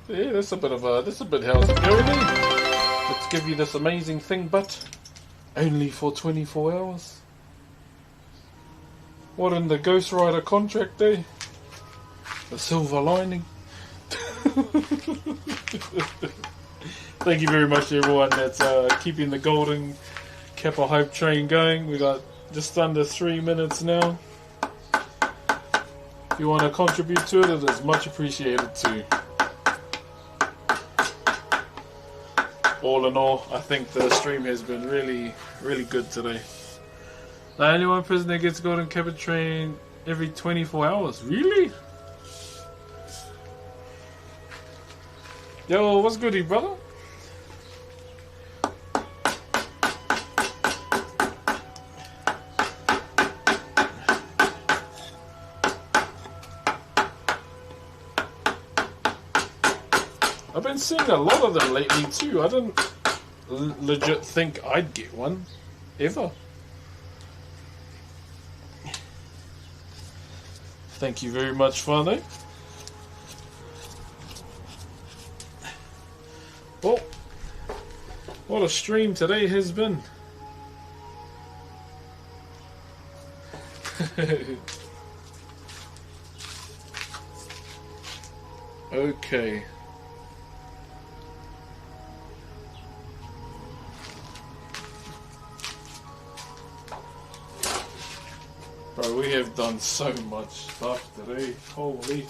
Yeah, that's a bit how's it going, eh? Let's give you this amazing thing, but only for 24 hours. What in the Ghost Rider contract, eh? The silver lining. Thank you very much to everyone that's keeping the golden Kappa hype train going. We got just under 3 minutes now. If you want to contribute to it, it is much appreciated too. All in all, I think the stream has been really, really good today. The only one person that gets golden Kappa train every 24 hours. Really? Yo, what's goody, brother? I've been seeing a lot of them lately too. I didn't legit think I'd get one, ever. Thank you very much, whanau. Well, what a stream today has been. Okay. Bro, we have done so much stuff today. Holy.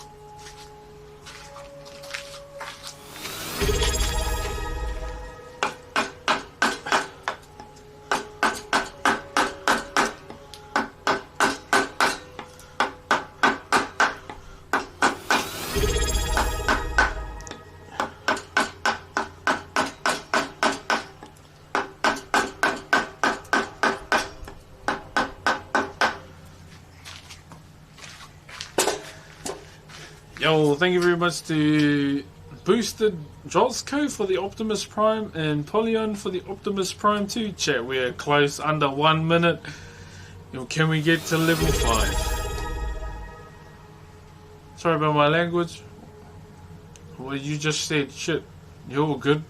Yo, thank you very much to Boosted Josco for the Optimus Prime and Polyon for the Optimus Prime 2. Chat, we are close, under 1 minute. Yo, can we get to level 5? Sorry about my language. Well, you just said shit. You're all good.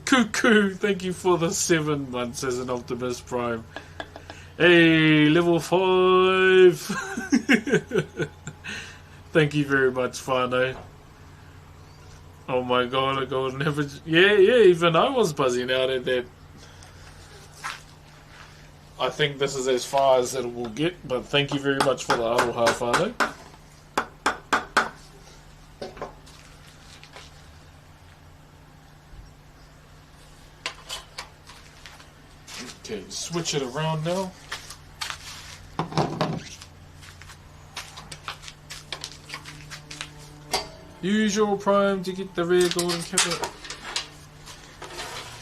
Cuckoo, thank you for the 7 months as an Optimus Prime. Hey, level 5. Thank you very much, whanau. Oh my god, a golden average. Yeah, even I was buzzing out at that. I think this is as far as it will get, but thank you very much for the aroha, whanau. Okay, switch it around now. Use your Prime to get the rare golden kappa.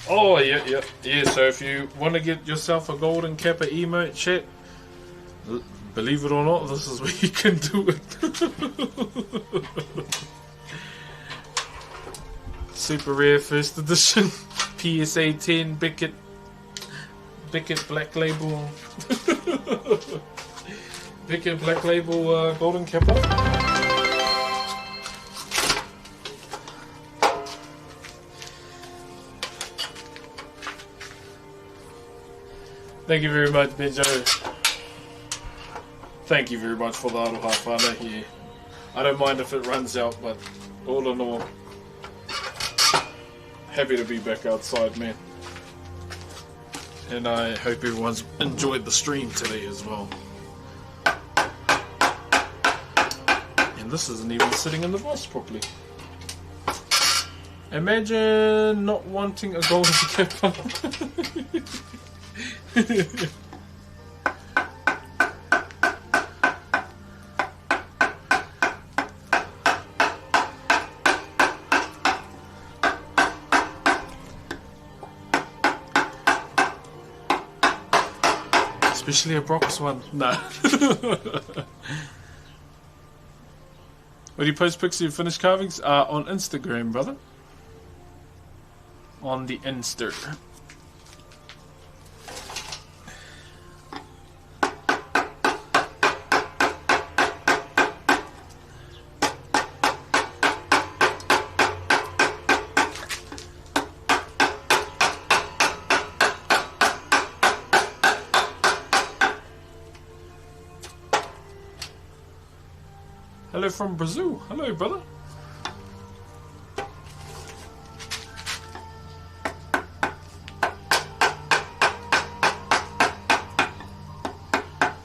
Oh, yeah. So if you want to get yourself a golden kappa emote, chat, believe it or not, this is where you can do it. Super rare first edition. PSA 10 Beckett Black Label. Beckett Black Label golden kappa. Thank you very much, Benjo. Thank you very much for the aroha, whanau here. I don't mind if it runs out, but all in all, happy to be back outside, man. And I hope everyone's enjoyed the stream today as well. And this isn't even sitting in the vase properly. Imagine not wanting a golden kappa. Especially a Broxh one. No. Where do you post pics of your finished carvings? On Instagram, brother. On the Insta. Hello from Brazil. Hello, brother.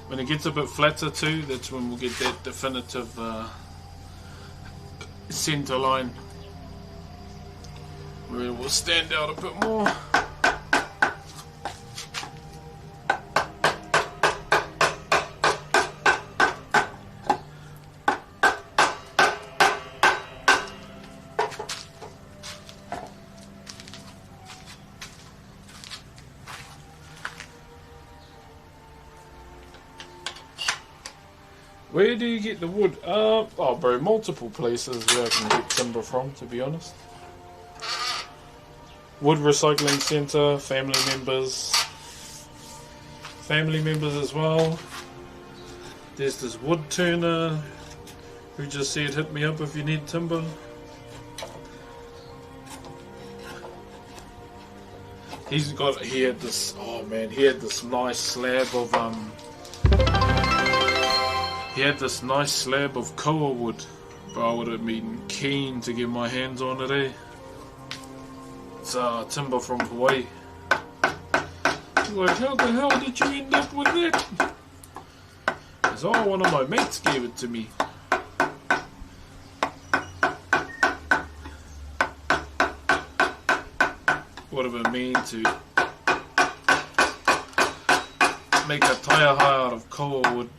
When it gets a bit flatter too, that's when we'll get that definitive center line where it will stand out a bit more. Where do you get the wood? Oh bro, multiple places where I can get timber from, to be honest. Wood recycling centre, family members as well. There's this wood turner who just said hit me up if you need timber. He had this nice slab of He had this nice slab of koa wood, but I would have been keen to get my hands on it, eh? It's timber from Hawaii. Like, how the hell did you end up with that? It's one of my mates gave it to me. Would have been mean to make a taiaha out of koa wood.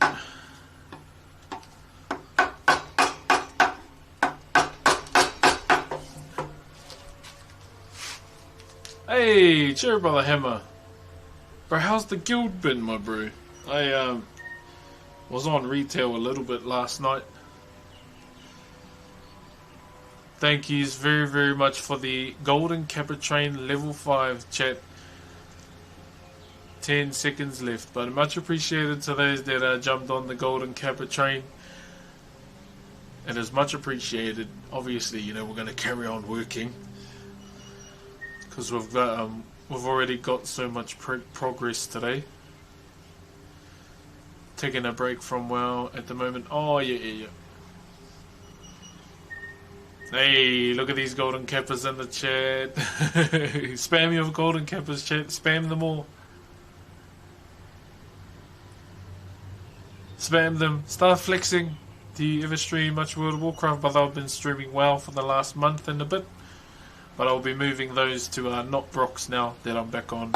Hey, cheer brother Hammer. Bro, how's the guild been, my bro? I was on retail a little bit last night. Thank yous very, very much for the Golden Kappa Train level 5 chat. 10 seconds left, but much appreciated to those that jumped on the Golden Kappa Train. It is much appreciated. Obviously, you know, we're going to carry on working because we've already got so much progress today. Taking a break from WoW at the moment. Oh yeah. Hey, look at these golden kappas in the chat. Spam your golden kappas, chat. Spam them all. Spam them. Start flexing. Do you ever stream much World of Warcraft? But I've been streaming WoW for the last month and a bit. But I'll be moving those to not Broxh now that I'm back on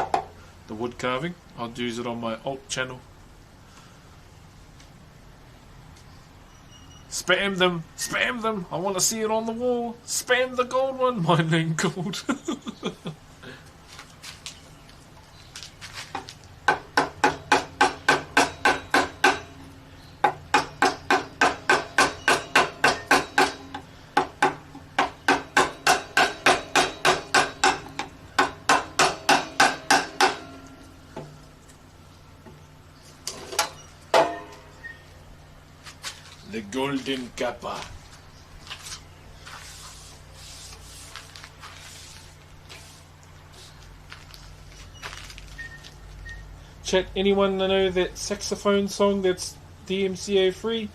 the wood carving. I'll use it on my alt channel. Spam them! Spam them! I want to see it on the wall! Spam the gold one! My name gold! The Golden Kappa. Chat, anyone know that saxophone song that's DMCA free?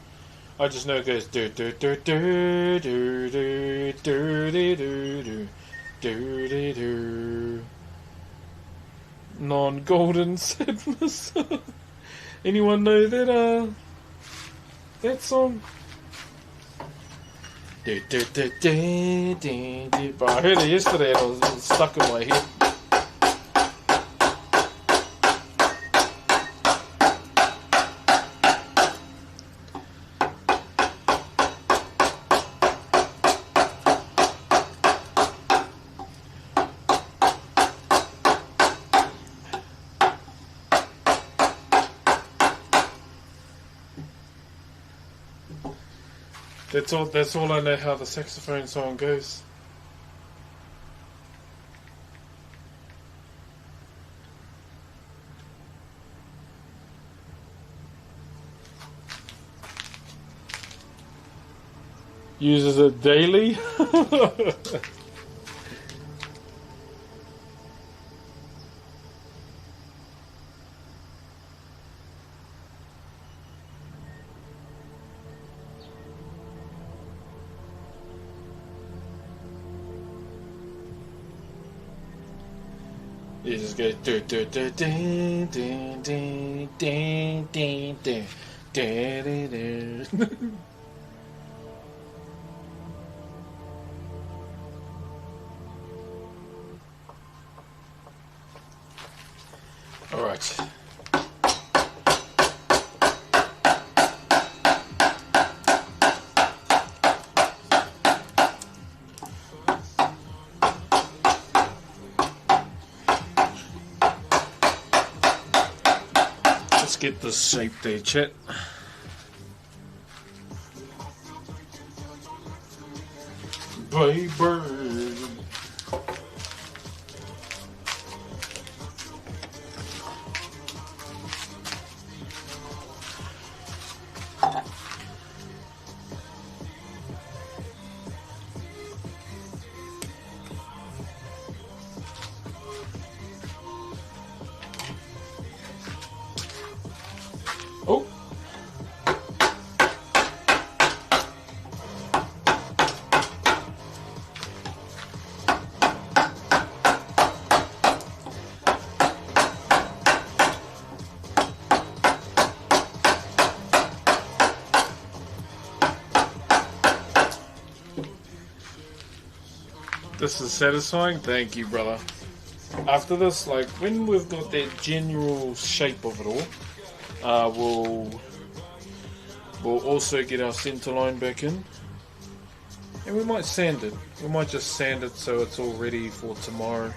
I just know it goes do do do do do do do do do do do do. Non-golden sadness. Anyone know that that song? But I heard it yesterday and it was stuck in my head. That's all I know how the saxophone song goes. Uses it daily? You just go do do do do do do do do do do do. All right. Get this shape there, chat. Baby. Oh. This is satisfying. Thank you, brother. After this, like when we've got that general shape of it all, we'll also get our center line back in, and we might sand it. We might just sand it so it's all ready for tomorrow.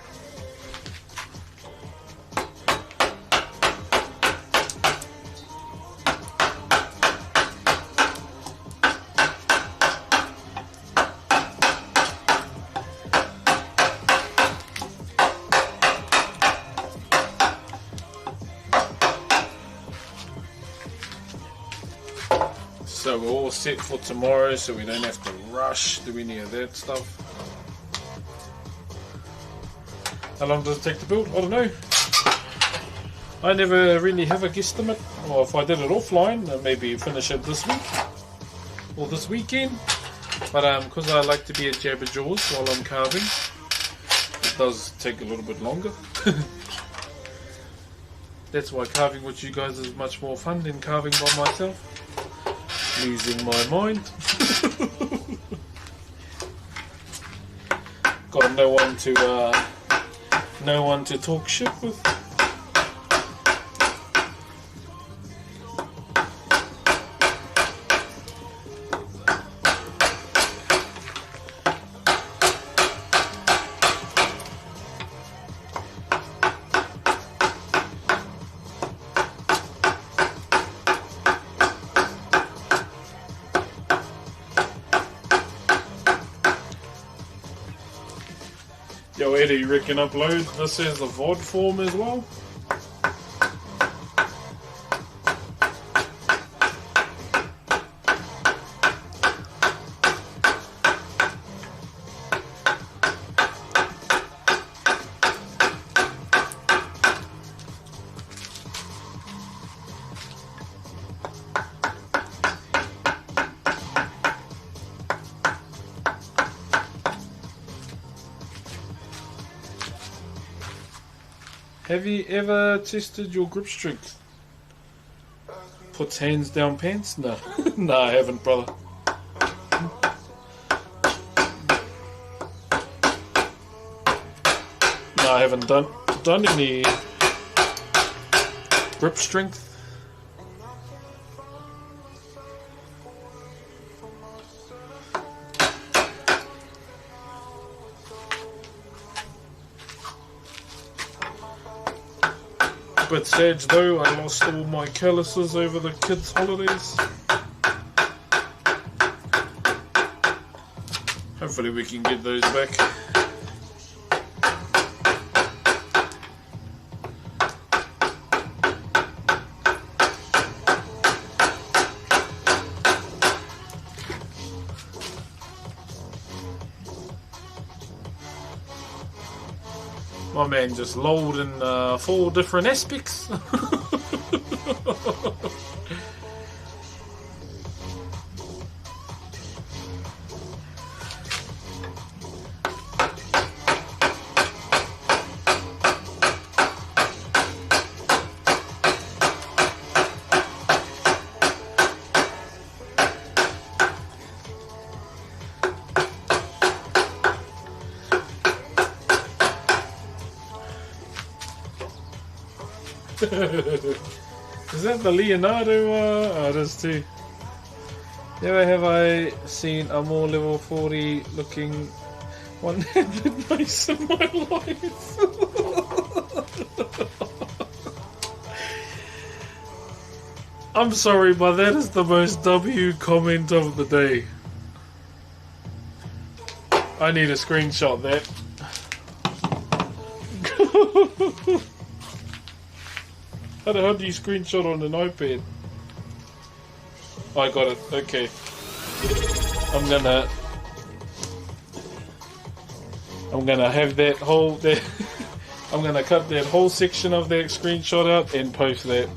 So we're all set for tomorrow, so we don't have to rush, do any of that stuff. How long does it take to build? I don't know. I never really have a guesstimate. Or if I did it offline, I'd maybe finish it this week or this weekend. But because I like to be at Jabberjaws while I'm carving, it does take a little bit longer. That's why carving with you guys is much more fun than carving by myself. Losing my mind. Got no one to talk shit with. Yo Eddie, you reckon upload this as a VOD form as well? Have you ever tested your grip strength? Puts hands down pants? No. No, I haven't, brother. No, I haven't done any grip strength. Bit sad though, I lost all my calluses over the kids' holidays. Hopefully we can get those back. My man just lolled in 4 different aspects. Is that the Leonardo artist too? Never have I seen a more level 40 looking one-handed mace in my life. I'm sorry, but that is the most W comment of the day. I need a screenshot that. How the hell do you screenshot on an iPad? I got it, okay. I'm gonna have that whole I'm gonna cut that whole section of that screenshot out and post that.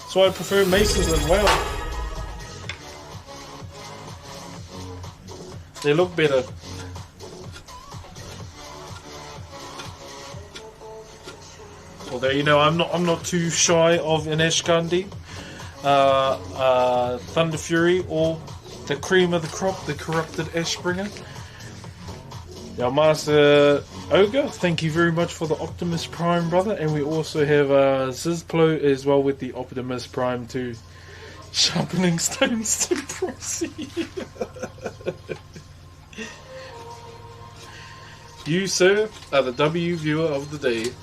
So I prefer maces as well. They look better. Although, you know, I'm not too shy of an Ashkandi, Thunder Fury, or the cream of the crop, the corrupted Ashbringer. Now, Master Ogre, thank you very much for the Optimus Prime, brother. And we also have Zizplo as well with the Optimus Prime too. Sharpening stones to proceed. You, sir, are the W viewer of the day.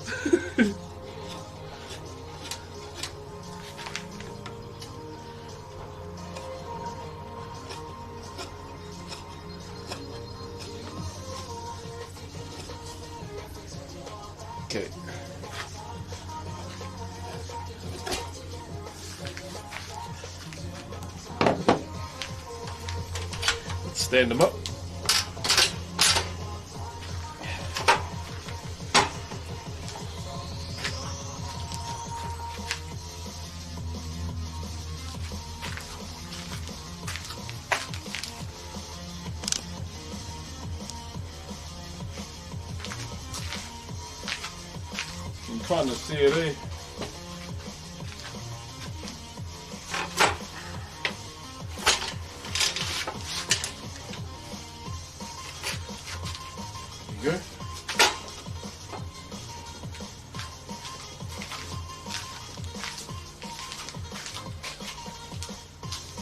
Okay. Let's stand them up. You can kind of see it, eh? There you go.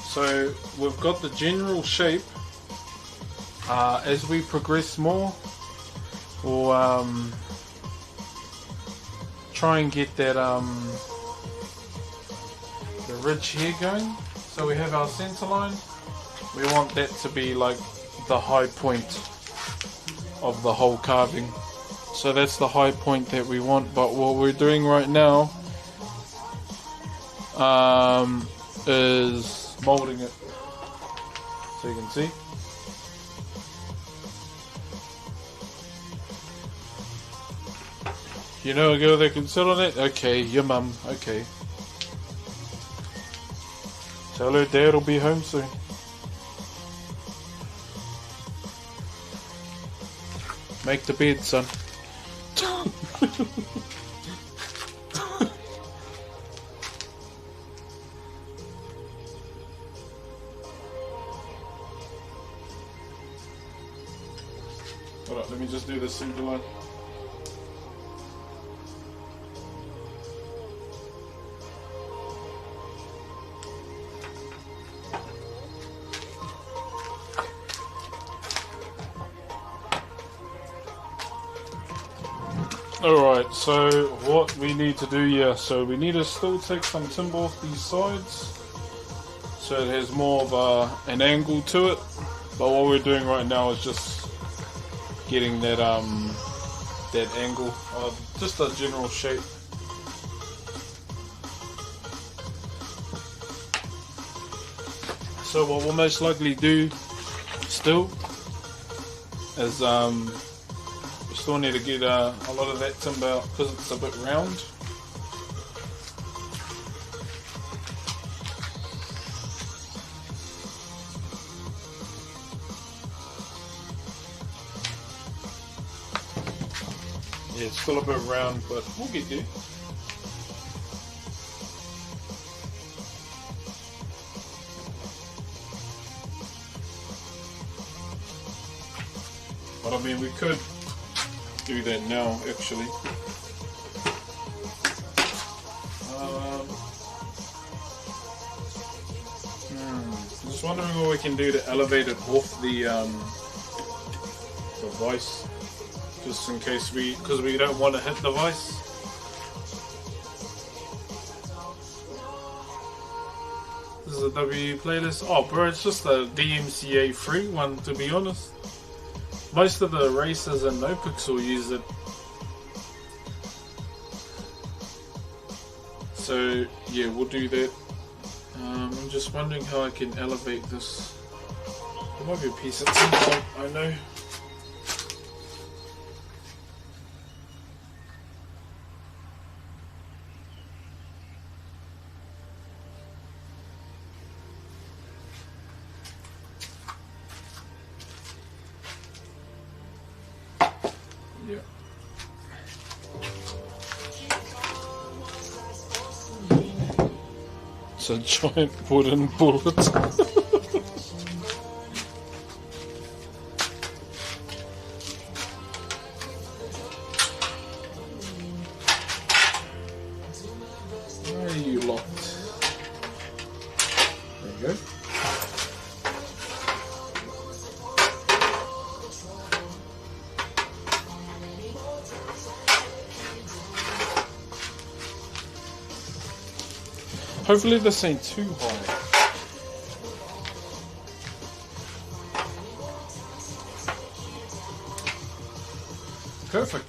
So we've got the general shape. As we progress more, we'll try and get that the ridge here going. So we have our center line. We want that to be like the high point of the whole carving. So that's the high point that we want. But what we're doing right now is molding it, so you can see. You know a girl that can sit on it? Okay, your mum. Okay. Tell her dad will be home soon. Make the bed, son. Alright, let me just do this center line. Alright, so what we need to do here, so we need to still take some timber off these sides so it has more of an angle to it, but what we're doing right now is just getting that that angle, just a general shape. So what we'll most likely do still is we still need to get a lot of that timber out because it's a bit round. Yeah, it's still a bit round, but we'll get there. But I mean, we could do that now, actually. I'm just wondering what we can do to elevate it off the vise, just in case because we don't want to hit the vise. This is a W playlist. Oh, bro, it's just a DMCA free one, to be honest. Most of the racers and NoPixel use it. So yeah, we'll do that. I'm just wondering how I can elevate this. There might be a piece at some point, I know. Yeah. It's a giant wooden bullet. Where are you locked? There you go. Hopefully this ain't too high. Perfect.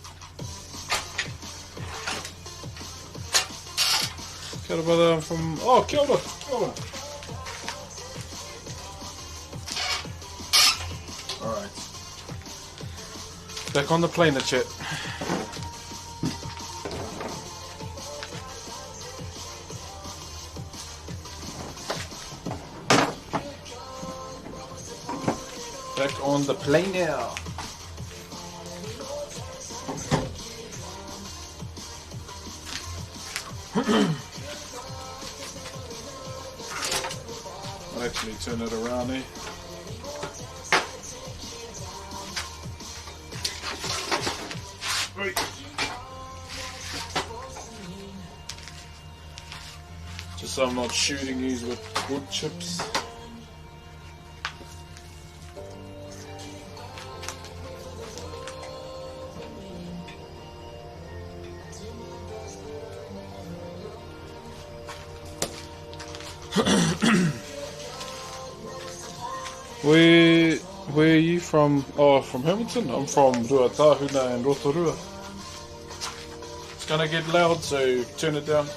Kia ora, brother. I'm from... Oh, kia ora. Kia ora. Alright. Back on the planer chat. Back on the planer. I'll actually turn it around there. Right. Just so I'm not shooting these with wood chips. Where are you from? Oh, from Hamilton? I'm from Ruatahuna and Rotorua. It's gonna get loud, so turn it down.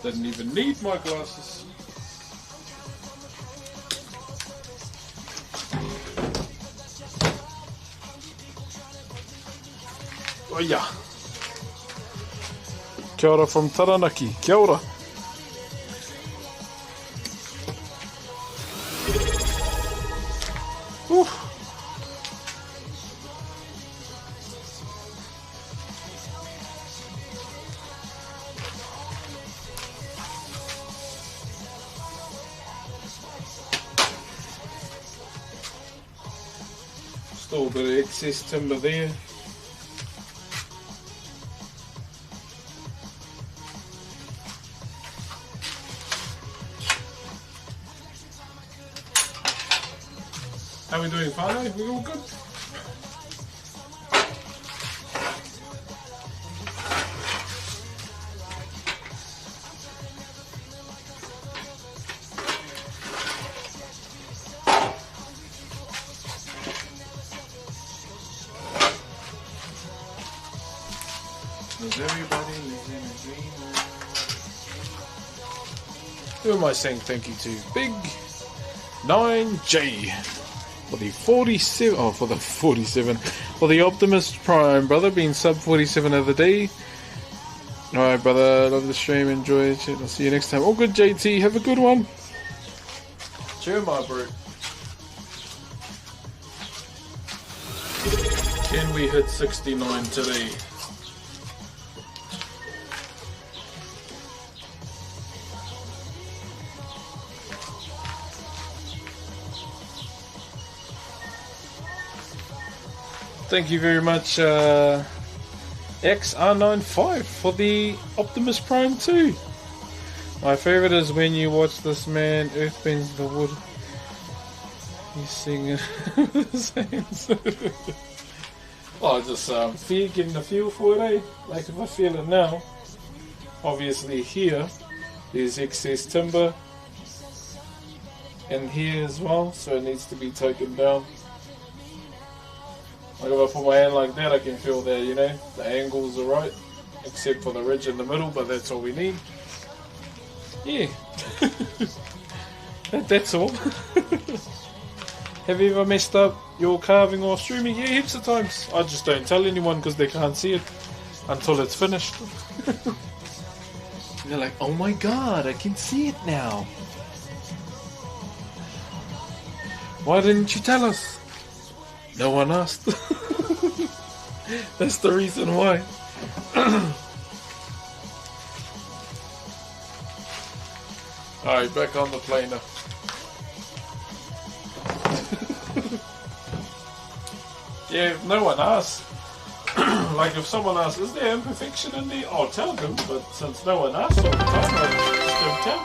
Didn't even need my glasses. Oh yeah. Kia ora from Taranaki. Kia ora. Ooh. Still a bit of excess timber there. How are we doing, Whānau? We all good? Does everybody live in a dream? Who am I saying thank you to? Big 9J for the 47. Oh, for the 47. For the Optimus Prime, brother, being sub 47 of the day. Alright, brother, love the stream, enjoy it. I'll see you next time. All good, JT. Have a good one. Cheer, my bro. Can we hit 69 today? Thank you very much, XR95 for the Optimus Prime 2. My favorite is when you watch this man earthbends the wood. He's singing his hands. Oh, just getting the feel for it, eh? Like if I feel it now, obviously here, there's excess timber, and here as well, so it needs to be taken down. Like if I put my hand like that, I can feel that, you know, the angles are right, except for the ridge in the middle, but that's all we need. Yeah, that's all. Have you ever messed up your carving or streaming? Yeah, heaps of times. I just don't tell anyone because they can't see it until it's finished. They're like, oh my god, I can see it now. Why didn't you tell us? No one asked. That's the reason why. Alright, back on the planer. Yeah, if no one asks, like if someone asks, is there imperfection in there? I'll tell them, but since no one asks all the time, I just don't tell.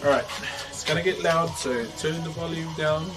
Alright, it's gonna get loud, so turn the volume down.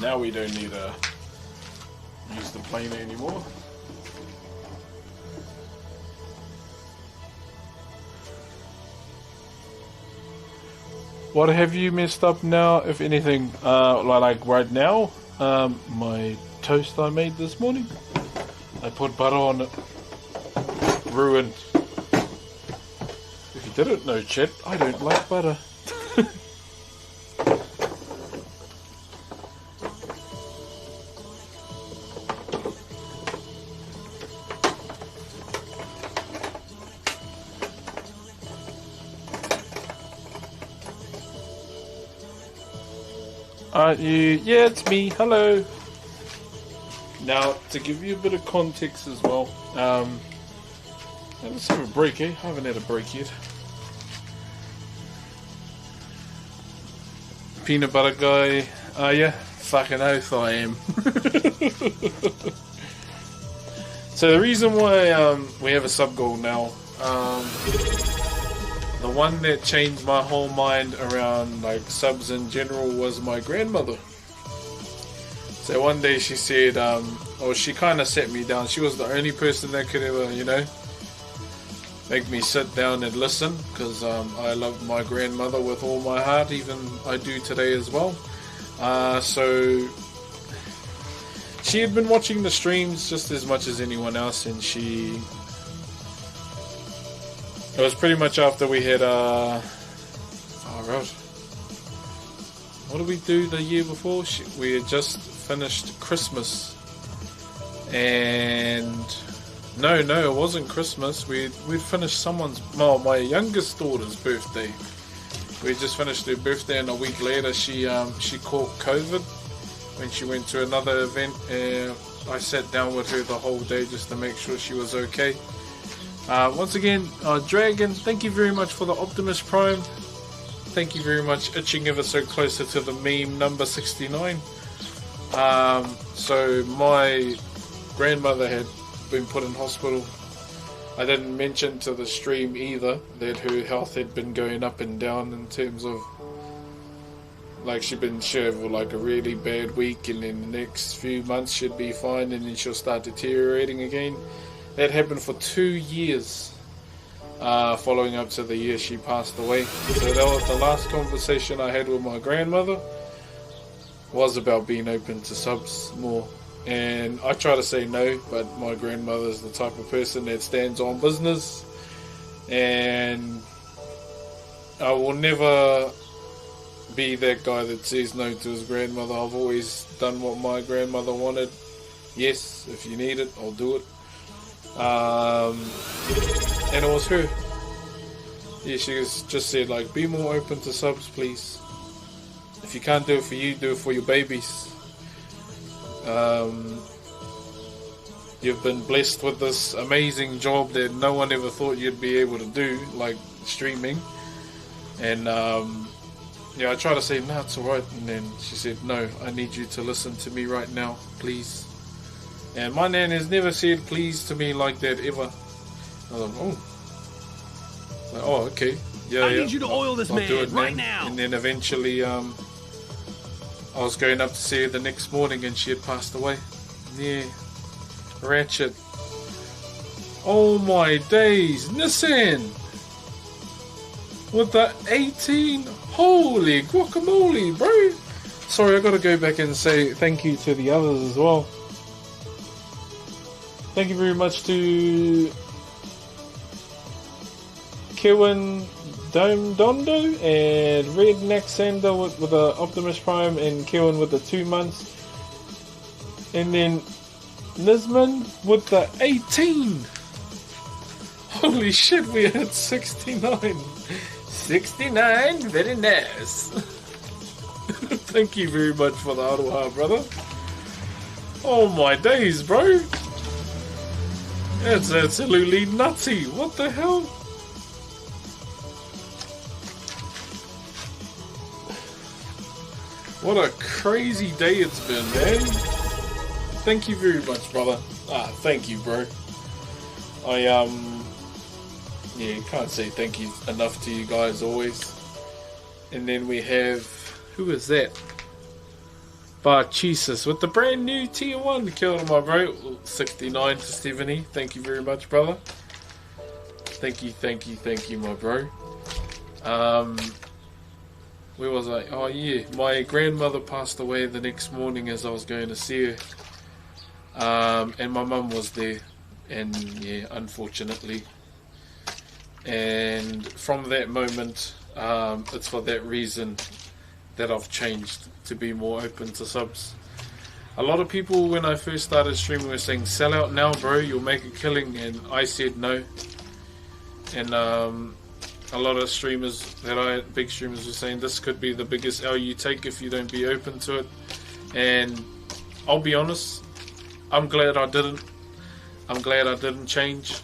Now we don't need to use the planer anymore. What have you messed up now, if anything? Like right now, my toast I made this morning, I put butter on it. Ruined. If you didn't know, chat, I don't like butter. Aren't you? Yeah, it's me. Hello. Now, to give you a bit of context as well, let's have a break, eh? I haven't had a break yet. Peanut butter guy, are ya? Fucking oath I am. So the reason why we have a sub goal now, the one that changed my whole mind around like subs in general was my grandmother. So one day she said, or she kind of set me down. She was the only person that could ever, you know, make me sit down and listen, because I loved my grandmother with all my heart, even I do today as well. So she had been watching the streams just as much as anyone else, and it was pretty much after we had oh god, what did we do the year before? We had just finished Christmas, and no, it wasn't Christmas. We'd finished my youngest daughter's birthday. We just finished her birthday, and a week later she caught COVID when she went to another event. I sat down with her the whole day just to make sure she was okay. Once again, Dragon, thank you very much for the Optimus Prime. Thank you very much, itching ever so closer to the meme number 69. So my grandmother had been put in hospital. I didn't mention to the stream either that her health had been going up and down in terms of, like, she'd have like a really bad week, and then the next few months she'd be fine, and then she'll start deteriorating again. That happened for 2 years, following up to the year she passed away. So that was the last conversation I had with my grandmother, was about being open to subs more. And I try to say no, but my grandmother's the type of person that stands on business, and I will never be that guy that says no to his grandmother. I've always done what my grandmother wanted. Yes, if you need it, I'll do it. And it was her. Yeah, she just said, like, be more open to subs, please. If you can't do it for you, do it for your babies. You've been blessed with this amazing job that no one ever thought you'd be able to do, like streaming. And yeah, I tried to say, no, it's alright. And then she said, no, I need you to listen to me right now, please. And my nan has never said please to me like that ever. I was like, oh. Like, oh, okay. Yeah, I need you to oil this I'll do man it, right man. now. And then eventually, I was going up to see her the next morning and she had passed away. Yeah. Ratchet. Oh my days. Nissan. With the 18. Holy guacamole, bro. Sorry, I gotta go back and say thank you to the others as well. Thank you very much to Kevin Dondo and Redneck Sander with the Optimus Prime, and Kevin with the 2 months. And then Nisman with the 18. Holy shit, we had 69. 69, very nice. Thank you very much for the aroha, brother. Oh my days, bro. That's absolutely nutty. What the hell? What a crazy day it's been, man. Thank you very much, brother. Thank you, bro. Yeah, can't say thank you enough to you guys always. And then we have, who is that? Barchesus with the brand new tier 1. Killed my bro. 69 to 70. Thank you very much, brother. Thank you, my bro. Where was I? Oh yeah, my grandmother passed away the next morning as I was going to see her. And my mum was there. And yeah, unfortunately. And from that moment, it's for that reason that I've changed to be more open to subs. A lot of people when I first started streaming were saying, sell out now bro, you'll make a killing, and I said no. And a lot of streamers big streamers were saying this could be the biggest L you take if you don't be open to it. And I'll be honest, I'm glad I didn't change,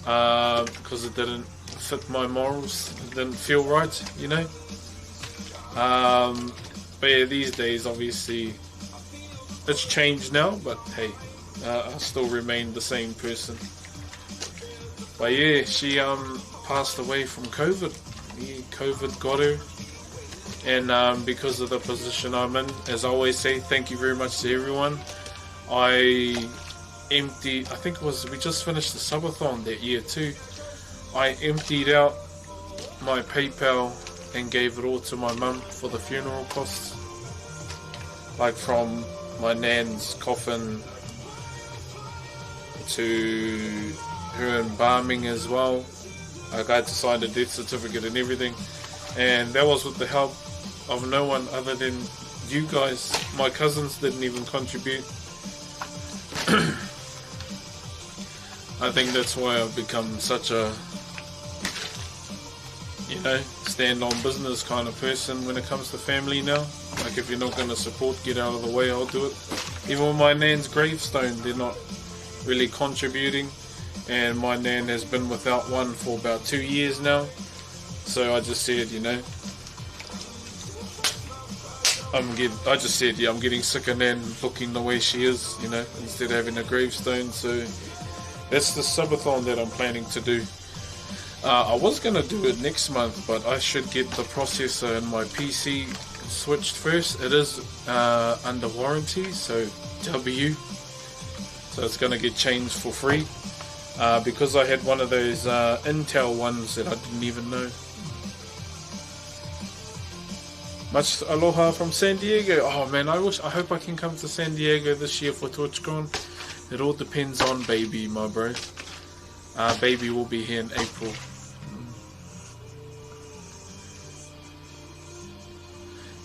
because it didn't fit my morals, it didn't feel right, you know. But yeah, these days obviously it's changed now, but hey, I still remain the same person. But yeah, she passed away from COVID. Yeah, COVID got her, and because of the position I'm in, as I always say, thank you very much to everyone. I emptied, I think it was, we just finished the subathon that year too. I emptied out my PayPal and gave it all to my mum for the funeral costs, like from my nan's coffin to her embalming as well. Like I had to sign the death certificate and everything, and that was with the help of no one other than you guys. My cousins didn't even contribute. I think that's why I've become such a, you know, stand on business kind of person when it comes to family now. Like if you're not going to support, get out of the way, I'll do it. Even with my nan's gravestone, they're not really contributing, and my nan has been without one for about 2 years now. So I just said, you know, I just said, yeah, I'm getting sick of nan looking the way she is, you know, instead of having a gravestone. So that's the subathon that I'm planning to do. I was going to do it next month, but I should get the processor and my PC switched first. It is under warranty, so W. So it's going to get changed for free. Because I had one of those Intel ones that I didn't even know. Much aloha from San Diego. Oh man, I hope I can come to San Diego this year for TorchCon. It all depends on baby, my bro. Baby will be here in April.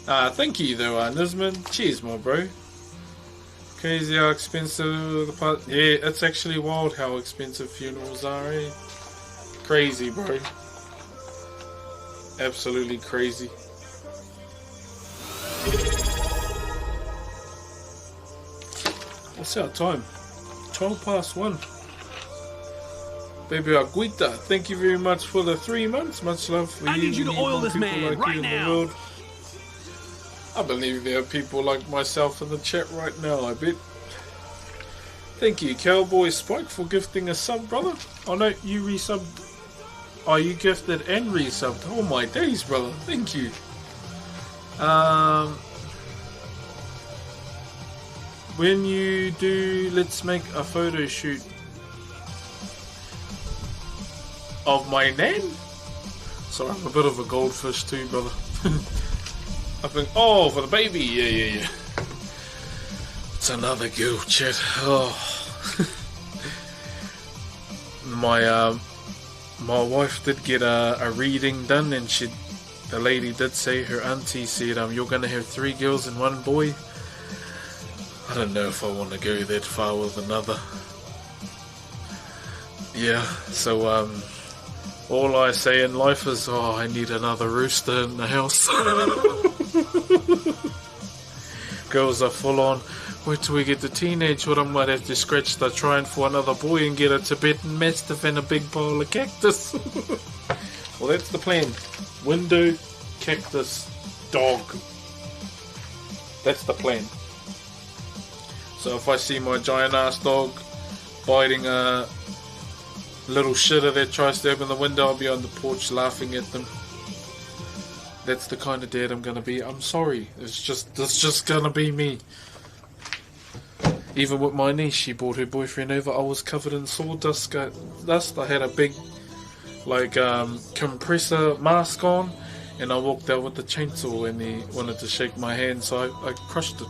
Thank you though, Nisman. Cheers, my bro. Crazy how expensive the part. Yeah, it's actually wild how expensive funerals are, eh? Crazy, bro. Absolutely crazy. What's our time? 1:12. Baby Aguita, thank you very much for the 3 months. Much love for you. I need you to We oil want this people man like right you in the now. world. I believe there are people like myself in the chat right now, I bet. Thank you, Cowboy Spike, for gifting a sub, brother. Oh no, you resubbed. Oh, you gifted and resubbed. Oh my days, brother. Thank you. When you do, let's make a photo shoot of my nan. Sorry, I'm a bit of a goldfish too, brother. I think, oh, for the baby, yeah. It's another girl, chat. Oh, my wife did get a reading done, and the lady did say, her auntie said, you're gonna have 3 girls and 1 boy. I don't know if I want to go that far with another. Yeah, so all I say in life is, oh, I need another rooster in the house. Girls are full on. Wait till we get to teenagehood, I might have to scratch the trying for another boy and get a Tibetan Mastiff and a big pile of cactus. Well, that's the plan. Window, cactus, dog. That's the plan. So if I see my giant ass dog biting a little shitter that tries to open the window, I'll be on the porch laughing at them. That's the kind of dad I'm gonna be. I'm sorry. It's just gonna be me. Even with my niece, she brought her boyfriend over. I was covered in sawdust. I had a big, compressor mask on, and I walked out with the chainsaw, and he wanted to shake my hand, so I crushed it.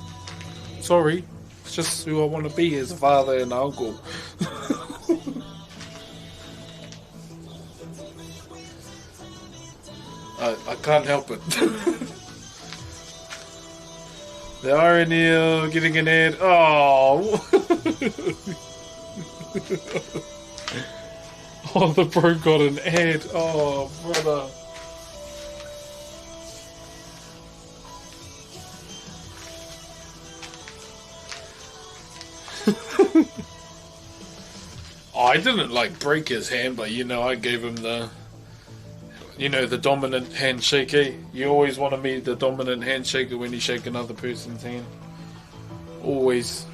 Sorry. It's just who I want to be as a father and uncle. I can't help it. The irony of getting an ad. Oh. Oh, the bro got an ad. Oh, brother. I didn't break his hand, but I gave him the dominant handshake, eh? You always want to be the dominant handshaker when you shake another person's hand. Always.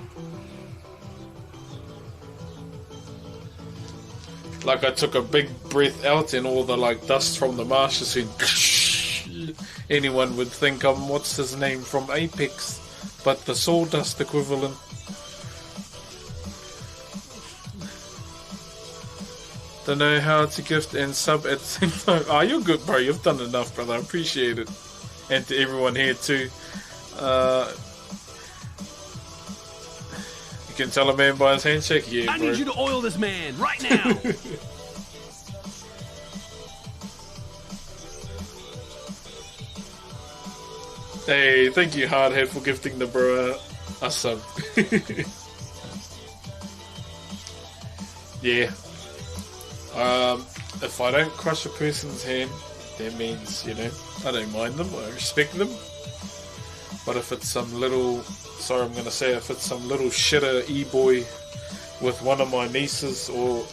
I took a big breath out and all the dust from the marshes went. Anyone would think I'm what's his name from Apex, but the sawdust equivalent. Don't know how to gift and sub at the same time. Oh, you're good, bro. You've done enough, brother. I appreciate it. And to everyone here, too. You can tell a man by his handshake. Yeah, I bro. need you to oil this man right now. Hey, thank you, Hardhead, for gifting the bro a sub. Yeah. If I don't crush a person's hand, that means, I don't mind them, I respect them. But if it's some little, if it's some little shitter e-boy with one of my nieces, or,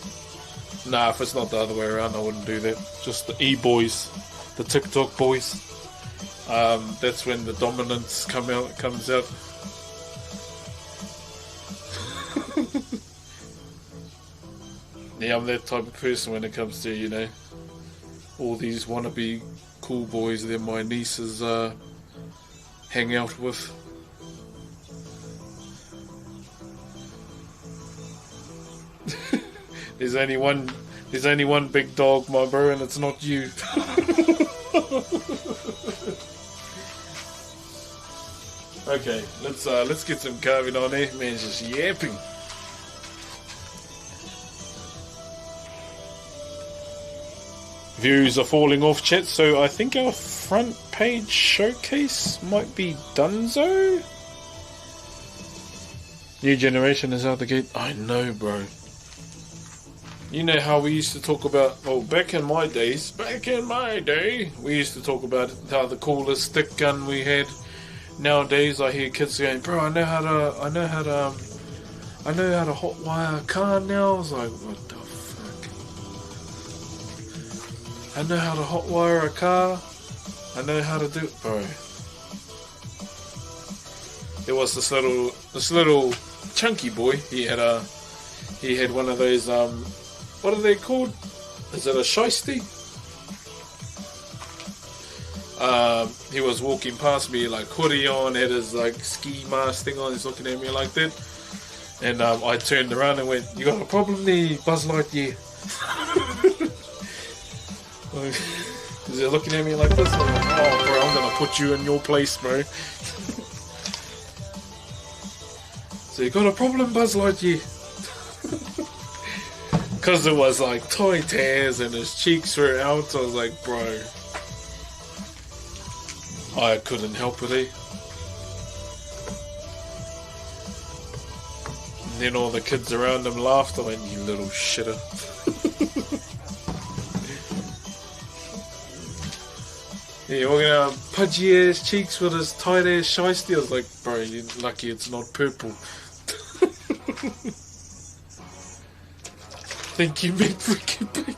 nah, if it's not the other way around, I wouldn't do that. Just the e-boys, the TikTok boys, that's when the dominance comes out. Yeah, I'm that type of person when it comes to, all these wannabe cool boys that my nieces hang out with. There's only one big dog, my bro, and it's not you. Okay, let's get some carving on here. Man's just yapping. views are falling off, chat, so I think our front page showcase might be donezo. New generation is out the gate. I know, bro. You know how we used to talk about, well, back in my day, we used to talk about how the coolest stick gun we had. Nowadays, I hear kids going, bro, I know how to hotwire a car now. I was like, what the fuck? I know how to hotwire a car. I know how to do it, bro. There was this little chunky boy. He had one of those what are they called? Is it a shiesty? He was walking past me like hoodie on, had his like ski mask thing on. He's looking at me like that, and I turned around and went, "You got a problem there, Buzz Lightyear?" Is he looking at me like this? I'm like, oh, bro, I'm gonna put you in your place, bro. So you got a problem, Buzz Lightyear? Because it was like toy tears and his cheeks were out. So I was like, bro, I couldn't help it, eh? And then all the kids around him laughed. I went, you little shitter. Yeah, walking out pudgy ass cheeks with his tight ass shiesty. I was like, bro, you're lucky it's not purple. Think you meant freaking big.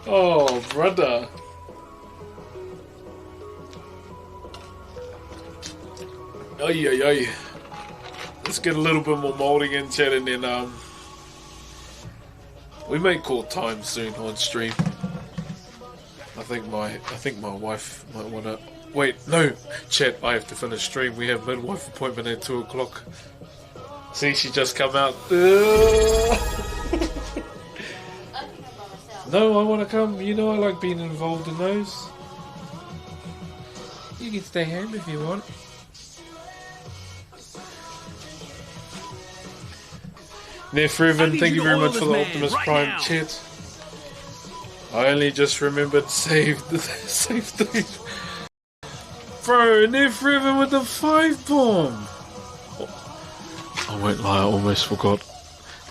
Oh, brother. Ay. Let's get a little bit more molding in, chat, and then we may call time soon on stream. I think my wife might wanna wait. No, chat. I have to finish stream. We have midwife appointment at 2 o'clock. See, she just come out. No, I want to come. You know I like being involved in those. You can stay home if you want. Nefreven, thank you very much for the Optimus Prime chat. I only just remembered save the bro, Nefreven with the 5 bomb. I won't lie, I almost forgot.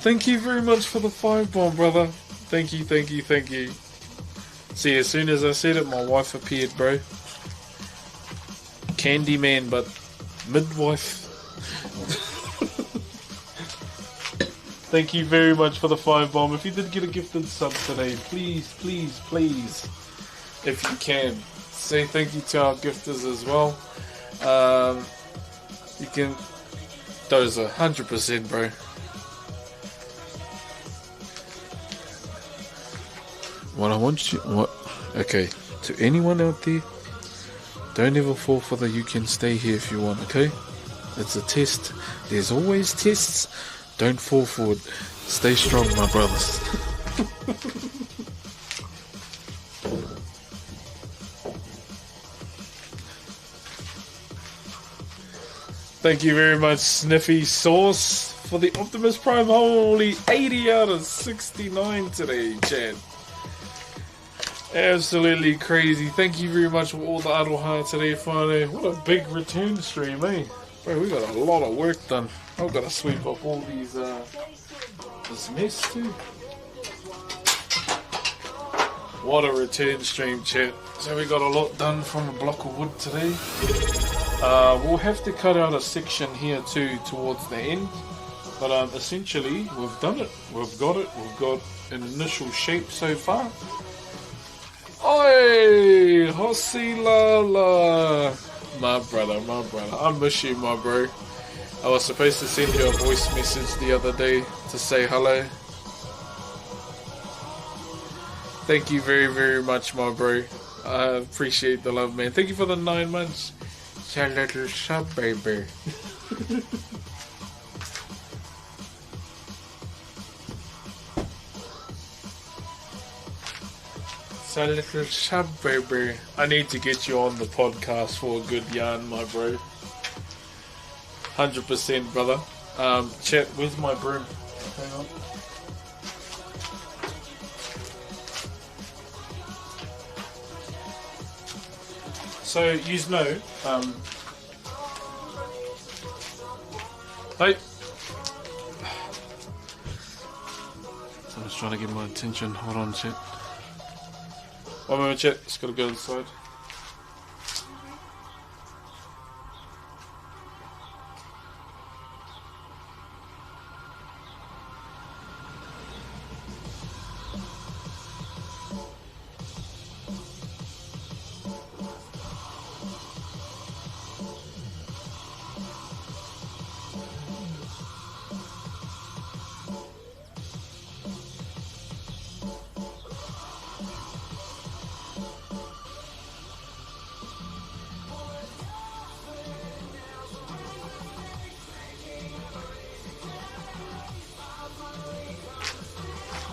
Thank you very much for the 5 bomb, brother. Thank you. See, as soon as I said it, my wife appeared, bro. Candyman, but midwife. Thank you very much for the 5 bomb. If you did get a gifted sub today, please, if you can, say thank you to our gifters as well. You can. Those are 100%, bro. Okay, to anyone out there, don't ever fall for the you can stay here if you want, okay? It's a test. There's always tests. Don't fall for it. Stay strong, my brothers. Thank you very much, Sniffy Sauce, for the Optimus Prime. Holy 80 out of 69 today, chat. Absolutely crazy. Thank you very much for all the aroha today, Friday. What a big return stream, eh? Bro, we got a lot of work done. I've got to sweep up all these, this mess too. What a return stream, chat. So we got a lot done from a block of wood today. We'll have to cut out a section here too towards the end, but essentially we've done it. We've got an initial shape so far. Oi, Hosilala, my brother. I miss you, my bro. I was supposed to send you a voice message the other day to say hello. Thank you very, very much, my bro. I appreciate the love, man. Thank you for the 9 months. Your little sub, baby. So little sub, baby. I need to get you on the podcast for a good yarn, my bro. 100%, brother. Chat, where's my broom? Hang on. So you know, hey, someone's trying to get my attention. Hold on, chat. One moment, chat. Just gotta go inside.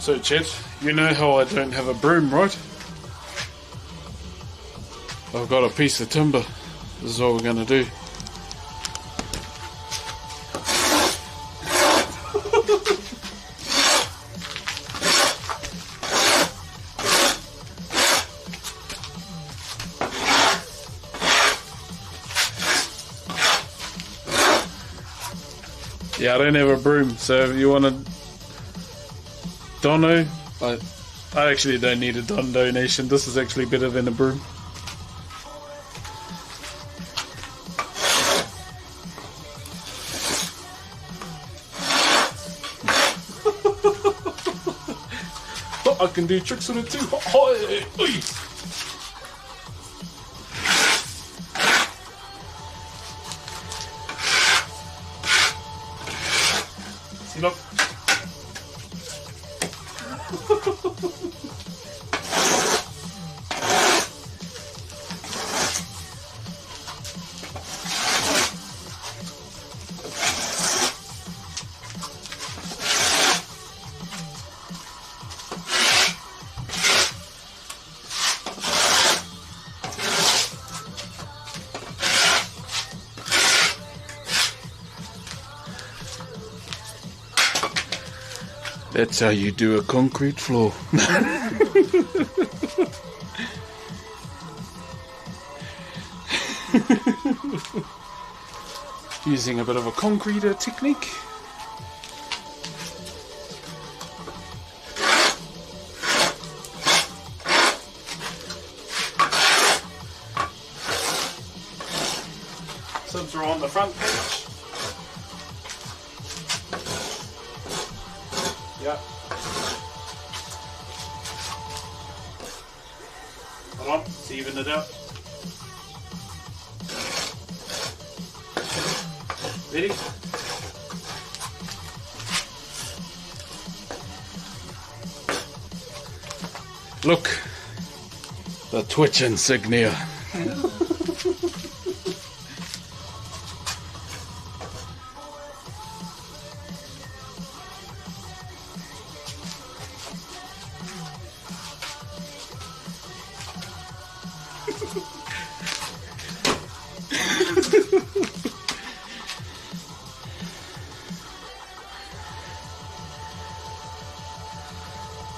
So, chat, you know how I don't have a broom, right? I've got a piece of timber. This is what we're going to do. Yeah, I don't have a broom, so if you want to dono, I actually don't need a donation. This is actually better than a broom. Oh, I can do tricks with it too. See, look. That's how you do a concrete floor. Using a bit of a concreter technique. Since we're on the front page. Yeah. Hold on, let's even it out. Ready? Look, the Twitch insignia.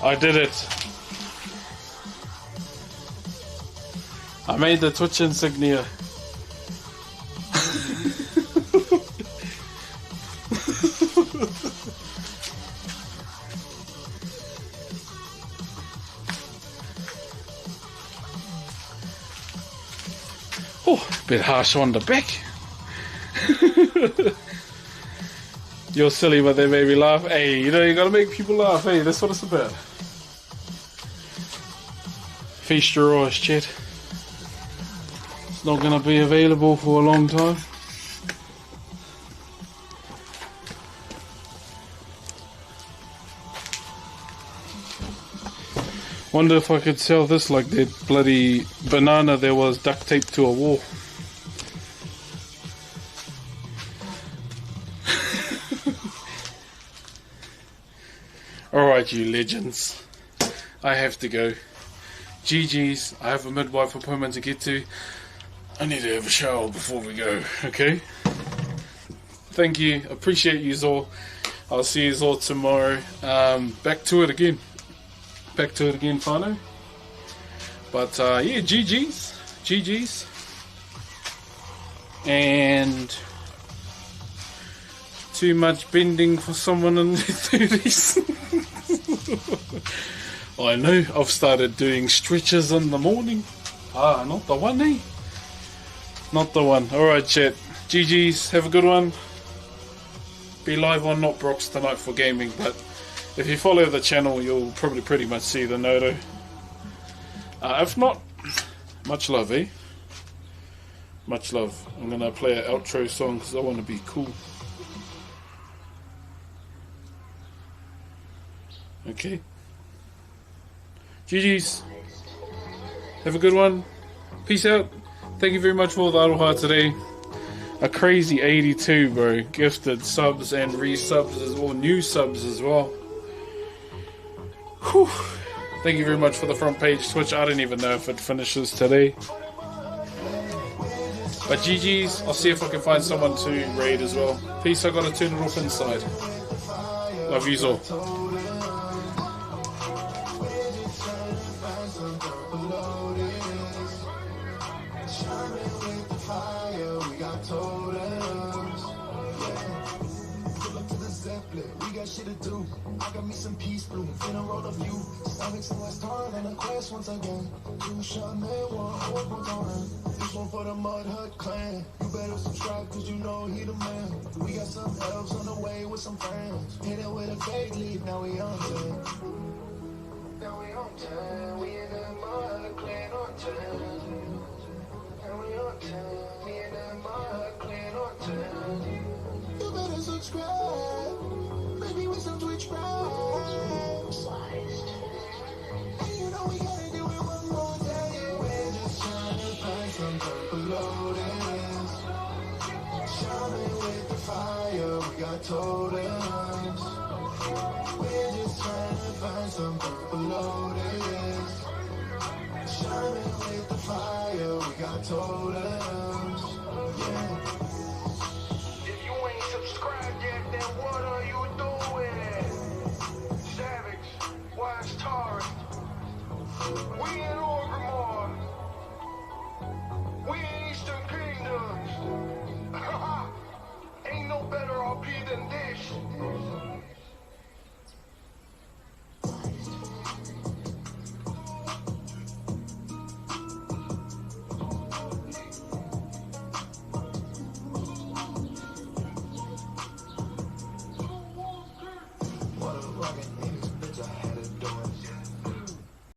I did it. I made the Twitch insignia. Oh, a bit harsh on the back. You're silly, but they made me laugh. Hey, you know, you gotta make people laugh. Hey, that's what it's about. Feast your eyes, chat. It's not gonna be available for a long time. Wonder if I could sell this like that bloody banana that was duct taped to a wall. Alright, you legends. I have to go. GG's, I have a midwife appointment to get to. I need to have a shower before we go, okay? Thank you, appreciate you all. I'll see you all tomorrow. Back to it again. Back to it again, whanau. But yeah, GG's. GG's. and too much bending for someone in their 30s. I know, I've started doing stretches in the morning. Ah, not the one, eh? Not the one. Alright, chat. GG's, have a good one. Be live on Not Broxh tonight for gaming, but if you follow the channel, you'll probably pretty much see the noto. If not, much love, eh? Much love. I'm gonna play an outro song because I want to be cool. Okay. GG's. Have a good one. Peace out. Thank you very much for all the aloha today. A crazy 82, bro. Gifted subs and resubs, or new subs as well. Whew. Thank you very much for the front page Twitch. I don't even know if it finishes today. But GG's. I'll see if I can find someone to raid as well. Peace. I gotta turn it off inside. Love yous all. Shit to do. I got me some peace blue, finna roll a few. Stomach so much hard on the quest once again. Two shot man, one hope on time. This one for the Mud Hut clan. You better subscribe cause you know he the man. We got some elves on the way with some friends. Hit it with a fake leaf, now we on 10. Now we on 10. We in the Mud Hut clan on 10. Now we on 10. We in the Mud Hut clan on 10. You better subscribe. Maybe with some Twitch bros. And you know we gotta do it one more day. We're just trying to find some purple lotus. Shining with the fire, we got totems. We're just trying to find some purple lotus. Shining with the fire, we got totems. Yeah.